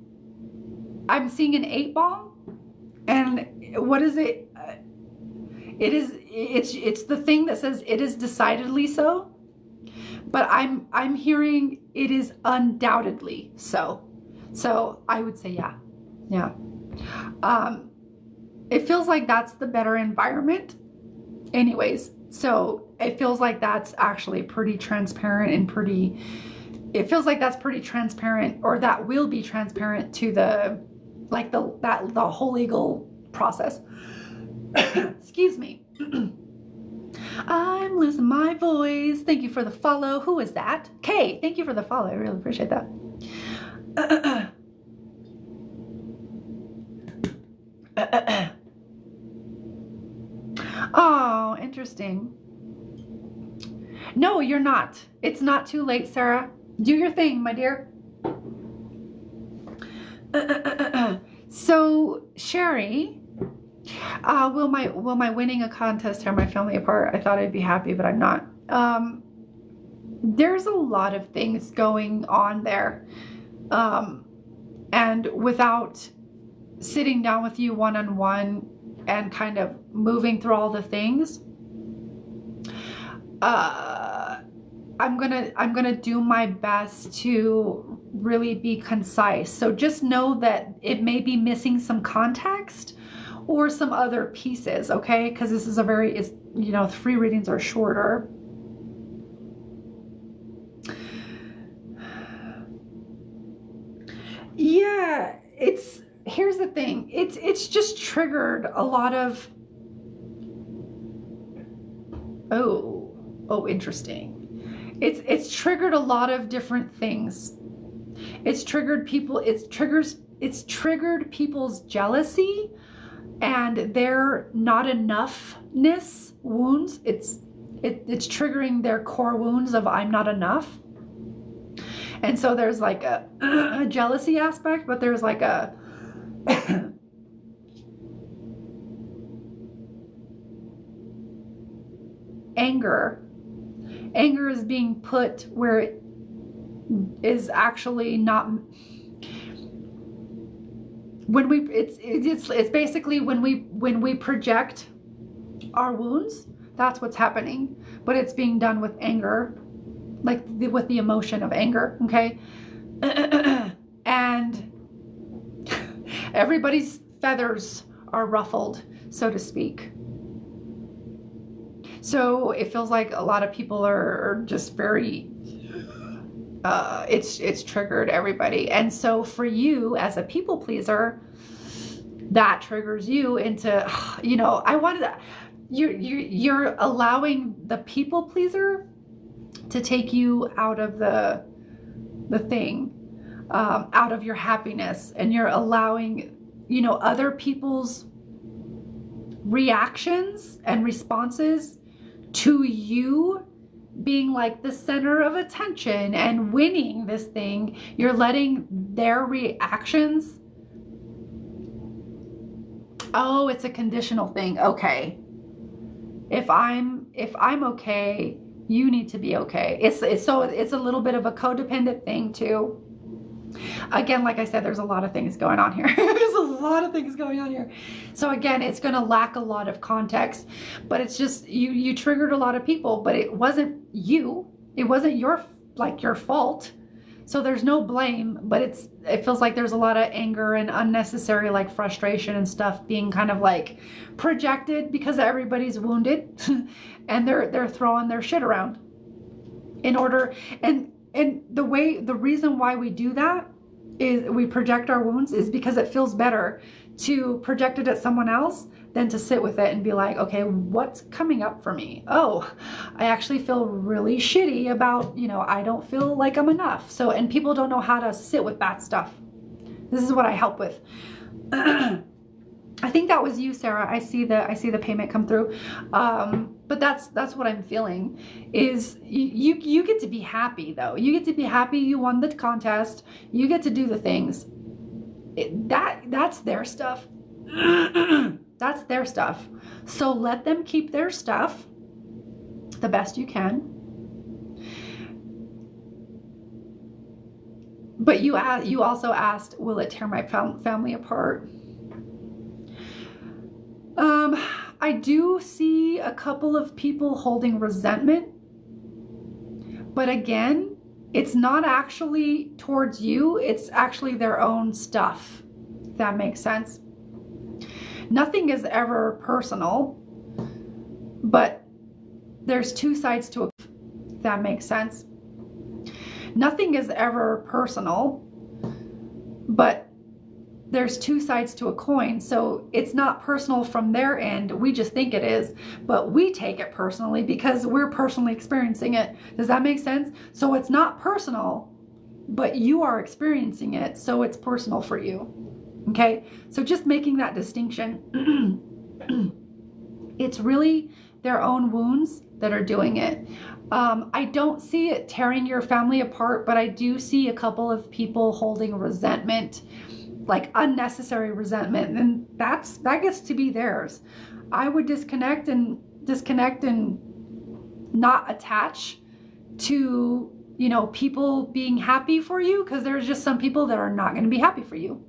I'm seeing an 8-ball, and what is it? It's the thing that says it is decidedly so, but I'm hearing it is undoubtedly so. So I would say yeah. It feels like that's the better environment anyways. So it feels like that's actually pretty transparent and it feels like that's pretty transparent, or that will be transparent to the whole legal process. Excuse me. I'm losing my voice. Thank you for the follow. Who is that? Kay, thank you for the follow. I really appreciate that. Oh, interesting. No, you're not. It's not too late, Sarah. Do your thing, my dear. So, Sherry, will my winning a contest tear my family apart? I thought I'd be happy, but I'm not. There's a lot of things going on there. And without sitting down with you one-on-one and kind of moving through all the things, I'm gonna do my best to really be concise. So just know that it may be missing some context or some other pieces, okay? Because this is free readings are shorter. Yeah, here's the thing. It's just triggered a lot of, oh, interesting. It's triggered a lot of different things. It's triggered people's jealousy and their not enoughness wounds. It's triggering their core wounds of I'm not enough. And so there's like a jealousy aspect, but there's like a anger. Anger is being put where it is actually not. It's basically when we project our wounds, That's what's happening. But it's being done with anger, like with the emotion of anger, okay? And everybody's feathers are ruffled, so to speak. So it feels like a lot of people are just very, it's triggered everybody. And so for you as a people pleaser, that triggers you into, you know, you're allowing the people pleaser to take you out of the thing, out of your happiness, and you're allowing, you know, other people's reactions and responses to you being like the center of attention and winning this thing. You're letting their reactions, oh, it's a conditional thing. Okay. If I'm okay, you need to be okay. It's a little bit of a codependent thing too. Again, like I said, there's a lot of things going on here. There's a lot of things going on here. So again, it's going to lack a lot of context, but it's just, you triggered a lot of people, but it wasn't you. It wasn't your fault. So there's no blame, but it feels like there's a lot of anger and unnecessary like frustration and stuff being kind of like projected because everybody's wounded and they're throwing their shit around in order. And the reason why we do that is we project our wounds is because it feels better to project it at someone else than to sit with it and be like, okay, what's coming up for me? Oh, I actually feel really shitty about, you know, I don't feel like I'm enough. So, and people don't know how to sit with that stuff. This is what I help with. I think that was you, Sarah. I see the payment come through. But that's what I'm feeling is you get to be happy though. You get to be happy you won the contest. You get to do the things. That's their stuff. That's their stuff. So let them keep their stuff the best you can. But you also asked, will it tear my family apart? I do see a couple of people holding resentment, but again, it's not actually towards you. It's actually their own stuff, if that makes sense. Nothing is ever personal, but there's two sides to it, if that makes sense. Nothing is ever personal, but there's two sides to a coin. So it's not personal from their end. We just think it is, but we take it personally because we're personally experiencing it. Does that make sense? So it's not personal, but you are experiencing it. So it's personal for you. Okay. So just making that distinction, it's really their own wounds that are doing it. I don't see it tearing your family apart, but I do see a couple of people holding resentment, like unnecessary resentment, and that gets to be theirs. I would disconnect and not attach to, you know, people being happy for you, because there's just some people that are not going to be happy for you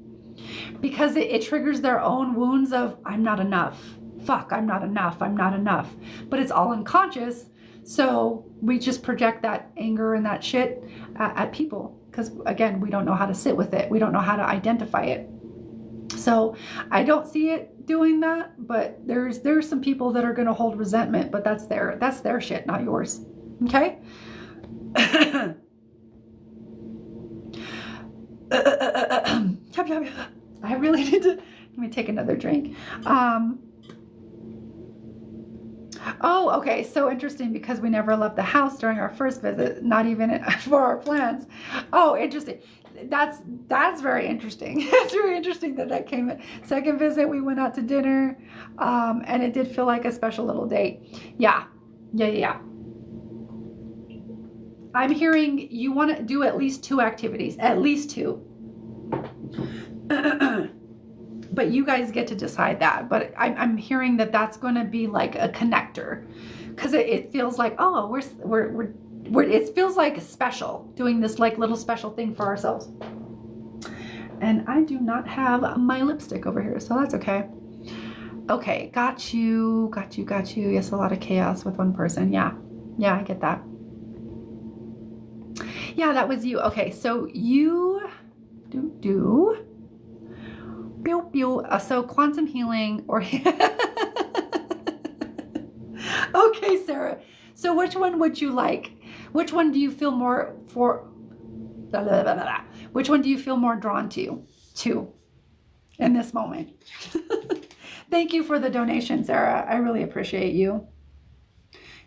because it triggers their own wounds of I'm not enough. Fuck, I'm not enough. I'm not enough. But it's all unconscious. So we just project that anger and that shit at people. Because again, we don't know how to sit with it. We don't know how to identify it. So I don't see it doing that, but there's some people that are going to hold resentment, but that's their shit, not yours. Okay? I really need to, let me take another drink. Oh, okay. So interesting because we never left the house during our first visit, not even for our plans. Oh, interesting. That's very interesting. It's very interesting that came in. Second visit, we went out to dinner, and it did feel like a special little date. Yeah. I'm hearing you want to do at least 2 activities, at least 2. But you guys get to decide that. But I'm hearing that that's going to be like a connector, because it feels like, oh, it feels like special doing this like little special thing for ourselves. And I do not have my lipstick over here, so that's okay. Okay, got you, got you, got you. Yes, a lot of chaos with one person. Yeah, I get that. Yeah, that was you. Okay, so you so quantum healing or okay, Sarah. So which one would you like? Which one do you feel more for? Blah, blah, blah, blah. Which one do you feel more drawn to in this moment? Thank you for the donation, Sarah. I really appreciate you.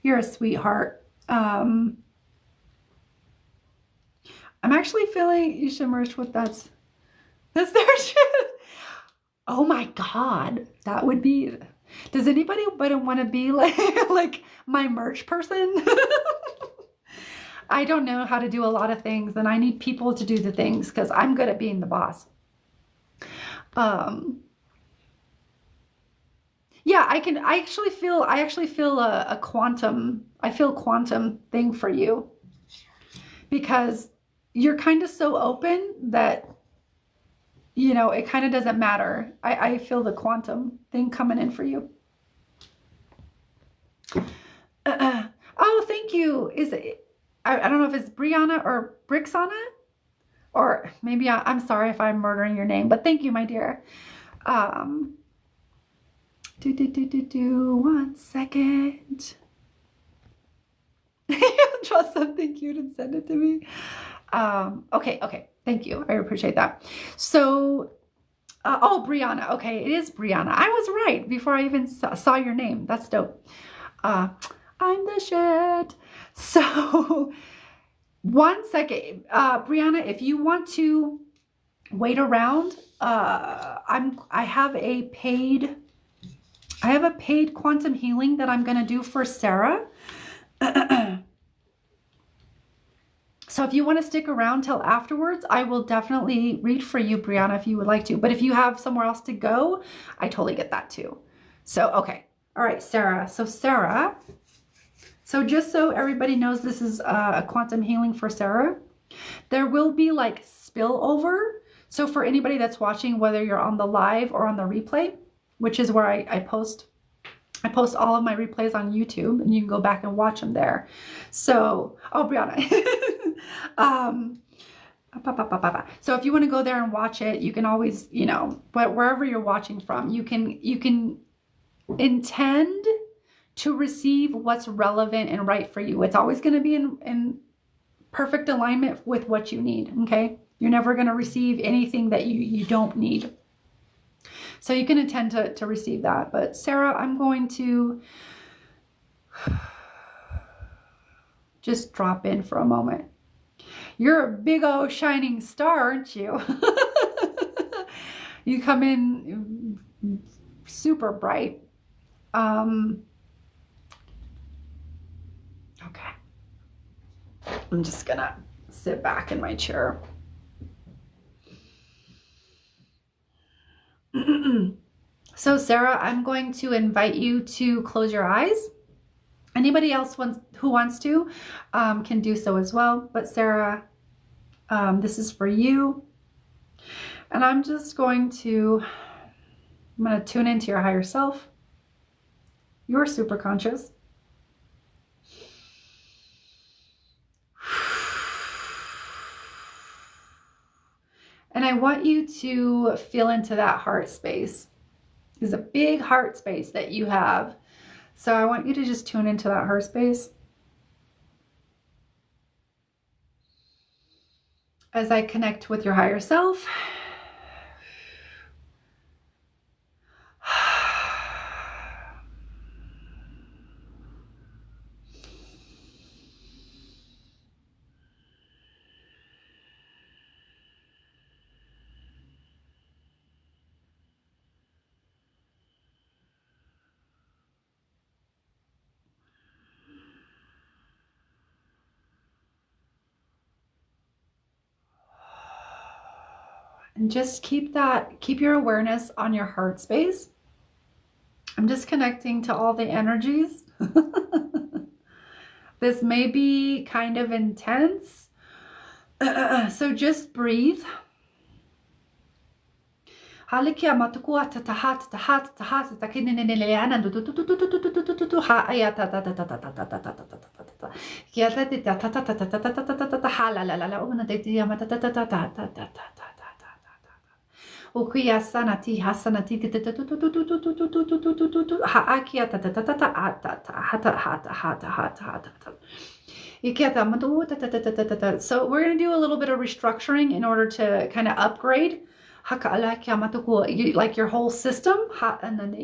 You're a sweetheart. I'm actually feeling you should merge with that's their shit. Oh my God, that would be. Does anybody but want to be like my merch person? I don't know how to do a lot of things, and I need people to do the things because I'm good at being the boss. Yeah, I actually feel a quantum. I feel quantum thing for you because you're kind of so open that it kind of doesn't matter. I feel the quantum thing coming in for you. Oh, thank you. Is it? I don't know if it's Brianna or Brixana, or maybe I'm sorry if I'm murdering your name, but thank you, my dear. One second. Draw something cute and send it to me. Okay. Thank you. I appreciate that. So, oh, Brianna. Okay, it is Brianna. I was right before I even saw your name. That's dope. I'm the shit. So, one second, Brianna, if you want to wait around, I have a paid quantum healing that I'm going to do for Sarah. So if you want to stick around till afterwards, I will definitely read for you, Brianna, if you would like to. But if you have somewhere else to go, I totally get that too. So, okay. All right, Sarah. So Sarah, so just so everybody knows, this is a quantum healing for Sarah. There will be like spillover. So for anybody that's watching, whether you're on the live or on the replay, which is where I post all of my replays on YouTube, and you can go back and watch them there. So, oh, Brianna. So if you want to go there and watch it, you can always, but wherever you're watching from, you can intend to receive what's relevant and right for you. It's always going to be in perfect alignment with what you need. Okay. You're never going to receive anything that you don't need. So you can intend to receive that. But Sarah, I'm going to just drop in for a moment. You're a big old shining star, aren't you? You come in super bright. Okay. I'm just gonna sit back in my chair. So Sarah, I'm going to invite you to close your eyes. Anybody else who wants to can do so as well. But Sarah, this is for you. And I'm going to tune into your higher self. You're super conscious. And I want you to feel into that heart space. There's a big heart space that you have. So I want you to just tune into that heart space. As I connect with your higher self. And just keep your awareness on your heart space. I'm just connecting to all the energies. This may be kind of intense. So just breathe. Halikia matukua tatahat tahat tahat takineneleana du ha ayata ta kia ta hala la la la una de dia mata Ukuya sanati hasanati ha akia so we're going to do a little bit of restructuring in order to kind of upgrade like your whole system. And I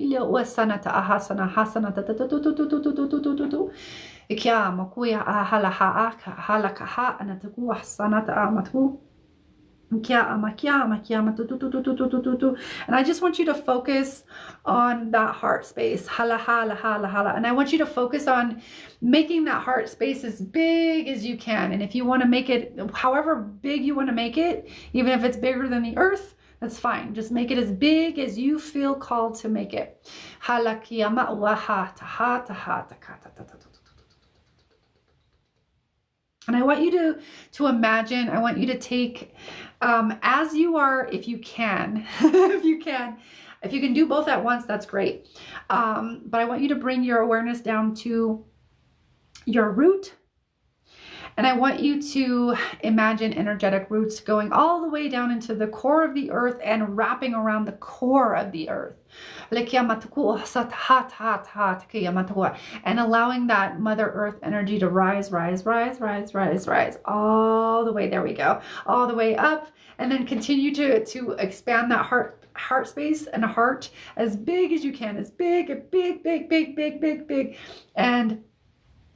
just want you to focus on that heart space. Hala, hala, hala, hala. And I want you to focus on making that heart space as big as you can. And if you want to make it however big you want to make it, even if it's bigger than the earth, that's fine. Just make it as big as you feel called to make it. And I want you to imagine, I want you to take, as you are, if you can, if you can do both at once, that's great. But I want you to bring your awareness down to your root. And I want you to imagine energetic roots going all the way down into the core of the earth and wrapping around the core of the earth. And allowing that Mother Earth energy to rise all the way. There we go. All the way up. And then continue to expand that heart space and heart as big as you can. As big. And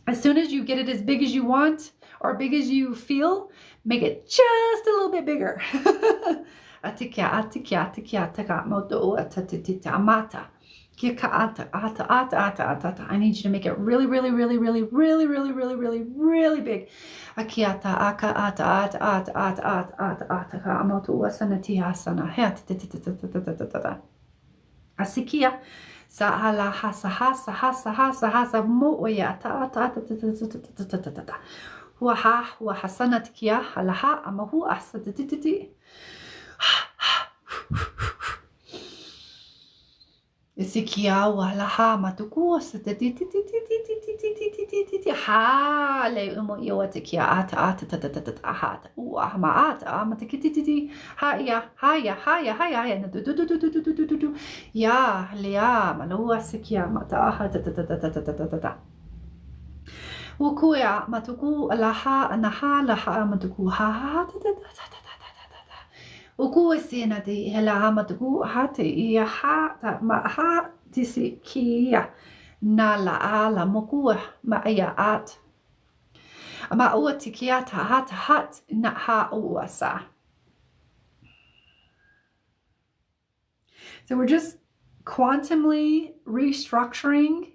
as soon as you get it as big as you want, or big as you feel, make it just a little bit bigger. I need you to make it really big. Asikia. Sahala hasa hasa hasa hasa hasa moya ta ta ta ta ta ta ta ta huwa hasanat kia halaha amahu asaditi isikia walaha matuku asaditi ha le mo yoatikia ata ata ta ta ta ta ha wa ma ata matikiti ha ya na du ya lea malua sikia mata ha ta ta ta ta ta ta ta Wukuya matuku alaha anaha laha matuku ha ta ta ta ta ta Uku sina di hela matuku ha te ia ha ta ma ha tisikia na la ala mokua ma ia at ma ua tikia ta hat na ha uasa. So we're just quantumly restructuring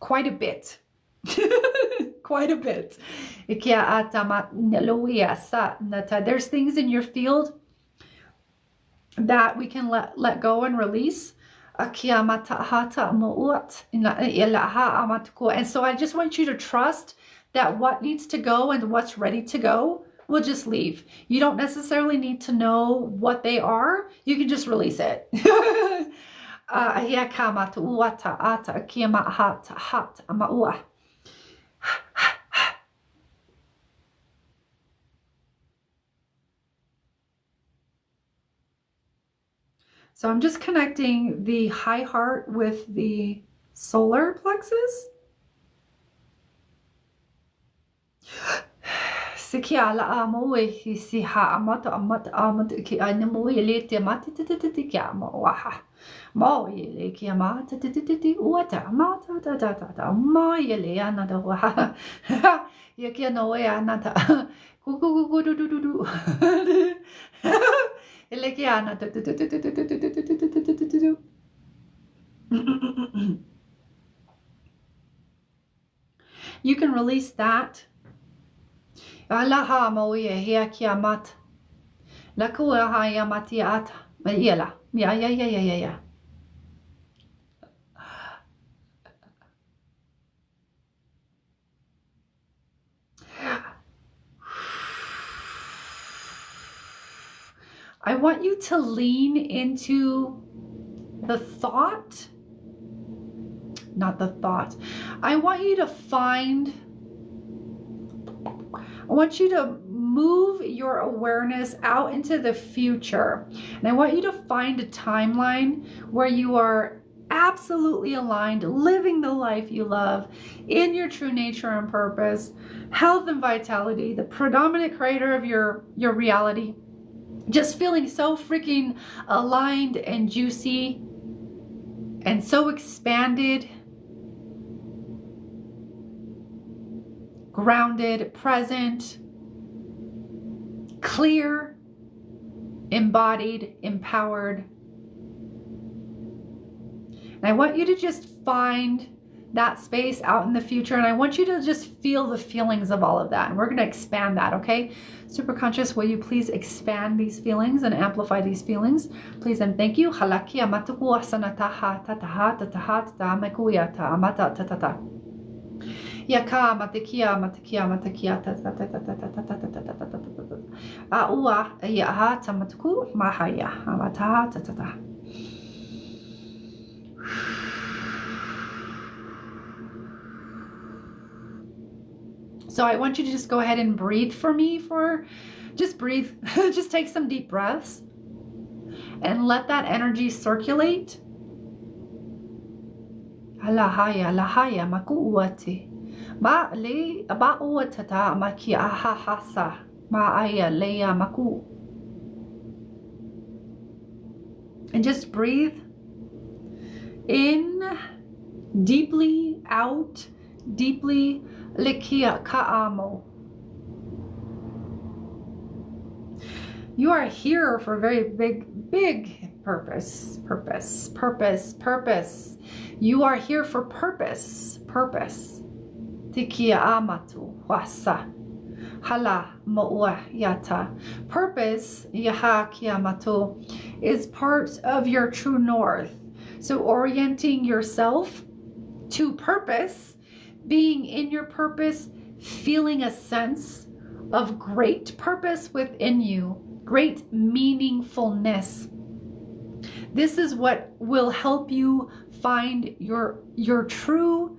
quite a bit. Quite a bit. There's things in your field that we can let go and release. And so I just want you to trust that what needs to go and what's ready to go will just leave. You don't necessarily need to know what they are. You can just release it. So I'm just connecting the high heart with the solar plexus. Sikiala amoe si ha amata ki animu elete mati titi kiamo waha. Mo ele ki amata titi uata mata ta mo ele anata waha. Yaki no way anata. Kuku du. Ele ki anata. You can release that. Alaha moia hea kia mat. La kua ha ya mati ata. Yela. Ya. I want you to lean into the thought, not the thought. I want you to move your awareness out into the future. And I want you to find a timeline where you are absolutely aligned, living the life you love in your true nature and purpose, health and vitality, the predominant creator of your reality. Just feeling so freaking aligned and juicy and so expanded, grounded, present, clear, embodied, empowered. And I want you to just find that space out in the future, and I want you to just feel the feelings of all of that. And we're going to expand that, okay? Super conscious, will you please expand these feelings and amplify these feelings? Please and thank you. Halaki amatuku asanataha tataha tataha tatamekuyata amata tatata. Yaka matakia matakia matakia tatatatatatatatatatatatatatatatata. Aua yaha tamatuku mahaya amataha tatata. So I want you to just go ahead and breathe for me just breathe. Just take some deep breaths and let that energy circulate. Alahaya, lahaya, makuuate. Ma le ba uatata maki ahahasa. Ma aya leya maku. And just breathe in deeply, out deeply. Likia ka'amo. You are here for a very big purpose. You are here for purpose. Tikia amatu wasa. Hala mo'ua yata. Purpose, yaha kiamatu, is part of your true north. So orienting yourself to purpose, being in your purpose, feeling a sense of great purpose within you, great meaningfulness. This is what will help you find your true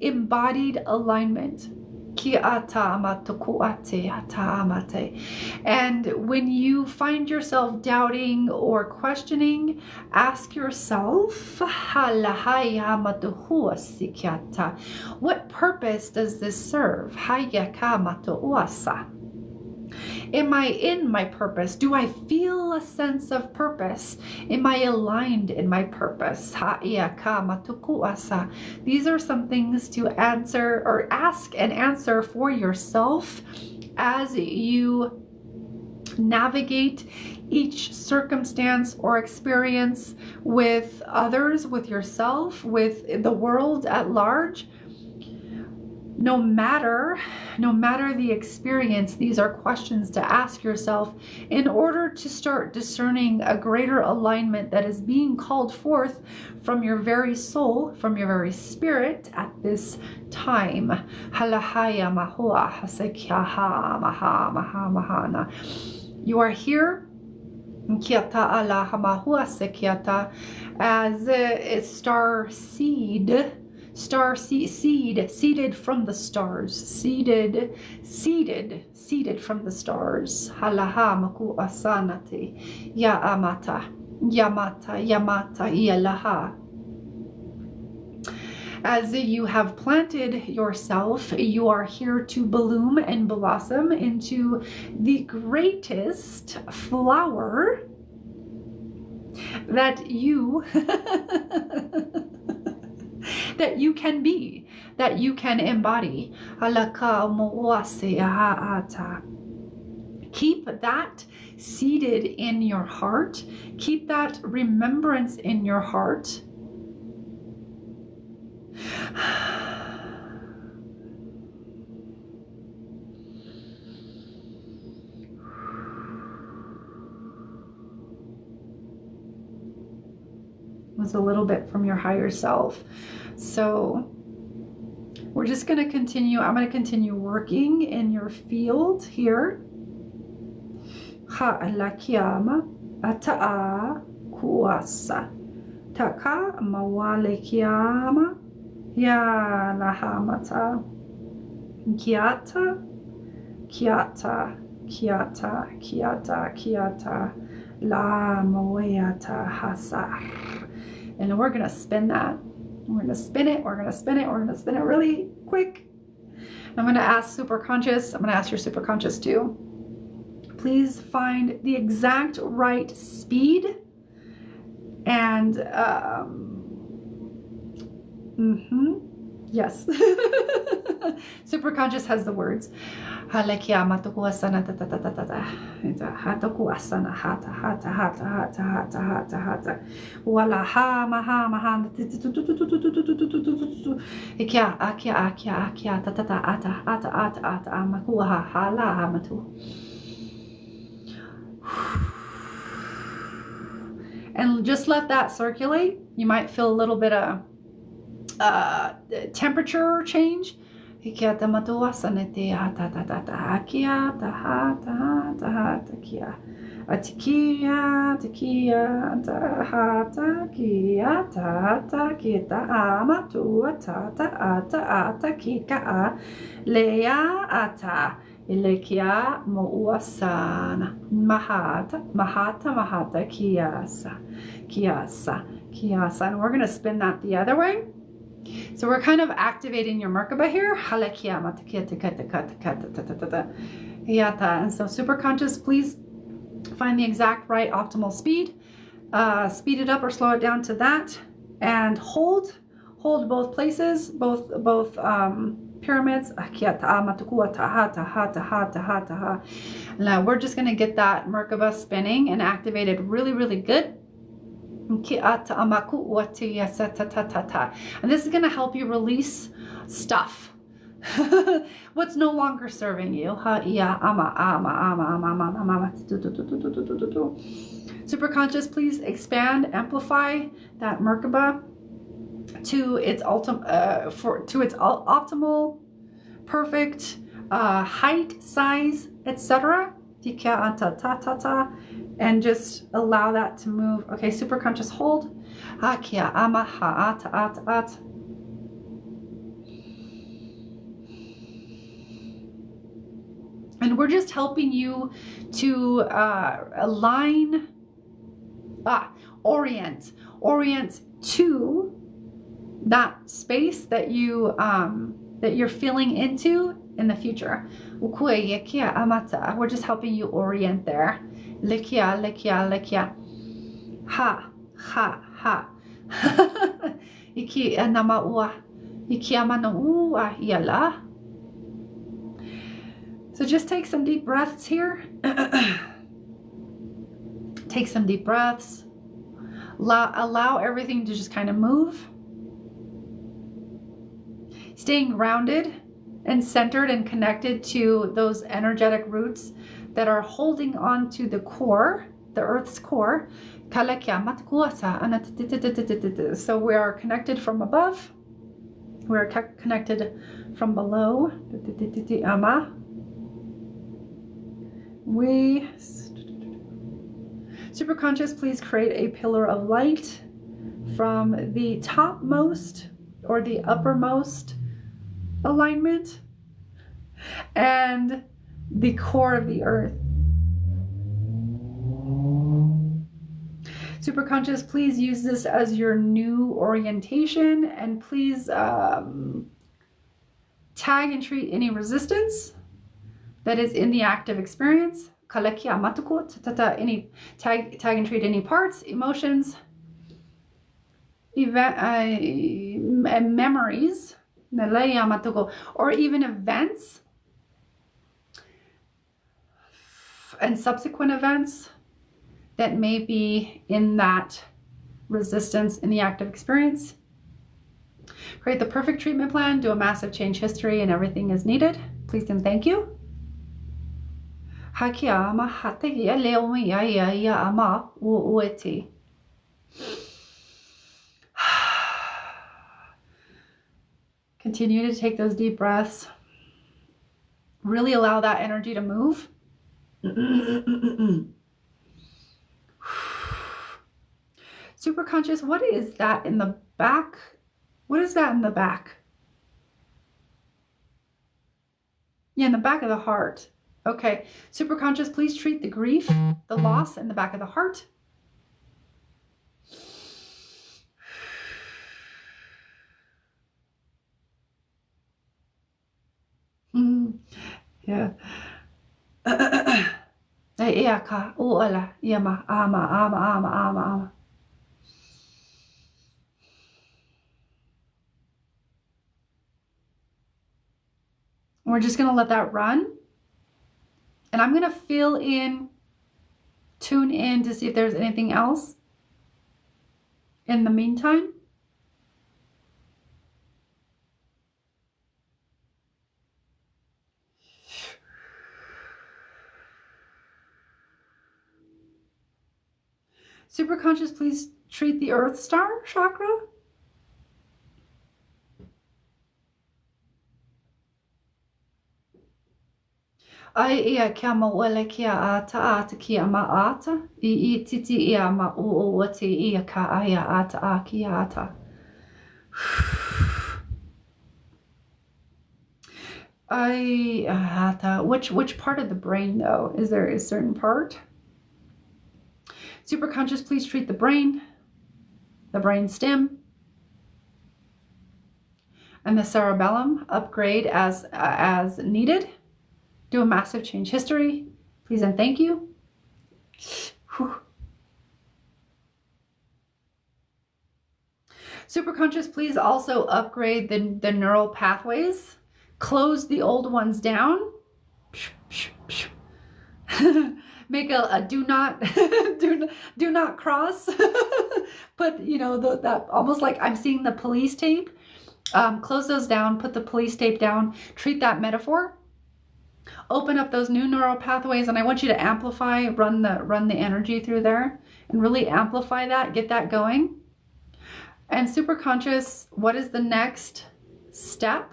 embodied alignment. And when you find yourself doubting or questioning, ask yourself, what purpose does this serve? Am I in my purpose? Do I feel a sense of purpose? Am I aligned in my purpose? These are some things to answer or ask and answer for yourself as you navigate each circumstance or experience with others, with yourself, with the world at large. No matter the experience, these are questions to ask yourself in order to start discerning a greater alignment that is being called forth from your very soul, from your very spirit at this time. You are here as a star seed. Seeded from the stars, seeded from the stars. Halaha maku asanate, ya amata, yamata, yalaha. As you have planted yourself, you are here to bloom and blossom into the greatest flower that you that you can be, that you can embody. Keep that seated in your heart. Keep that remembrance in your heart. Was a little bit from your higher self. So we're just going to continue. I'm going to continue working in your field here. Ha lakiama ata'a kuasa. Taka mawale kiama. Ya lahamata. Kiata. Kiata. Kiata. Kiata. Kiata. La moeata hasar. And we're going to spin that. We're going to spin it. We're going to spin it. We're going to spin it really quick. I'm going to ask superconscious. I'm going to ask your superconscious too. Please find the exact right speed and yes. Superconscious has the words. And just let that circulate. You might feel a little bit of temperature change. Atikia, takia, tahata, kia, tata, kita, amatua, tata, ata, kika, lea, ata, ilekia, mouasana, mahata, kiasa, kiasa. And we're going to spin that the other way. So we're kind of activating your Merkaba here. And so superconscious, please find the exact right optimal speed. Speed it up or slow it down to that, and hold both places, both pyramids. Now we're just going to get that Merkaba spinning and activated really, really good. And this is going to help you release stuff. What's no longer serving you. Superconscious, please expand, amplify that Merkaba to its optimal, perfect height, size, etc. And just allow that to move. Okay, superconscious, hold. And we're just helping you to align, orient to that space that you're feeling into in the future. We're just helping you orient there. Lekia. Ha. Iki anamaua. Iki amanaua yala. So just take some deep breaths here. Take some deep breaths. Allow everything to just kind of move. Staying grounded and centered and connected to those energetic roots that are holding on to the core, the Earth's core. So we are connected from above. We are connected from below. Superconscious, please create a pillar of light from the topmost or the uppermost alignment and the core of the earth. Superconscious, please use this as your new orientation, and please tag and treat any resistance that is in the active experience. Any tag and treat any parts, emotions, and memories, or even events and subsequent events that may be in that resistance in the active experience. Create the perfect treatment plan, do a massive change history, and everything is needed. Please and thank you. Continue to take those deep breaths. Really allow that energy to move. Super conscious, what is that in the back? What is that in the back? Yeah, in the back of the heart. Okay, super conscious, please treat the grief, the loss in the back of the heart. Yeah. Iya ka, uala, yama, ama. We're just gonna let that run. And I'm gonna tune in to see if there's anything else in the meantime. Super conscious, please treat the Earth Star chakra. Ai ia kia mawele kia ata kia maata. I titi ia ma uote ia ka aya ata kia ata. Which part of the brain though? Is there a certain part? Super conscious, please treat the brain stem, and the cerebellum. Upgrade as needed. Do a massive change history, please and thank you. Whew. Super conscious, please also upgrade the neural pathways. Close the old ones down. Make a do not do not cross. Put, you know, that almost like I'm seeing the police tape. Close those down, put the police tape down, treat that metaphor. Open up those new neural pathways, and I want you to amplify, run the energy through there and really amplify that, get that going. And super conscious, what is the next step?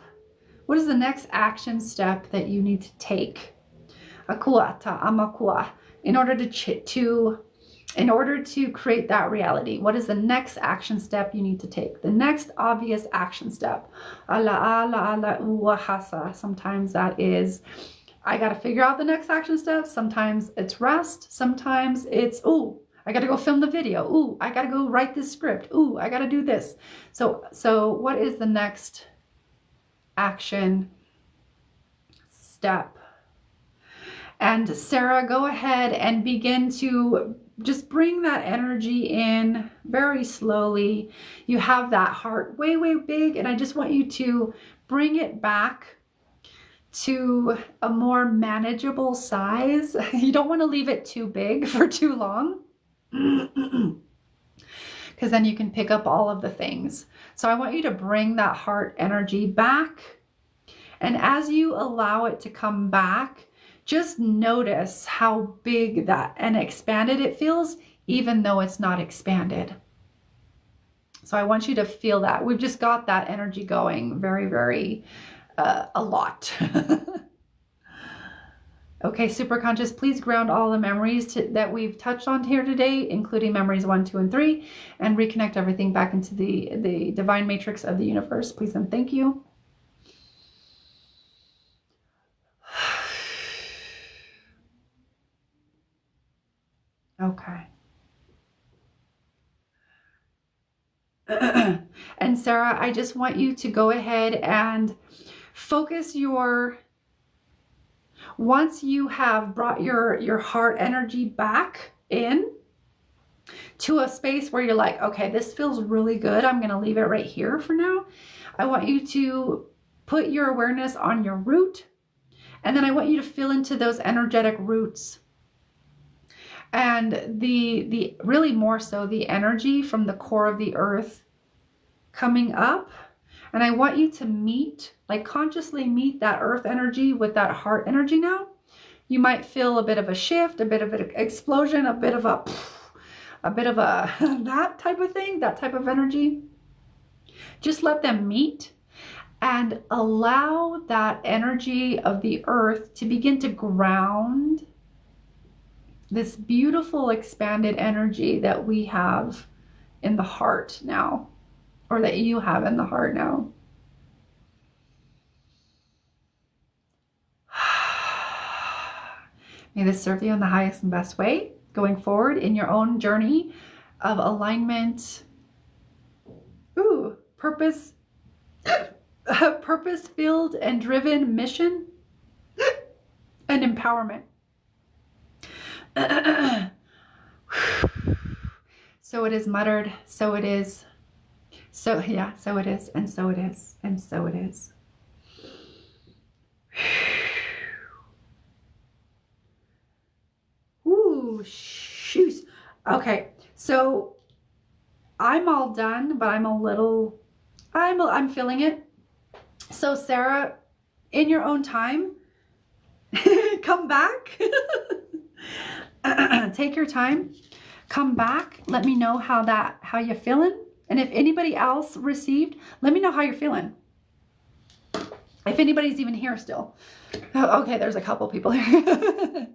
What is the next action step that you need to take? Akua ta amakua. In order to create that reality, what is the next action step you need to take? The next obvious action step. Ala uwahasa. Sometimes that is, I got to figure out the next action step. Sometimes it's rest. Sometimes it's, ooh, I got to go film the video. Ooh, I got to go write this script. Ooh, I got to do this. So what is the next action step? And Sarah, go ahead and begin to just bring that energy in very slowly. You have that heart way, way big, and I just want you to bring it back to a more manageable size. You don't want to leave it too big for too long, because then you can pick up all of the things. So I want you to bring that heart energy back. And as you allow it to come back, just notice how big that and expanded it feels, even though it's not expanded. So I want you to feel that. We've just got that energy going very, very a lot. Okay, super conscious, please ground all the memories that we've touched on here today, including memories 1, 2, and 3, and reconnect everything back into the divine matrix of the universe, please and thank you. Okay. And Sarah, I just want you to go ahead and focus once you have brought your heart energy back in to a space where you're like, okay, this feels really good. I'm going to leave it right here for now. I want you to put your awareness on your root, and then I want you to feel into those energetic roots. And the really more so the energy from the core of the earth coming up. And I want you to meet, like consciously meet that earth energy with that heart energy now. You might feel a bit of a shift, a bit of an explosion, a bit of a that type of thing, that type of energy. Just let them meet and allow that energy of the earth to begin to ground this beautiful expanded energy that we have in the heart now, or that you have in the heart now. May this serve you in the highest and best way going forward in your own journey of alignment, purpose, purpose-filled and driven mission and empowerment. So it is muttered, so it is. So yeah, so it is, and so it is, and so it is. Ooh, shoot. Okay, so I'm all done, but I'm feeling it. So Sarah, in your own time, come back. Take your time, come back. Let me know how you're feeling. And if anybody else received, let me know how you're feeling. If anybody's even here still. Oh, okay, there's a couple people here.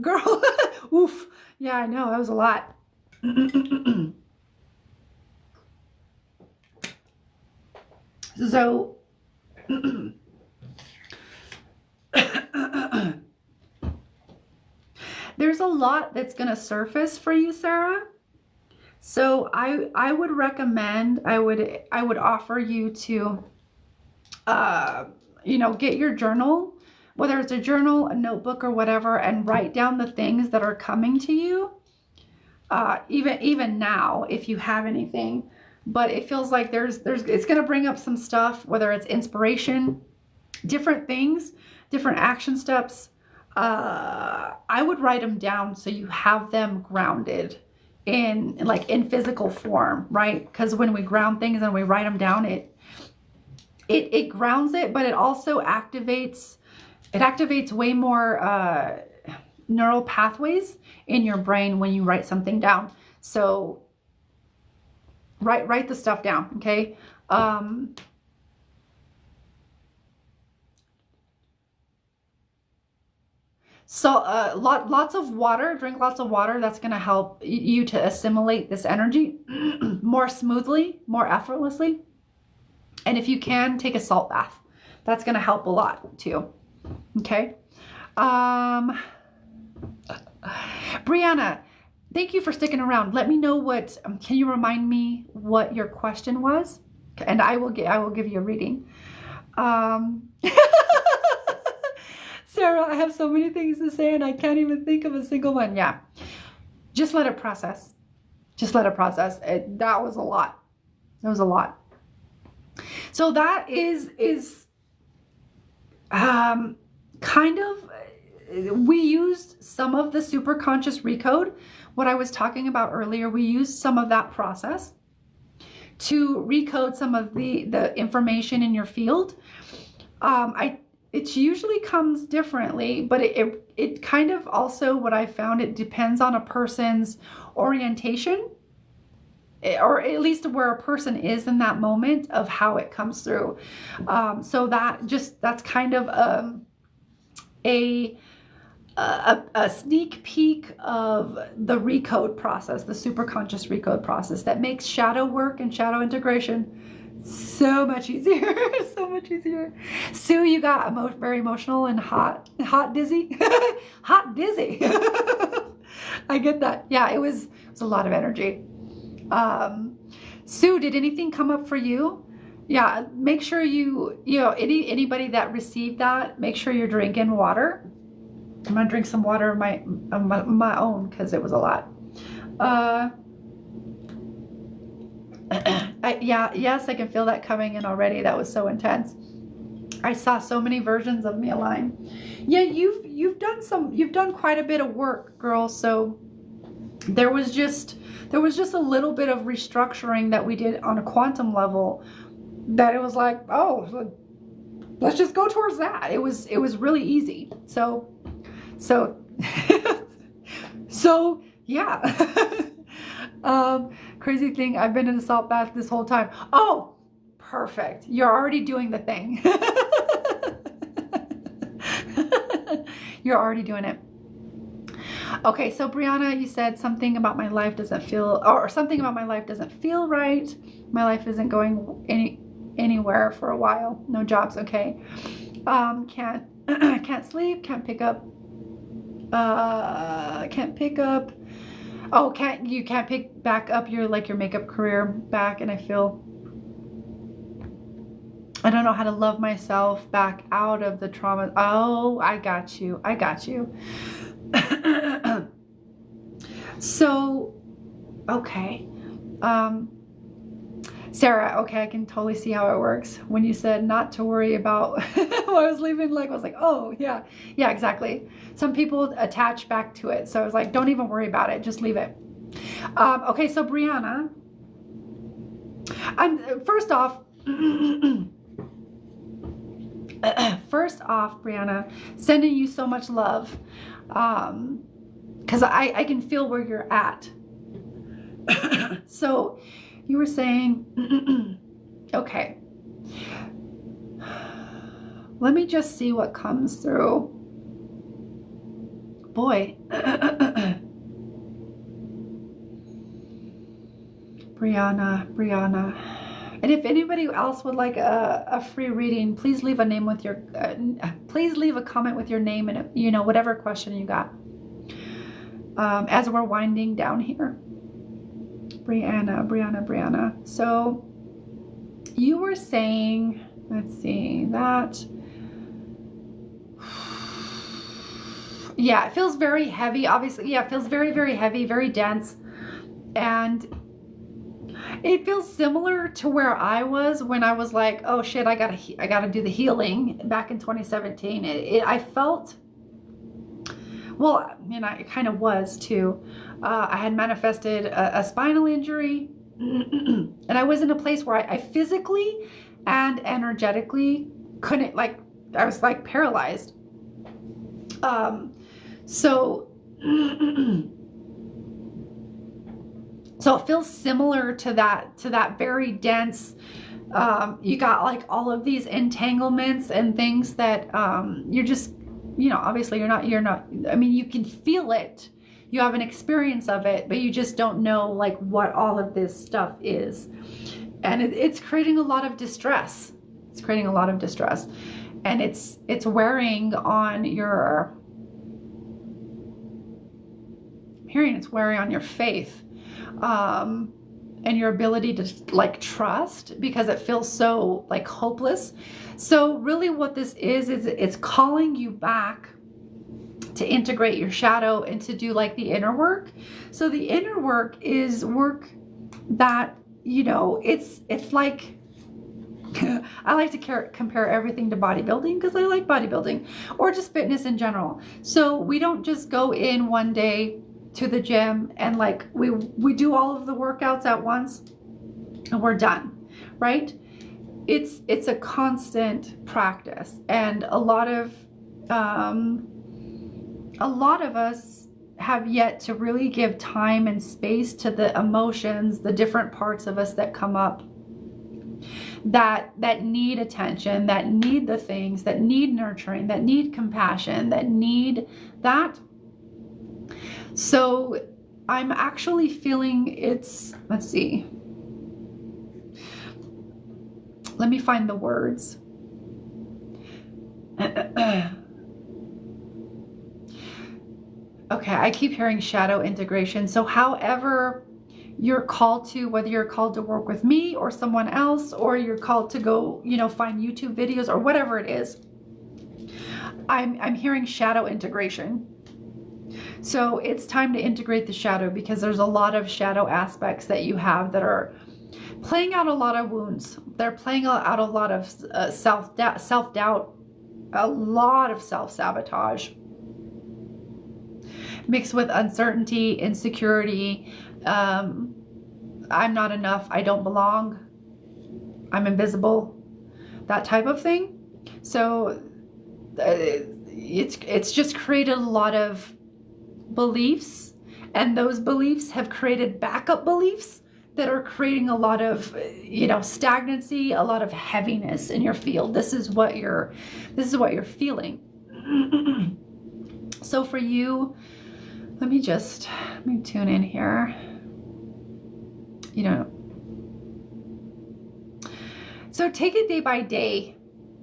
Girl, oof. Yeah, I know, that was a lot. So, there's a lot that's going to surface for you, Sarah. So I would recommend, I would offer you to, get your journal, whether it's a journal, a notebook, or whatever, and write down the things that are coming to you. Even now, if you have anything, but it feels like it's going to bring up some stuff, whether it's inspiration, different things, different action steps. I would write them down so you have them grounded in physical form, right? Because when we ground things and we write them down, it grounds it, but it also activates way more neural pathways in your brain when you write something down. So write the stuff down, okay? So lots of water, drink lots of water. That's going to help you to assimilate this energy more smoothly, more effortlessly. And if you can, take a salt bath. That's going to help a lot too. Okay. Brianna, thank you for sticking around. Let me know can you remind me what your question was? And I will give you a reading. Sarah, I have so many things to say and I can't even think of a single one. Yeah. Just let it process. Just let it process. That was a lot. That was a lot. So that is kind of, we used some of the super conscious recode. What I was talking about earlier, we used some of that process to recode some of the information in your field. It usually comes differently, but it kind of also, what I found, it depends on a person's orientation, or at least where a person is in that moment of how it comes through. So that's kind of a sneak peek of the recode process, the superconscious recode process that makes shadow work and shadow integration so much easier. So much easier. Sue, you got very emotional and hot dizzy. Hot dizzy. I get that. Yeah, it was a lot of energy. Sue, did anything come up for you? Yeah, make sure anybody that received that, make sure you're drinking water. I'm gonna drink some water of my own because it was a lot. Yes, I can feel that coming in already. That was so intense. I saw so many versions of me align. Yeah, you've done quite a bit of work, girl. So there was just a little bit of restructuring that we did on a quantum level that it was like, oh, let's just go towards that. It was really easy. So yeah. Crazy thing, I've been in a salt bath this whole time. Oh, perfect. You're already doing the thing. You're already doing it. Okay, so Brianna, you said something about my life doesn't feel, or something about my life doesn't feel right. My life isn't going anywhere for a while. No jobs. Okay. Can't can't sleep. Can't pick up. Can't pick up. Oh, can't pick back up your makeup career back, and I feel I don't know how to love myself back out of the trauma. Oh, I got you. I got you. So, okay. Sarah, okay, I can totally see how it works. When you said not to worry about when I was leaving, I was like, oh, yeah, exactly. Some people attach back to it. So I was like, don't even worry about it. Just leave it. Okay, so Brianna, first off, Brianna, sending you so much love, because I can feel where you're at. So you were saying, okay, let me just see what comes through. Boy, Brianna. And if anybody else would like a free reading, please leave a name with your, please leave a comment with your name and, whatever question you got. As we're winding down here. Brianna. So you were saying, let's see, that, yeah, it feels very heavy, obviously. Yeah, it feels very, very heavy, very dense. And it feels similar to where I was when I was like, oh shit, I gotta do the healing back in 2017. I felt, well, it kind of was too. I had manifested a spinal injury, and I was in a place where I physically and energetically couldn't, I was paralyzed. So it feels similar to that very dense, you got all of these entanglements and things that you're just, obviously you're not, you can feel it. You have an experience of it, but you just don't know what all of this stuff is. And it's creating a lot of distress. It's creating a lot of distress. And it's wearing on your, it's wearing on your faith. And your ability to trust, because it feels so hopeless. So really what this is it's calling you back to integrate your shadow and to do the inner work. So the inner work is work that, it's like, I like to compare everything to bodybuilding because I like bodybuilding, or just fitness in general. So we don't just go in one day to the gym and we do all of the workouts at once and we're done, right? It's a constant practice, and a lot of us have yet to really give time and space to the emotions, the different parts of us that come up that need attention, that need the things, that need nurturing, that need compassion, that need that. So I'm actually feeling let's see. Let me find the words. Okay, I keep hearing shadow integration. So however you're called to, whether you're called to work with me or someone else, or you're called to go, find YouTube videos or whatever it is, I'm hearing shadow integration. So it's time to integrate the shadow, because there's a lot of shadow aspects that you have that are playing out a lot of wounds. They're playing out a lot of self-doubt, a lot of self-sabotage, mixed with uncertainty, insecurity. I'm not enough. I don't belong. I'm invisible. That type of thing. So it's just created a lot of beliefs, and those beliefs have created backup beliefs that are creating a lot of stagnancy, a lot of heaviness in your field. This is what you're feeling. So for you, let me tune in here. You know, so take it day by day.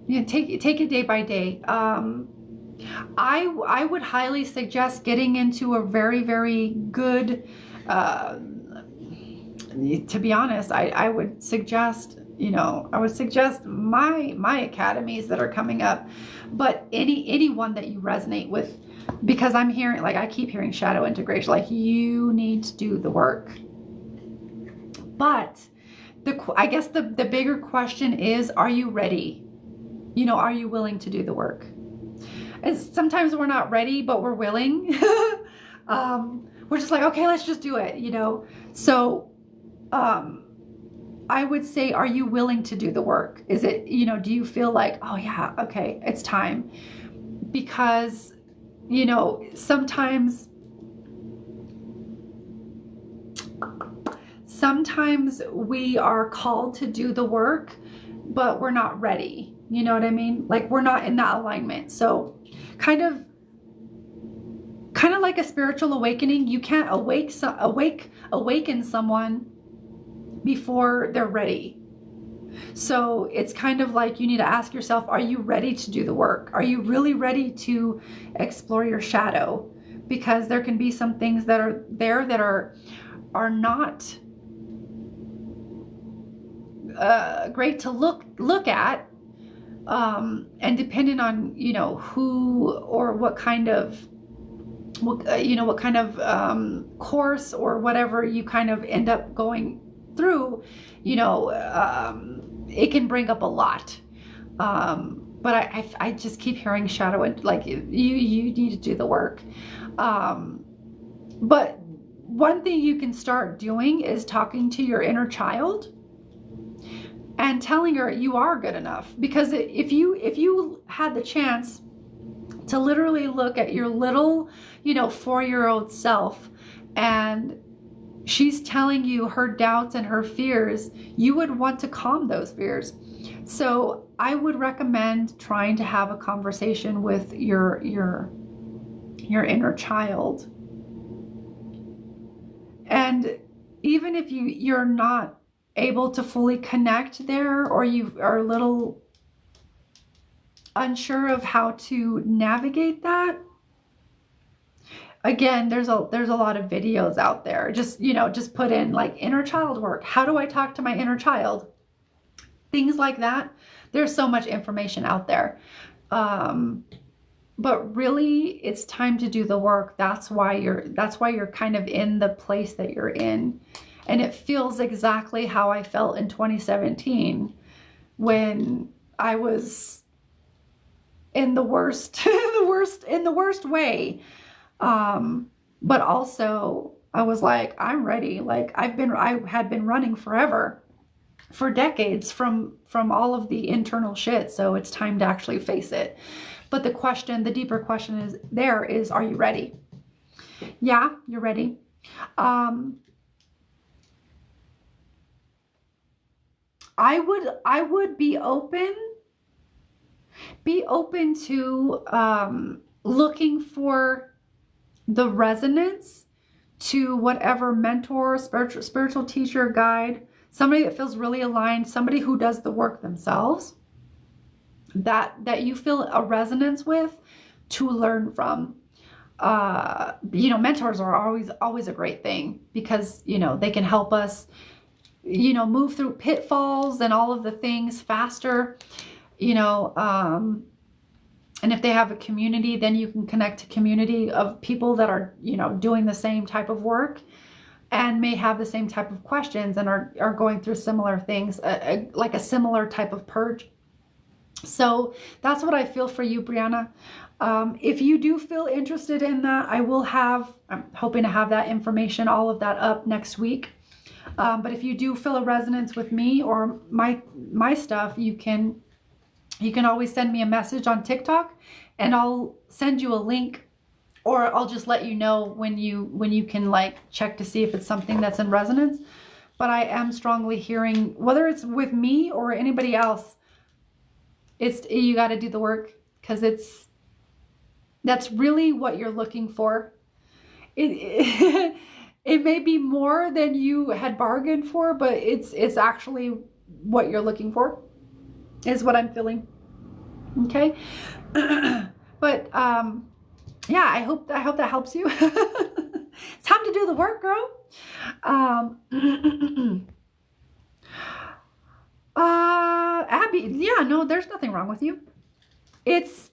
You know, take it day by day. I would highly suggest getting into a very, very good, to be honest, I would suggest, you know, I would suggest my academies that are coming up, but anyone that you resonate with, because I'm hearing, like, I keep hearing shadow integration, like, you need to do the work. But I guess the bigger question is, are you ready? You know, are you willing to do the work? And sometimes we're not ready, but we're willing. We're just like, okay, let's just do it, you know? So, I would say, are you willing to do the work? Is it, you know, do you feel like, oh yeah, okay, it's time? Because, you know, sometimes we are called to do the work, but we're not ready. You know what I mean? Like, we're not in that alignment. So kind of like a spiritual awakening. You can't awaken someone before they're ready. So it's kind of like, you need to ask yourself, are you ready to do the work? Are you really ready to explore your shadow? Because there can be some things that are there that are not great to look at, and depending on, you know, who or what kind of course or whatever you kind of end up going through, you know, it can bring up a lot. But I just keep hearing shadow, and like, you need to do the work. But one thing you can start doing is talking to your inner child and telling her you are good enough. Because if you had the chance to literally look at your little, you know, 4-year-old self, and she's telling you her doubts and her fears, you would want to calm those fears. So I would recommend trying to have a conversation with your inner child. And even if you're not able to fully connect there, or you are a little unsure of how to navigate that, again, there's a lot of videos out there. Just, you know, just put in like inner child work. How do I talk to my inner child? Things like that. There's so much information out there. But really, it's time to do the work. That's why you're kind of in the place that you're in. And it feels exactly how I felt in 2017 when I was in the worst, in the worst way. But also I was like, I'm ready. Like, I had been running forever, for decades, from all of the internal shit. So it's time to actually face it. But the deeper question is, are you ready? Yeah, you're ready. I would be open to looking for the resonance to whatever mentor, spiritual teacher, guide, somebody that feels really aligned, somebody who does the work themselves, that you feel a resonance with, to learn from. You know, mentors are always a great thing, because, you know, they can help us, you know, move through pitfalls and all of the things faster, you know, and if they have a community, then you can connect to community of people that are, you know, doing the same type of work and may have the same type of questions and are going through similar things, like a similar type of purge. So that's what I feel for you, Brianna. If you do feel interested in that, I'm hoping to have that information, all of that up next week. But if you do feel a resonance with me or my stuff, you can always send me a message on TikTok, and I'll send you a link, or I'll just let you know when you can, like, check to see if it's something that's in resonance. But I am strongly hearing, whether it's with me or anybody else, you got to do the work, because that's really what you're looking for. it, it may be more than you had bargained for, but it's actually what you're looking for, is what I'm feeling. Okay. But yeah, I hope that helps you. It's time to do the work, girl. Abby, yeah, no, there's nothing wrong with you. It's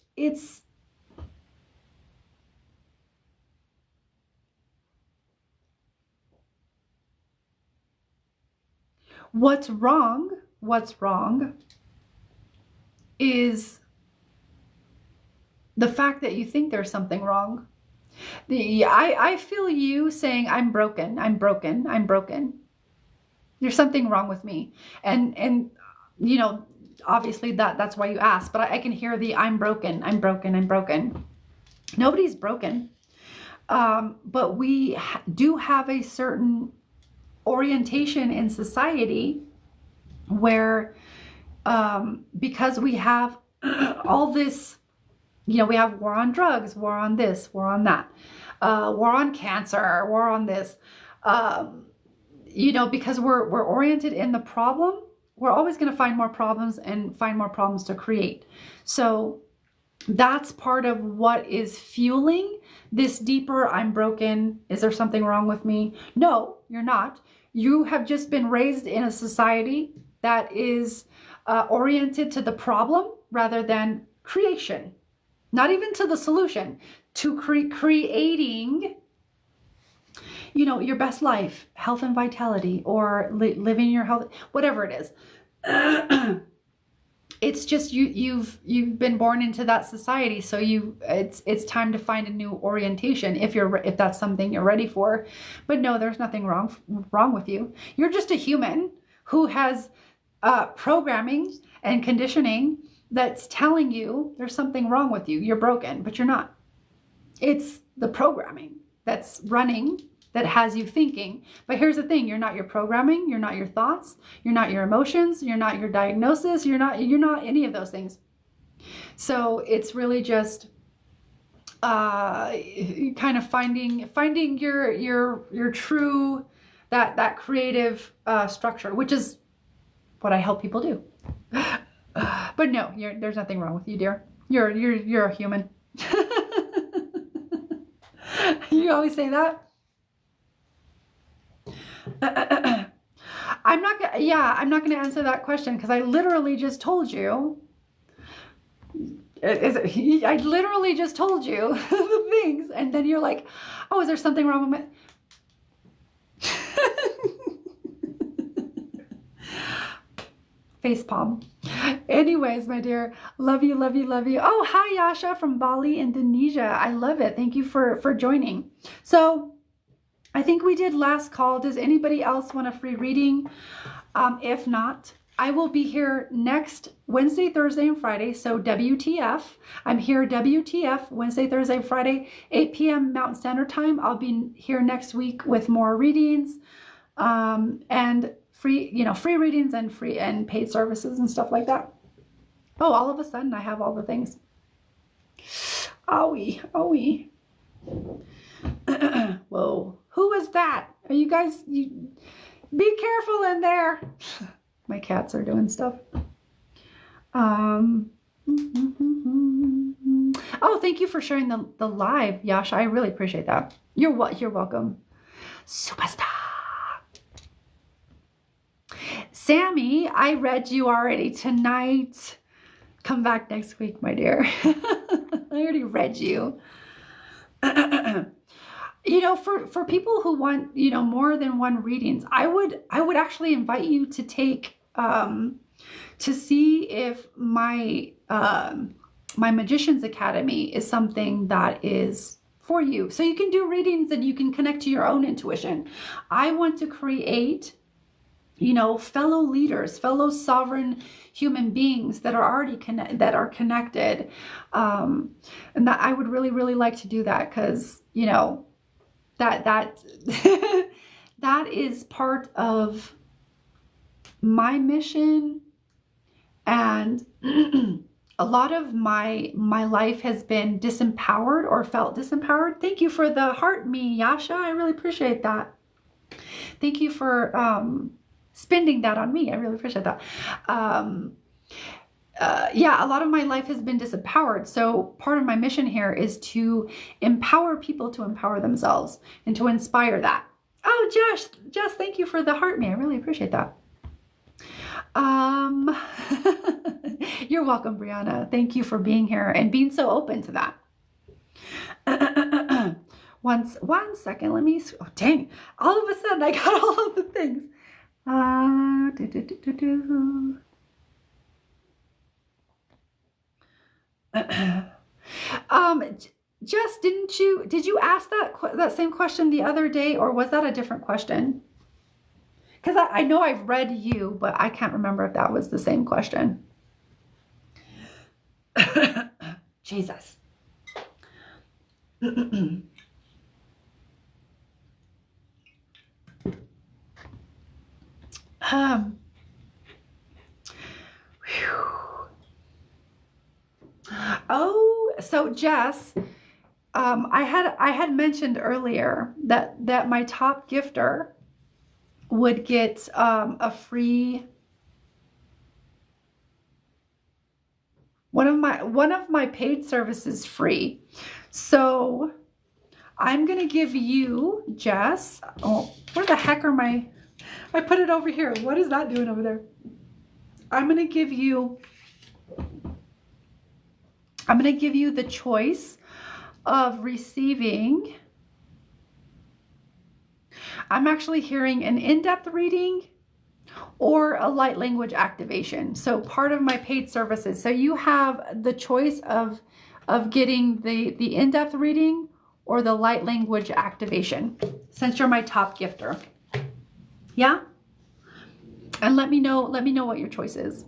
what's wrong is the fact that you think there's something wrong. I feel you saying, I'm broken. There's something wrong with me. And you know, obviously that's why you asked, but I can hear the I'm broken. Nobody's broken. But we do have a certain orientation in society where, because we have all this, you know, we have war on drugs, war on this, war on that, war on cancer, war on this, you know, because we're oriented in the problem, we're always going to find more problems and find more problems to create. So that's part of what is fueling this deeper, I'm broken. Is there something wrong with me? No, you're not. You have just been raised in a society that is oriented to the problem rather than creation. Not even to the solution, to creating, you know, your best life, health and vitality, or living your health, whatever it is. It's just you've been born into that society, so it's time to find a new orientation if that's something you're ready for. But no, there's nothing wrong with you. You're just a human who has programming and conditioning that's telling you there's something wrong with you. You're broken, but you're not. It's the programming that's running that has you thinking. But here's the thing, you're not your programming, you're not your thoughts, you're not your emotions, you're not your diagnosis, you're not any of those things. So it's really just kind of finding your true that creative structure, which is what I help people do. But no, there's nothing wrong with you, dear. You're a human. You always say that. I'm not gonna answer that question because I literally just told you. I literally just told you the things, and then you're like, "Oh, is there something wrong with me?" Facepalm. Anyways, my dear, love you. Oh, hi, Yasha from Bali, Indonesia. I love it. Thank you for joining. So I think we did last call. Does anybody else want a free reading? If not, I will be here next Wednesday, Thursday, and Friday. So WTF. I'm here WTF Wednesday, Thursday, Friday, 8 p.m. Mountain Standard Time. I'll be here next week with more readings, and free readings and free and paid services and stuff like that. Oh, all of a sudden I have all the things. Owie. Whoa. Who is that? Are you guys, be careful in there. My cats are doing stuff. Oh, thank you for sharing the live, Yasha. I really appreciate that. You're welcome. Superstar. Sammy, I read you already tonight. Come back next week, my dear. I already read you. You know, for people who want, you know, more than one readings, I would actually invite you to take to see if my my Magician's Academy is something that is for you. So you can do readings and you can connect to your own intuition. I want to create, you know, fellow leaders, fellow sovereign human beings that are already connected. And that I would really like to do that because, you know, that that is part of my mission. And a lot of my life has been disempowered or felt disempowered. Thank you for the heart me, Yasha. I really appreciate that. Thank you for spending that on me. I really appreciate that. Yeah, a lot of my life has been disempowered. So part of my mission here is to empower people to empower themselves and to inspire that. Oh, Jess, thank you for the heart me. I really appreciate that. You're welcome, Brianna. Thank you for being here and being so open to that. One second, let me, oh, dang, all of a sudden I got all of the things. Jess, did you ask that same question the other day, or was that a different question? Because I know I've read you, but I can't remember if that was the same question. Jesus. Oh, so Jess, I had mentioned earlier that my top gifter would get a free one of my paid services free. So I'm gonna give you, Jess. Oh, where the heck are my? I put it over here. What is that doing over there? I'm gonna give you the choice of receiving. I'm actually hearing an in-depth reading or a light language activation. So part of my paid services. So you have the choice of getting the in-depth reading or the light language activation, since you're my top gifter. Yeah? And let me know what your choice is.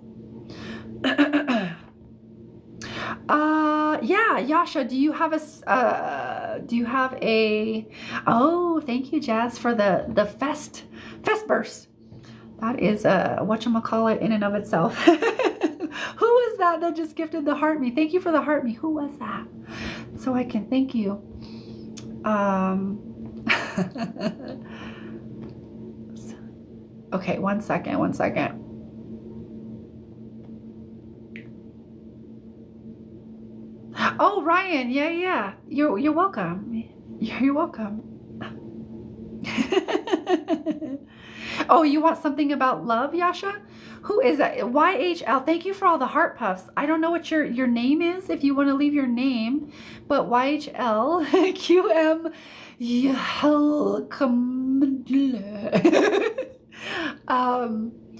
Yeah, Yasha, do you have a oh, thank you, Jazz, for the fest burst. That is whatchamacallit in and of itself. Who was that just gifted the heart me? Thank you for the heart me. Who was that? So I can thank you. Okay, one second. Oh, Ryan, yeah. You're welcome. You're welcome. Oh, you want something about love, Yasha? Who is that? YHL. Thank you for all the heart puffs. I don't know what your name is, if you want to leave your name, but YHL QM.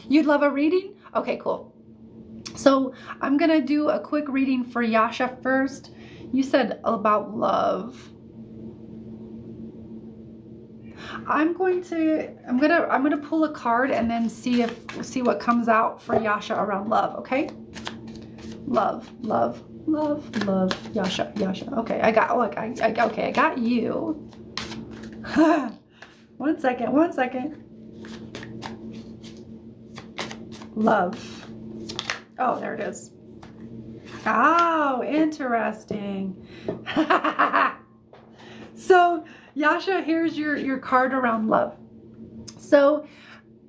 You'd love a reading? Okay, cool. So I'm gonna do a quick reading for Yasha first. You said about love. I'm gonna pull a card and then see what comes out for Yasha around love. Okay. Love, Yasha. Okay, I got you. One second. Love. Oh, there it is. Oh, interesting. So, Yasha, here's your card around love. So,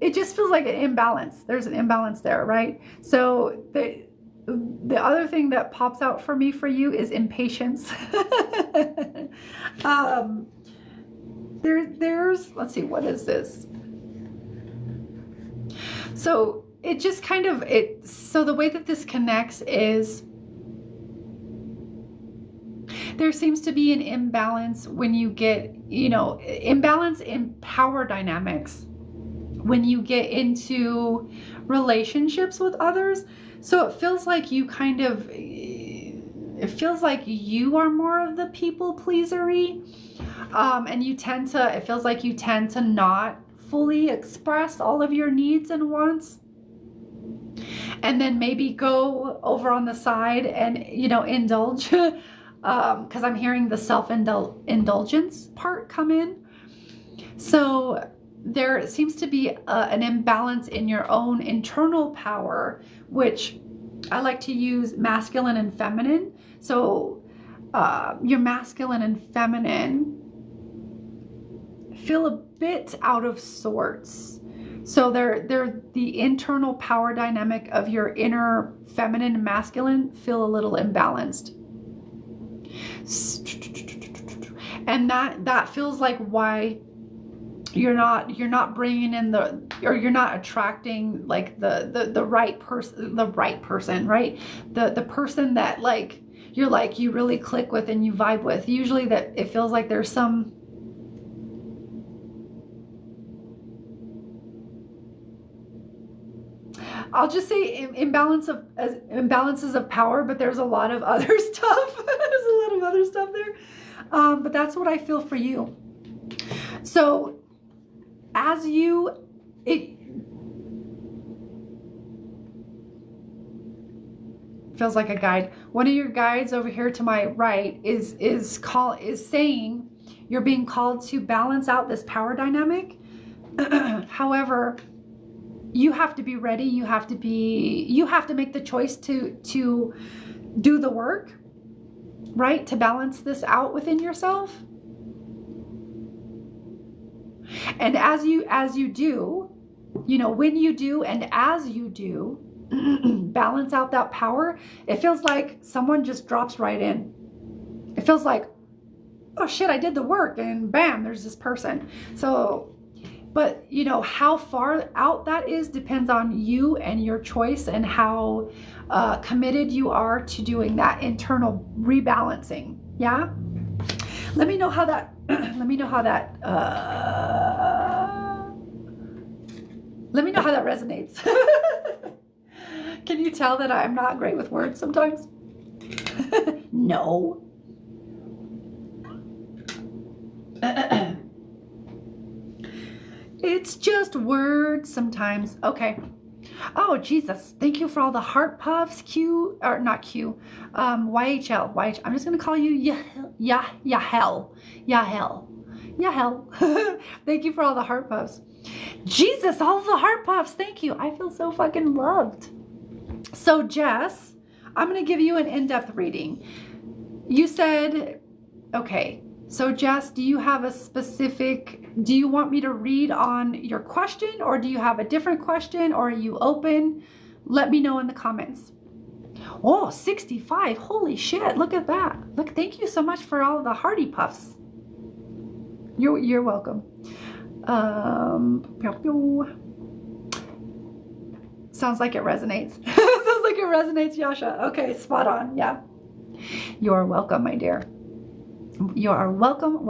it just feels like an imbalance. There's an imbalance there, right? So, the other thing that pops out for me for you is impatience. There's, let's see, what is this? So, it just kind of, so the way that this connects is there seems to be an imbalance when you get, imbalance in power dynamics when you get into relationships with others. So it feels like you it feels like you are more of the people pleasery. And it feels like you tend to not fully express all of your needs and wants. And then maybe go over on the side and, indulge, because I'm hearing the self-indulgence part come in. So there seems to be an imbalance in your own internal power, which I like to use masculine and feminine. So your masculine and feminine feel a bit out of sorts. So they're the internal power dynamic of your inner feminine and masculine feel a little imbalanced. And that feels like why you're not bringing in you're not attracting like the right person, right? The person that like you really click with and you vibe with. Usually that it feels like there's some I'll just say imbalances of power, but there's a lot of other stuff. There's a lot of other stuff there. But that's what I feel for you. So as it feels like a guide. One of your guides over here to my right is saying you're being called to balance out this power dynamic. However, you have to be ready. You have to make the choice to do the work, right? To balance this out within yourself. And as you do, when you do and as you do balance out that power, it feels like someone just drops right in. It feels like, oh shit, I did the work, and bam, there's this person. So, but how far out that is depends on you and your choice and how committed you are to doing that internal rebalancing. Yeah. Let me know how that. Let me know how that resonates. Can you tell that I'm not great with words sometimes? No. It's just words sometimes. Okay. Oh, Jesus. Thank you for all the heart puffs. YHL. I'm just going to call you Yahel. Thank you for all the heart puffs. Jesus, all the heart puffs. Thank you. I feel so fucking loved. So, Jess, I'm going to give you an in-depth reading. You said, okay. So Jess, do you want me to read on your question, or do you have a different question, or are you open? Let me know in the comments. Oh, 65. Holy shit. Look at that. Look, thank you so much for all the hearty puffs. You're welcome. Sounds like it resonates. Sounds like it resonates, Yasha. Okay, spot on. Yeah. You're welcome, my dear. You are welcome.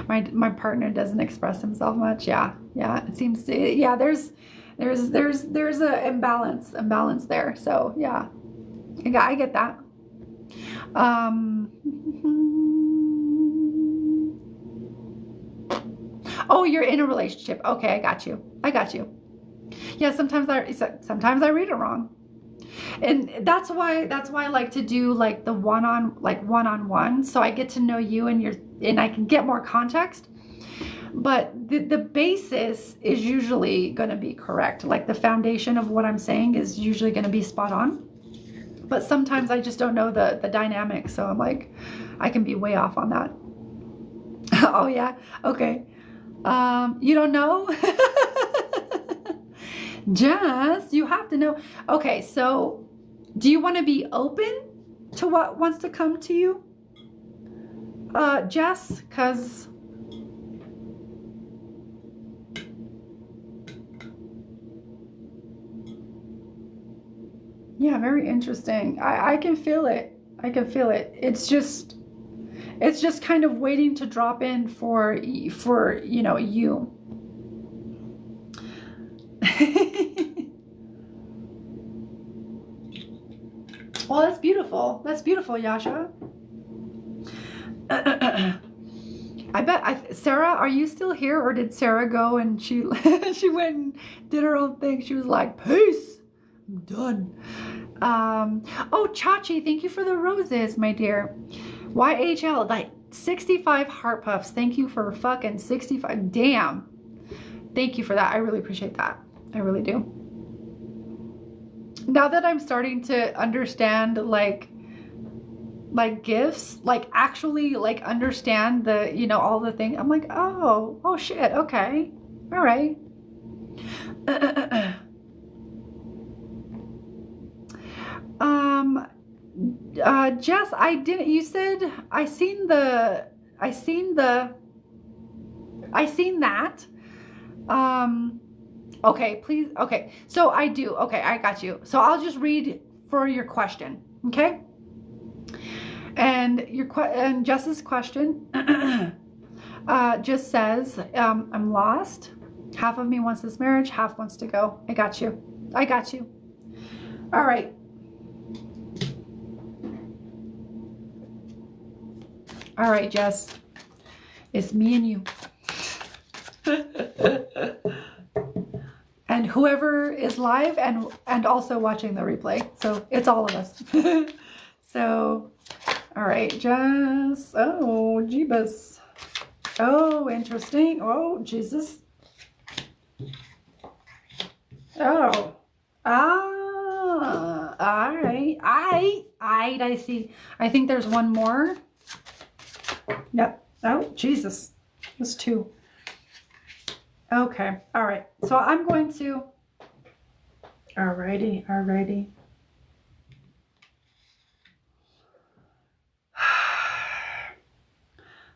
My partner doesn't express himself much. Yeah. It seems to. Yeah. There's a imbalance there. So yeah, I get that. Oh, you're in a relationship. Okay, I got you. Yeah. Sometimes I read it wrong. And that's why I like to do like the one-on-one, so I get to know you and I can get more context. But the basis is usually going to be correct. Like the foundation of what I'm saying is usually going to be spot on. But sometimes I just don't know the dynamic, so I'm like, I can be way off on that. Oh yeah, okay. You don't know? Jess, you have to know. Okay, so do you want to be open to what wants to come to you? Jess, because yeah, very interesting. I can feel it. It's just kind of waiting to drop in for you. Well, that's beautiful, Yasha. I bet Sarah, are you still here, or did Sarah go and she she went and did her own thing? She was like, peace, I'm done. Oh, Chachi, thank you for the roses, my dear. YHL, like 65 heart puffs. Thank you for fucking 65. Damn. Thank you for that. I really appreciate that. I really do. now that I'm starting to understand like gifts, like actually like understand the, you know, all the things, I'm like, oh shit, okay, all right. Jess, I didn't, you said, I seen that. Okay, please. Okay. So I do. Okay. I got you. So I'll just read for your question. Okay. And and Jess's question, just says, I'm lost. Half of me wants this marriage. Half wants to go. I got you. I got you. All right. All right, Jess. It's me and you. And whoever is live and also watching the replay. So it's all of us. So, all right, Jess. Oh, Jeebus. Oh, interesting. Oh, Jesus. Oh. Ah. All right. I see. I think there's one more. Yep. Oh, Jesus. There's two. Okay. All right. So I'm going to. Alrighty. Alrighty.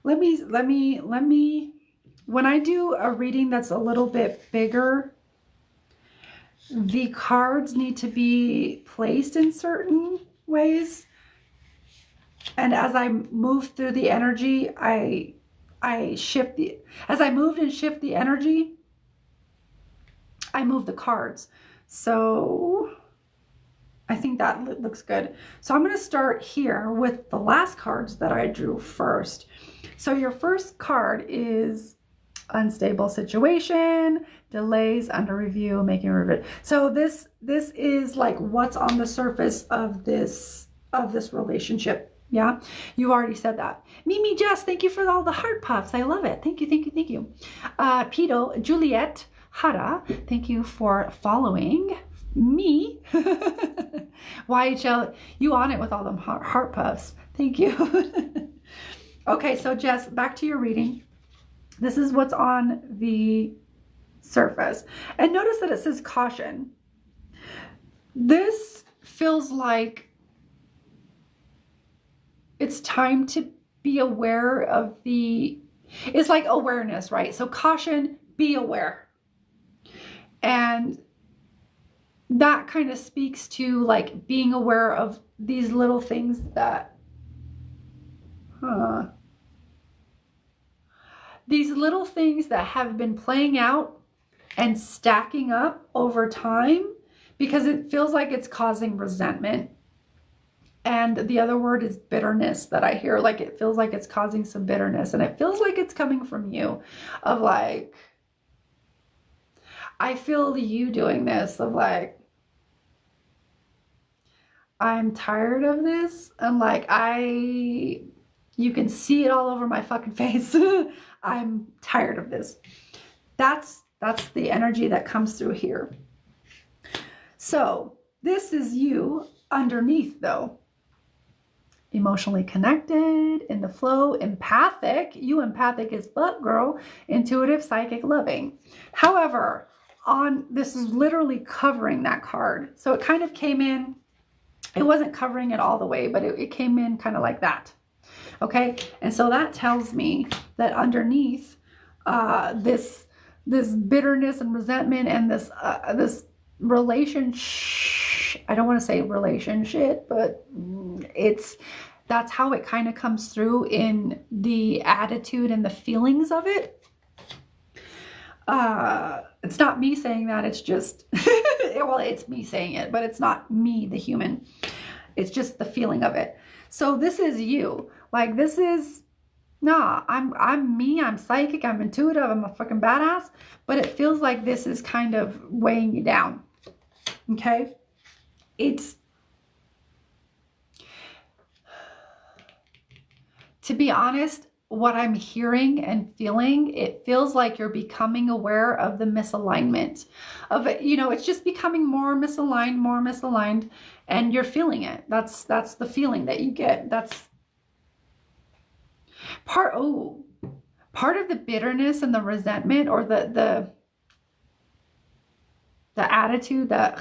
Let me, when I do a reading that's a little bit bigger, the cards need to be placed in certain ways. And as I move through the energy, as I move and shift the energy, I move the cards. So I think that looks good. So I'm going to start here with the last cards that I drew first. So your first card is unstable situation, delays, under review, making review. So this is like what's on the surface of this relationship. Yeah, you already said that. Mimi, Jess, thank you for all the heart puffs. I love it. Thank you, thank you, thank you. Pito, Juliet, Hara, thank you for following me. YHL, you on it with all them heart puffs. Thank you. Okay, so Jess, back to your reading. This is what's on the surface. And notice that it says caution. This feels like it's time to be aware of it's like awareness, right? So caution, be aware. And that kind of speaks to like being aware of these little things that, these little things that have been playing out and stacking up over time, because it feels like it's causing resentment. And the other word is bitterness that I hear. Like it feels like it's causing some bitterness, and it feels like it's coming from you, of like, I feel you doing this, of like, I'm tired of this, and like you can see it all over my fucking face. I'm tired of this. That's the energy that comes through here. So this is you underneath though. Emotionally connected, in the flow, empathic. You empathic as fuck, girl. Intuitive, psychic, loving. However, this is literally covering that card. So it kind of came in, it wasn't covering it all the way, but it came in kind of like that. Okay, and so that tells me that underneath this bitterness and resentment and this relationship, I don't want to say relationship, but that's how it kind of comes through in the attitude and the feelings of it. It's not me saying that, it's just well, it's me saying it, but it's not me, the human. It's just the feeling of it. So this is you. Like this is, nah, I'm me, I'm psychic, I'm intuitive, I'm a fucking badass, but it feels like this is kind of weighing you down. Okay? To be honest, what I'm hearing and feeling, it feels like you're becoming aware of the misalignment of it. You know, it's just becoming more misaligned, and you're feeling it. That's the feeling that you get. That's part of the bitterness and the resentment, or the attitude that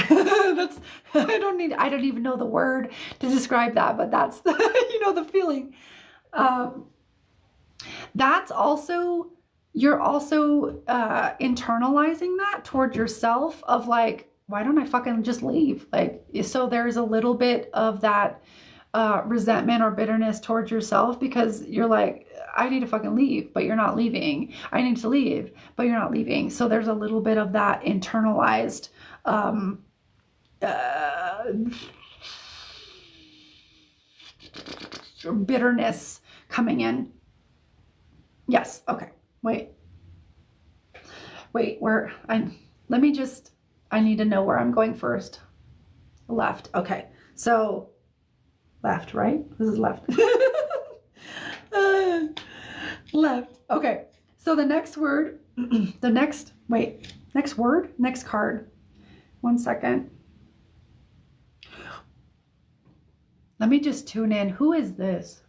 that's I don't even know the word to describe that, but that's the the feeling. That's also, you're also internalizing that toward yourself of like, why don't I fucking just leave? Like, so there's a little bit of that resentment or bitterness towards yourself, because you're like, I need to fucking leave, but you're not leaving. I need to leave, but you're not leaving. So there's a little bit of that internalized bitterness coming in. Yes. Okay. Wait, where I need to know where I'm going first. Left. Okay. So left, right? This is left. Left. Okay. So the next word, next card. 1 second. Let me just tune in. Who is this?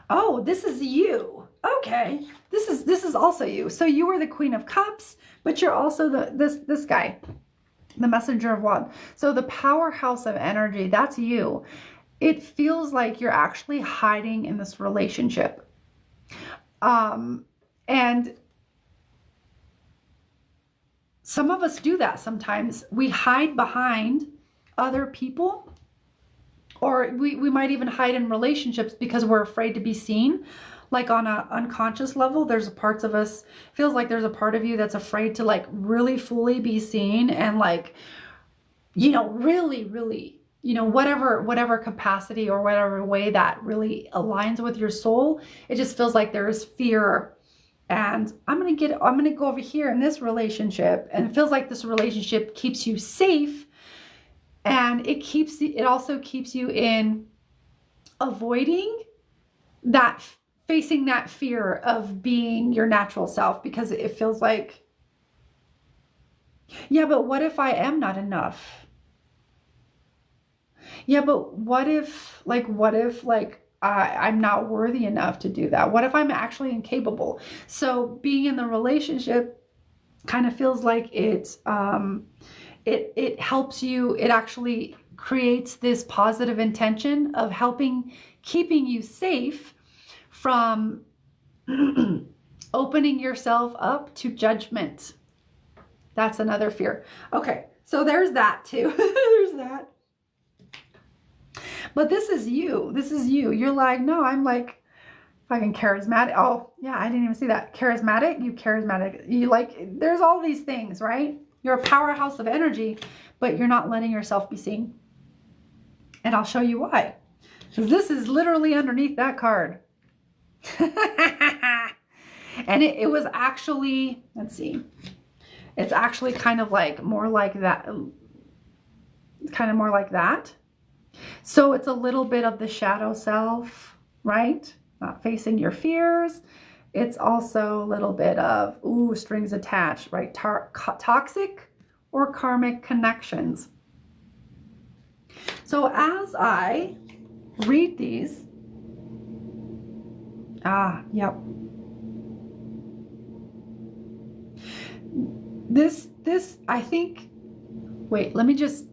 Oh, this is you. Okay. This is also you. So you are the Queen of Cups, but you're also this guy, the Messenger of Wands. So the powerhouse of energy, that's you. It feels like you're actually hiding in this relationship. And some of us do that sometimes. We hide behind other people, or we might even hide in relationships because we're afraid to be seen. Like on an unconscious level, there's parts of us, feels like there's a part of you that's afraid to like really fully be seen, and like, really, whatever capacity or whatever way that really aligns with your soul. It just feels like there's fear. And I'm going to go over here in this relationship, and it feels like this relationship keeps you safe, and it also keeps you in avoiding that, facing that fear of being your natural self, because it feels like, yeah, but what if I am not enough? Yeah, but what if I'm not worthy enough to do that? What if I'm actually incapable? So being in the relationship kind of feels like it helps you. It actually creates this positive intention of keeping you safe from opening yourself up to judgment. That's another fear. Okay, so there's that too. There's that. But this is you. You're like, no, I'm like fucking charismatic. Oh, yeah, I didn't even see that. Charismatic. You like, there's all these things, right? You're a powerhouse of energy, but you're not letting yourself be seen. And I'll show you why. Because this is literally underneath that card. And it was actually, let's see. It's actually kind of like more like that. It's kind of more like that. So it's a little bit of the shadow self, right? Not facing your fears. It's also a little bit of, strings attached, right? Toxic or karmic connections. So as I read these, yep. This, I think, wait, let me just,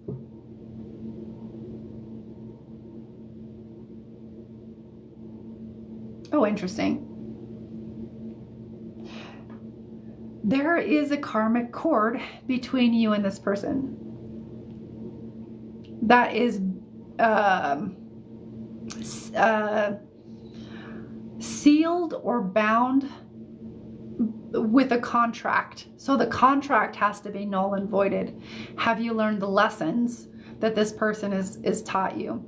interesting. There is a karmic cord between you and this person that is sealed or bound with a contract. So the contract has to be null and voided. Have you learned the lessons that this person is taught you?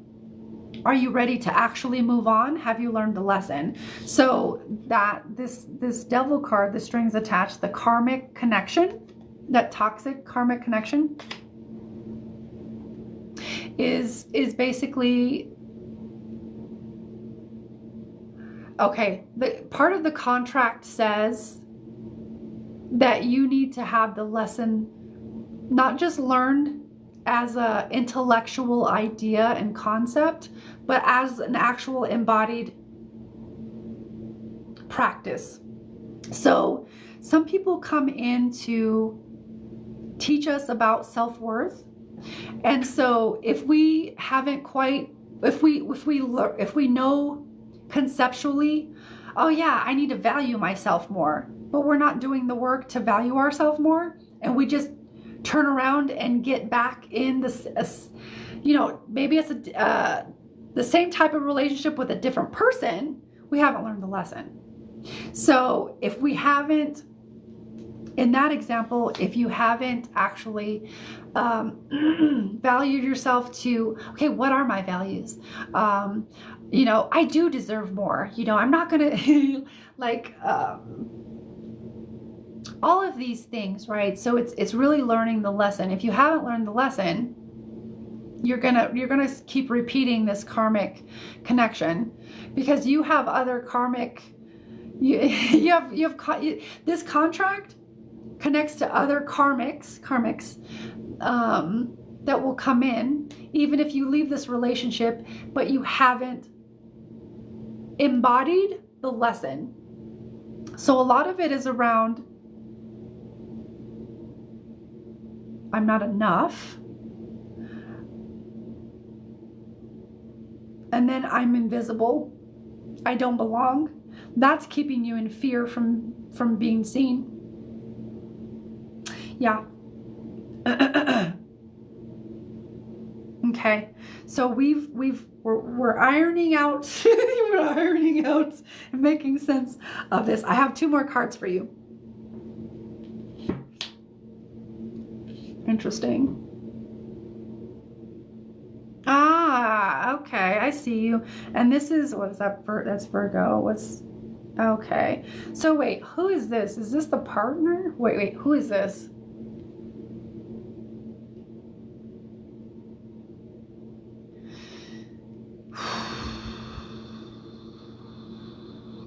Are you ready to actually move on? Have you learned the lesson? So that this devil card, the strings attached, the karmic connection, that toxic karmic connection, is basically, okay, the part of the contract says that you need to have the lesson not just learned as a intellectual idea and concept, but as an actual embodied practice. So some people come in to teach us about self-worth. And so if we haven't quite, if we know conceptually, oh yeah, I need to value myself more, but we're not doing the work to value ourselves more, and we just turn around and get back in this, you know, maybe it's the same type of relationship with a different person, we haven't learned the lesson. So if we haven't, in that example, if you haven't actually valued yourself to, okay, what are my values? You know, I do deserve more. You know, I'm not gonna like all of these things, right? So it's really learning the lesson. If you haven't learned the lesson, you're gonna keep repeating this karmic connection, because you have other karmic. This contract connects to other karmics that will come in, even if you leave this relationship, but you haven't embodied the lesson. So a lot of it is around, I'm not enough, and then I'm invisible, I don't belong. That's keeping you in fear from being seen. Yeah. Okay, so we're ironing out we're ironing out and making sense of this. I have 2 more cards for you. Interesting. Ah, okay, I see you. And this is, what is that? That's Virgo. What's, okay. So wait, who is this? Is this the partner? Wait, who is this?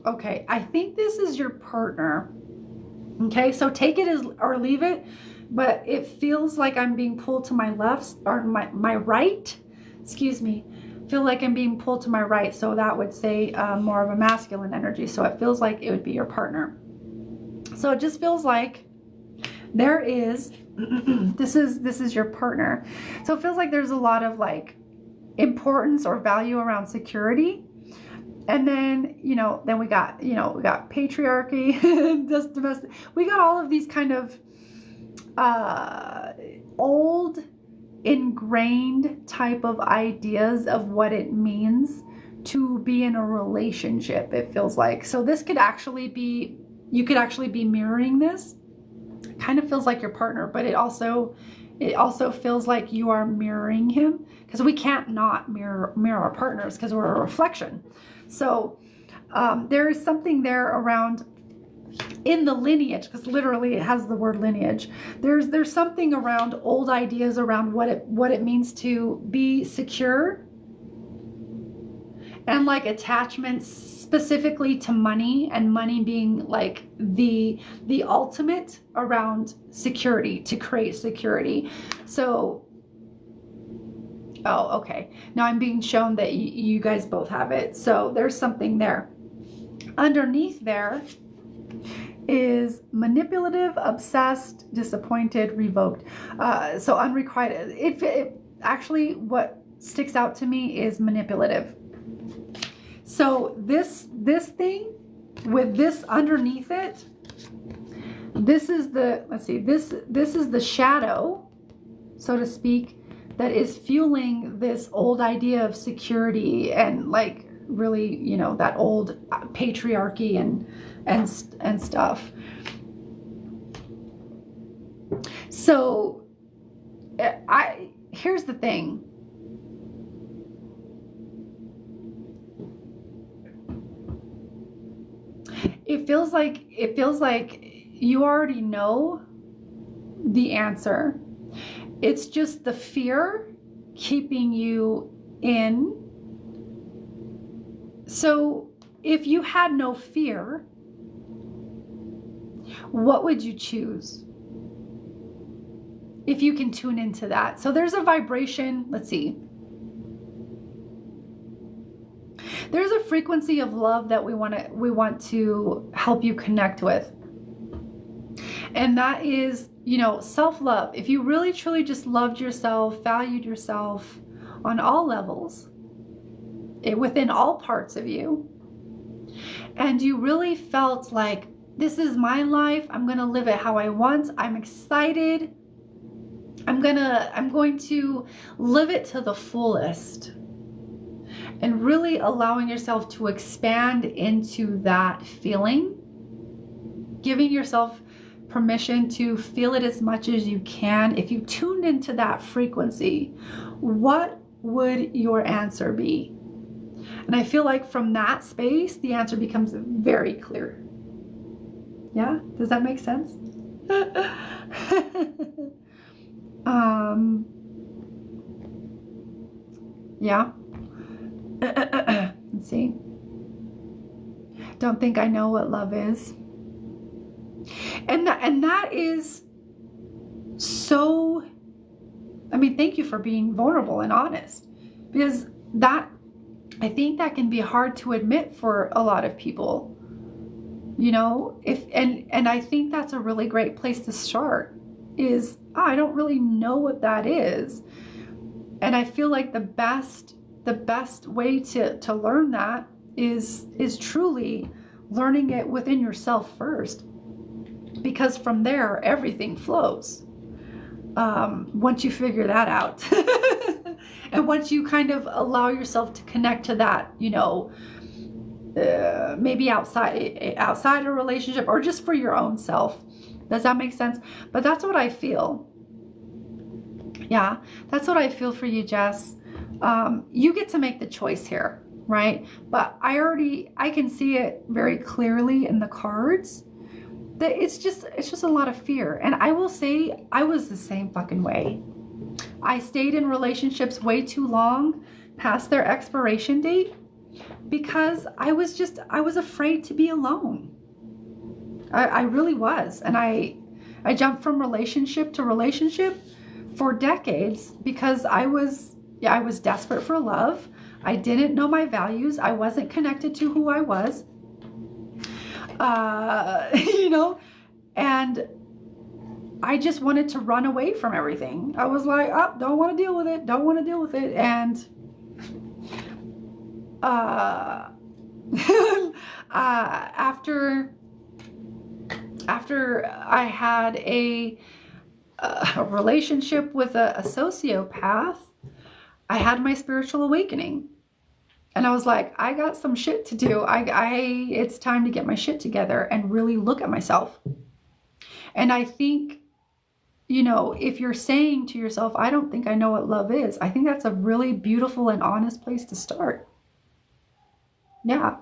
Okay, I think this is your partner. Okay, so take it as or leave it, but it feels like I'm being pulled to my left or my right. Excuse me. Feel like I'm being pulled to my right, so that would say more of a masculine energy. So it feels like it would be your partner. So it just feels like there is this is your partner. So it feels like there's a lot of like importance or value around security. And then, you know, then we got patriarchy, just domestic. We got all of these kind of old, ingrained type of ideas of what it means to be in a relationship, it feels like. So this could actually be, you could actually be mirroring this. It kind of feels like your partner, but it also feels like you are mirroring him, because we can't not mirror our partners because we're a reflection. So there is something there around in the lineage, because literally it has the word lineage. There's something around old ideas around what it means to be secure, and like attachments specifically to money, and money being like the ultimate around security, to create security. So oh, okay, now I'm being shown that you guys both have it. So there's something there. Underneath there is manipulative, obsessed, disappointed, revoked. So unrequited. It actually, what sticks out to me is manipulative. So this thing with this underneath it, this is the, let's see, this is the shadow, so to speak, that is fueling this old idea of security, and like really, you know, that old patriarchy and stuff. So here's the thing. It feels like you already know the answer. It's just the fear keeping you in. So if you had no fear, what would you choose? If you can tune into that. So there's a vibration, let's see. There's a frequency of love that we want to help you connect with. And that is, you know, self-love. If you really truly just loved yourself, valued yourself on all levels, within all parts of you, and you really felt like, this is my life, I'm going to live it how I want, I'm excited, I'm going to live it to the fullest, and really allowing yourself to expand into that feeling, giving yourself permission to feel it as much as you can. If you tuned into that frequency, what would your answer be? And I feel like from that space, the answer becomes very clear. Yeah? Does that make sense? Yeah. Let's see. Don't think I know what love is. And that is so, I mean, thank you for being vulnerable and honest, because that, I think that can be hard to admit for a lot of people, you know, and I think that's a really great place to start is, I don't really know what that is. And I feel like the best way to learn that is truly learning it within yourself first, because from there everything flows. Once you figure that out, and once you kind of allow yourself to connect to that, you know, maybe outside a relationship or just for your own self. Does that make sense? But that's what I feel. Yeah, that's what I feel for you, Jess. You get to make the choice here, right? But I can see it very clearly in the cards that it's just a lot of fear. And I will say I was the same fucking way. I stayed in relationships way too long past their expiration date because I was afraid to be alone. I really was. And I jumped from relationship to relationship for decades because I was desperate for love. I didn't know my values. I wasn't connected to who I was. You know, and I just wanted to run away from everything. I was like, oh, don't want to deal with it. Don't want to deal with it. And after I had a relationship with a sociopath, I had my spiritual awakening. And I was like, I got some shit to do. It's time to get my shit together and really look at myself. And I think, you know, if you're saying to yourself, I don't think I know what love is, I think that's a really beautiful and honest place to start. Yeah.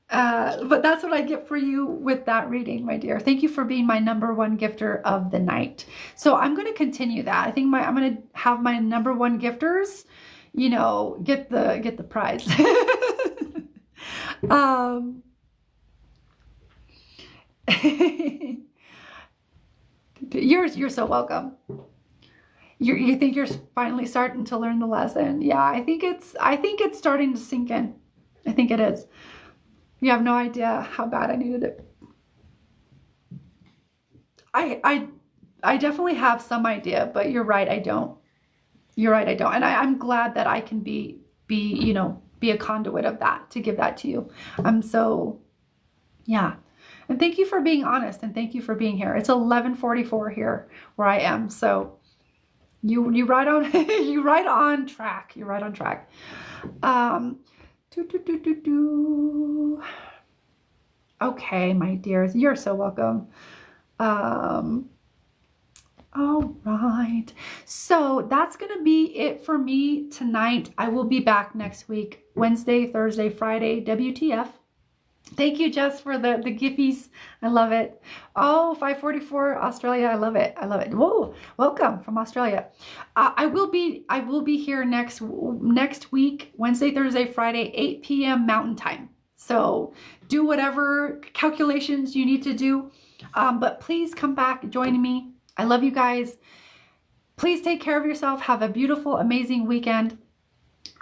But that's what I get for you with that reading, my dear. Thank you for being my number one gifter of the night. So I'm going to continue that. I think I'm going to have my number one gifters, you know, get the prize. You're so welcome. You think you're finally starting to learn the lesson? Yeah, I think it's starting to sink in. I think it is. You have no idea how bad I needed it. I definitely have some idea, but you're right, I don't. You're right, I don't. And I'm glad that I can be a conduit of that, to give that to you. So, yeah. And thank you for being honest, and thank you for being here. It's 11:44 here where I am. So you right on you right on track. You're right on track. Okay, my dears, you're so welcome. All right, so that's gonna be it for me tonight. I will be back next week, Wednesday, Thursday, Friday, WTF. Thank you, Jess, for the giffies. I love it. Oh, 544 Australia. I love it. I love it. Whoa, welcome from Australia. I will be here next week, Wednesday, Thursday, Friday, 8 p.m. Mountain Time. So do whatever calculations you need to do. But please come back, join me. I love you guys. Please take care of yourself. Have a beautiful, amazing weekend.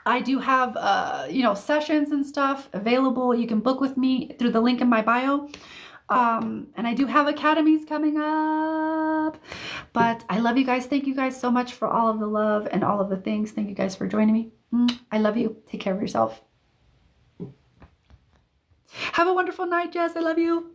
I do have, sessions and stuff available. You can book with me through the link in my bio. And I do have academies coming up. But I love you guys. Thank you guys so much for all of the love and all of the things. Thank you guys for joining me. I love you. Take care of yourself. Have a wonderful night, Jess. I love you.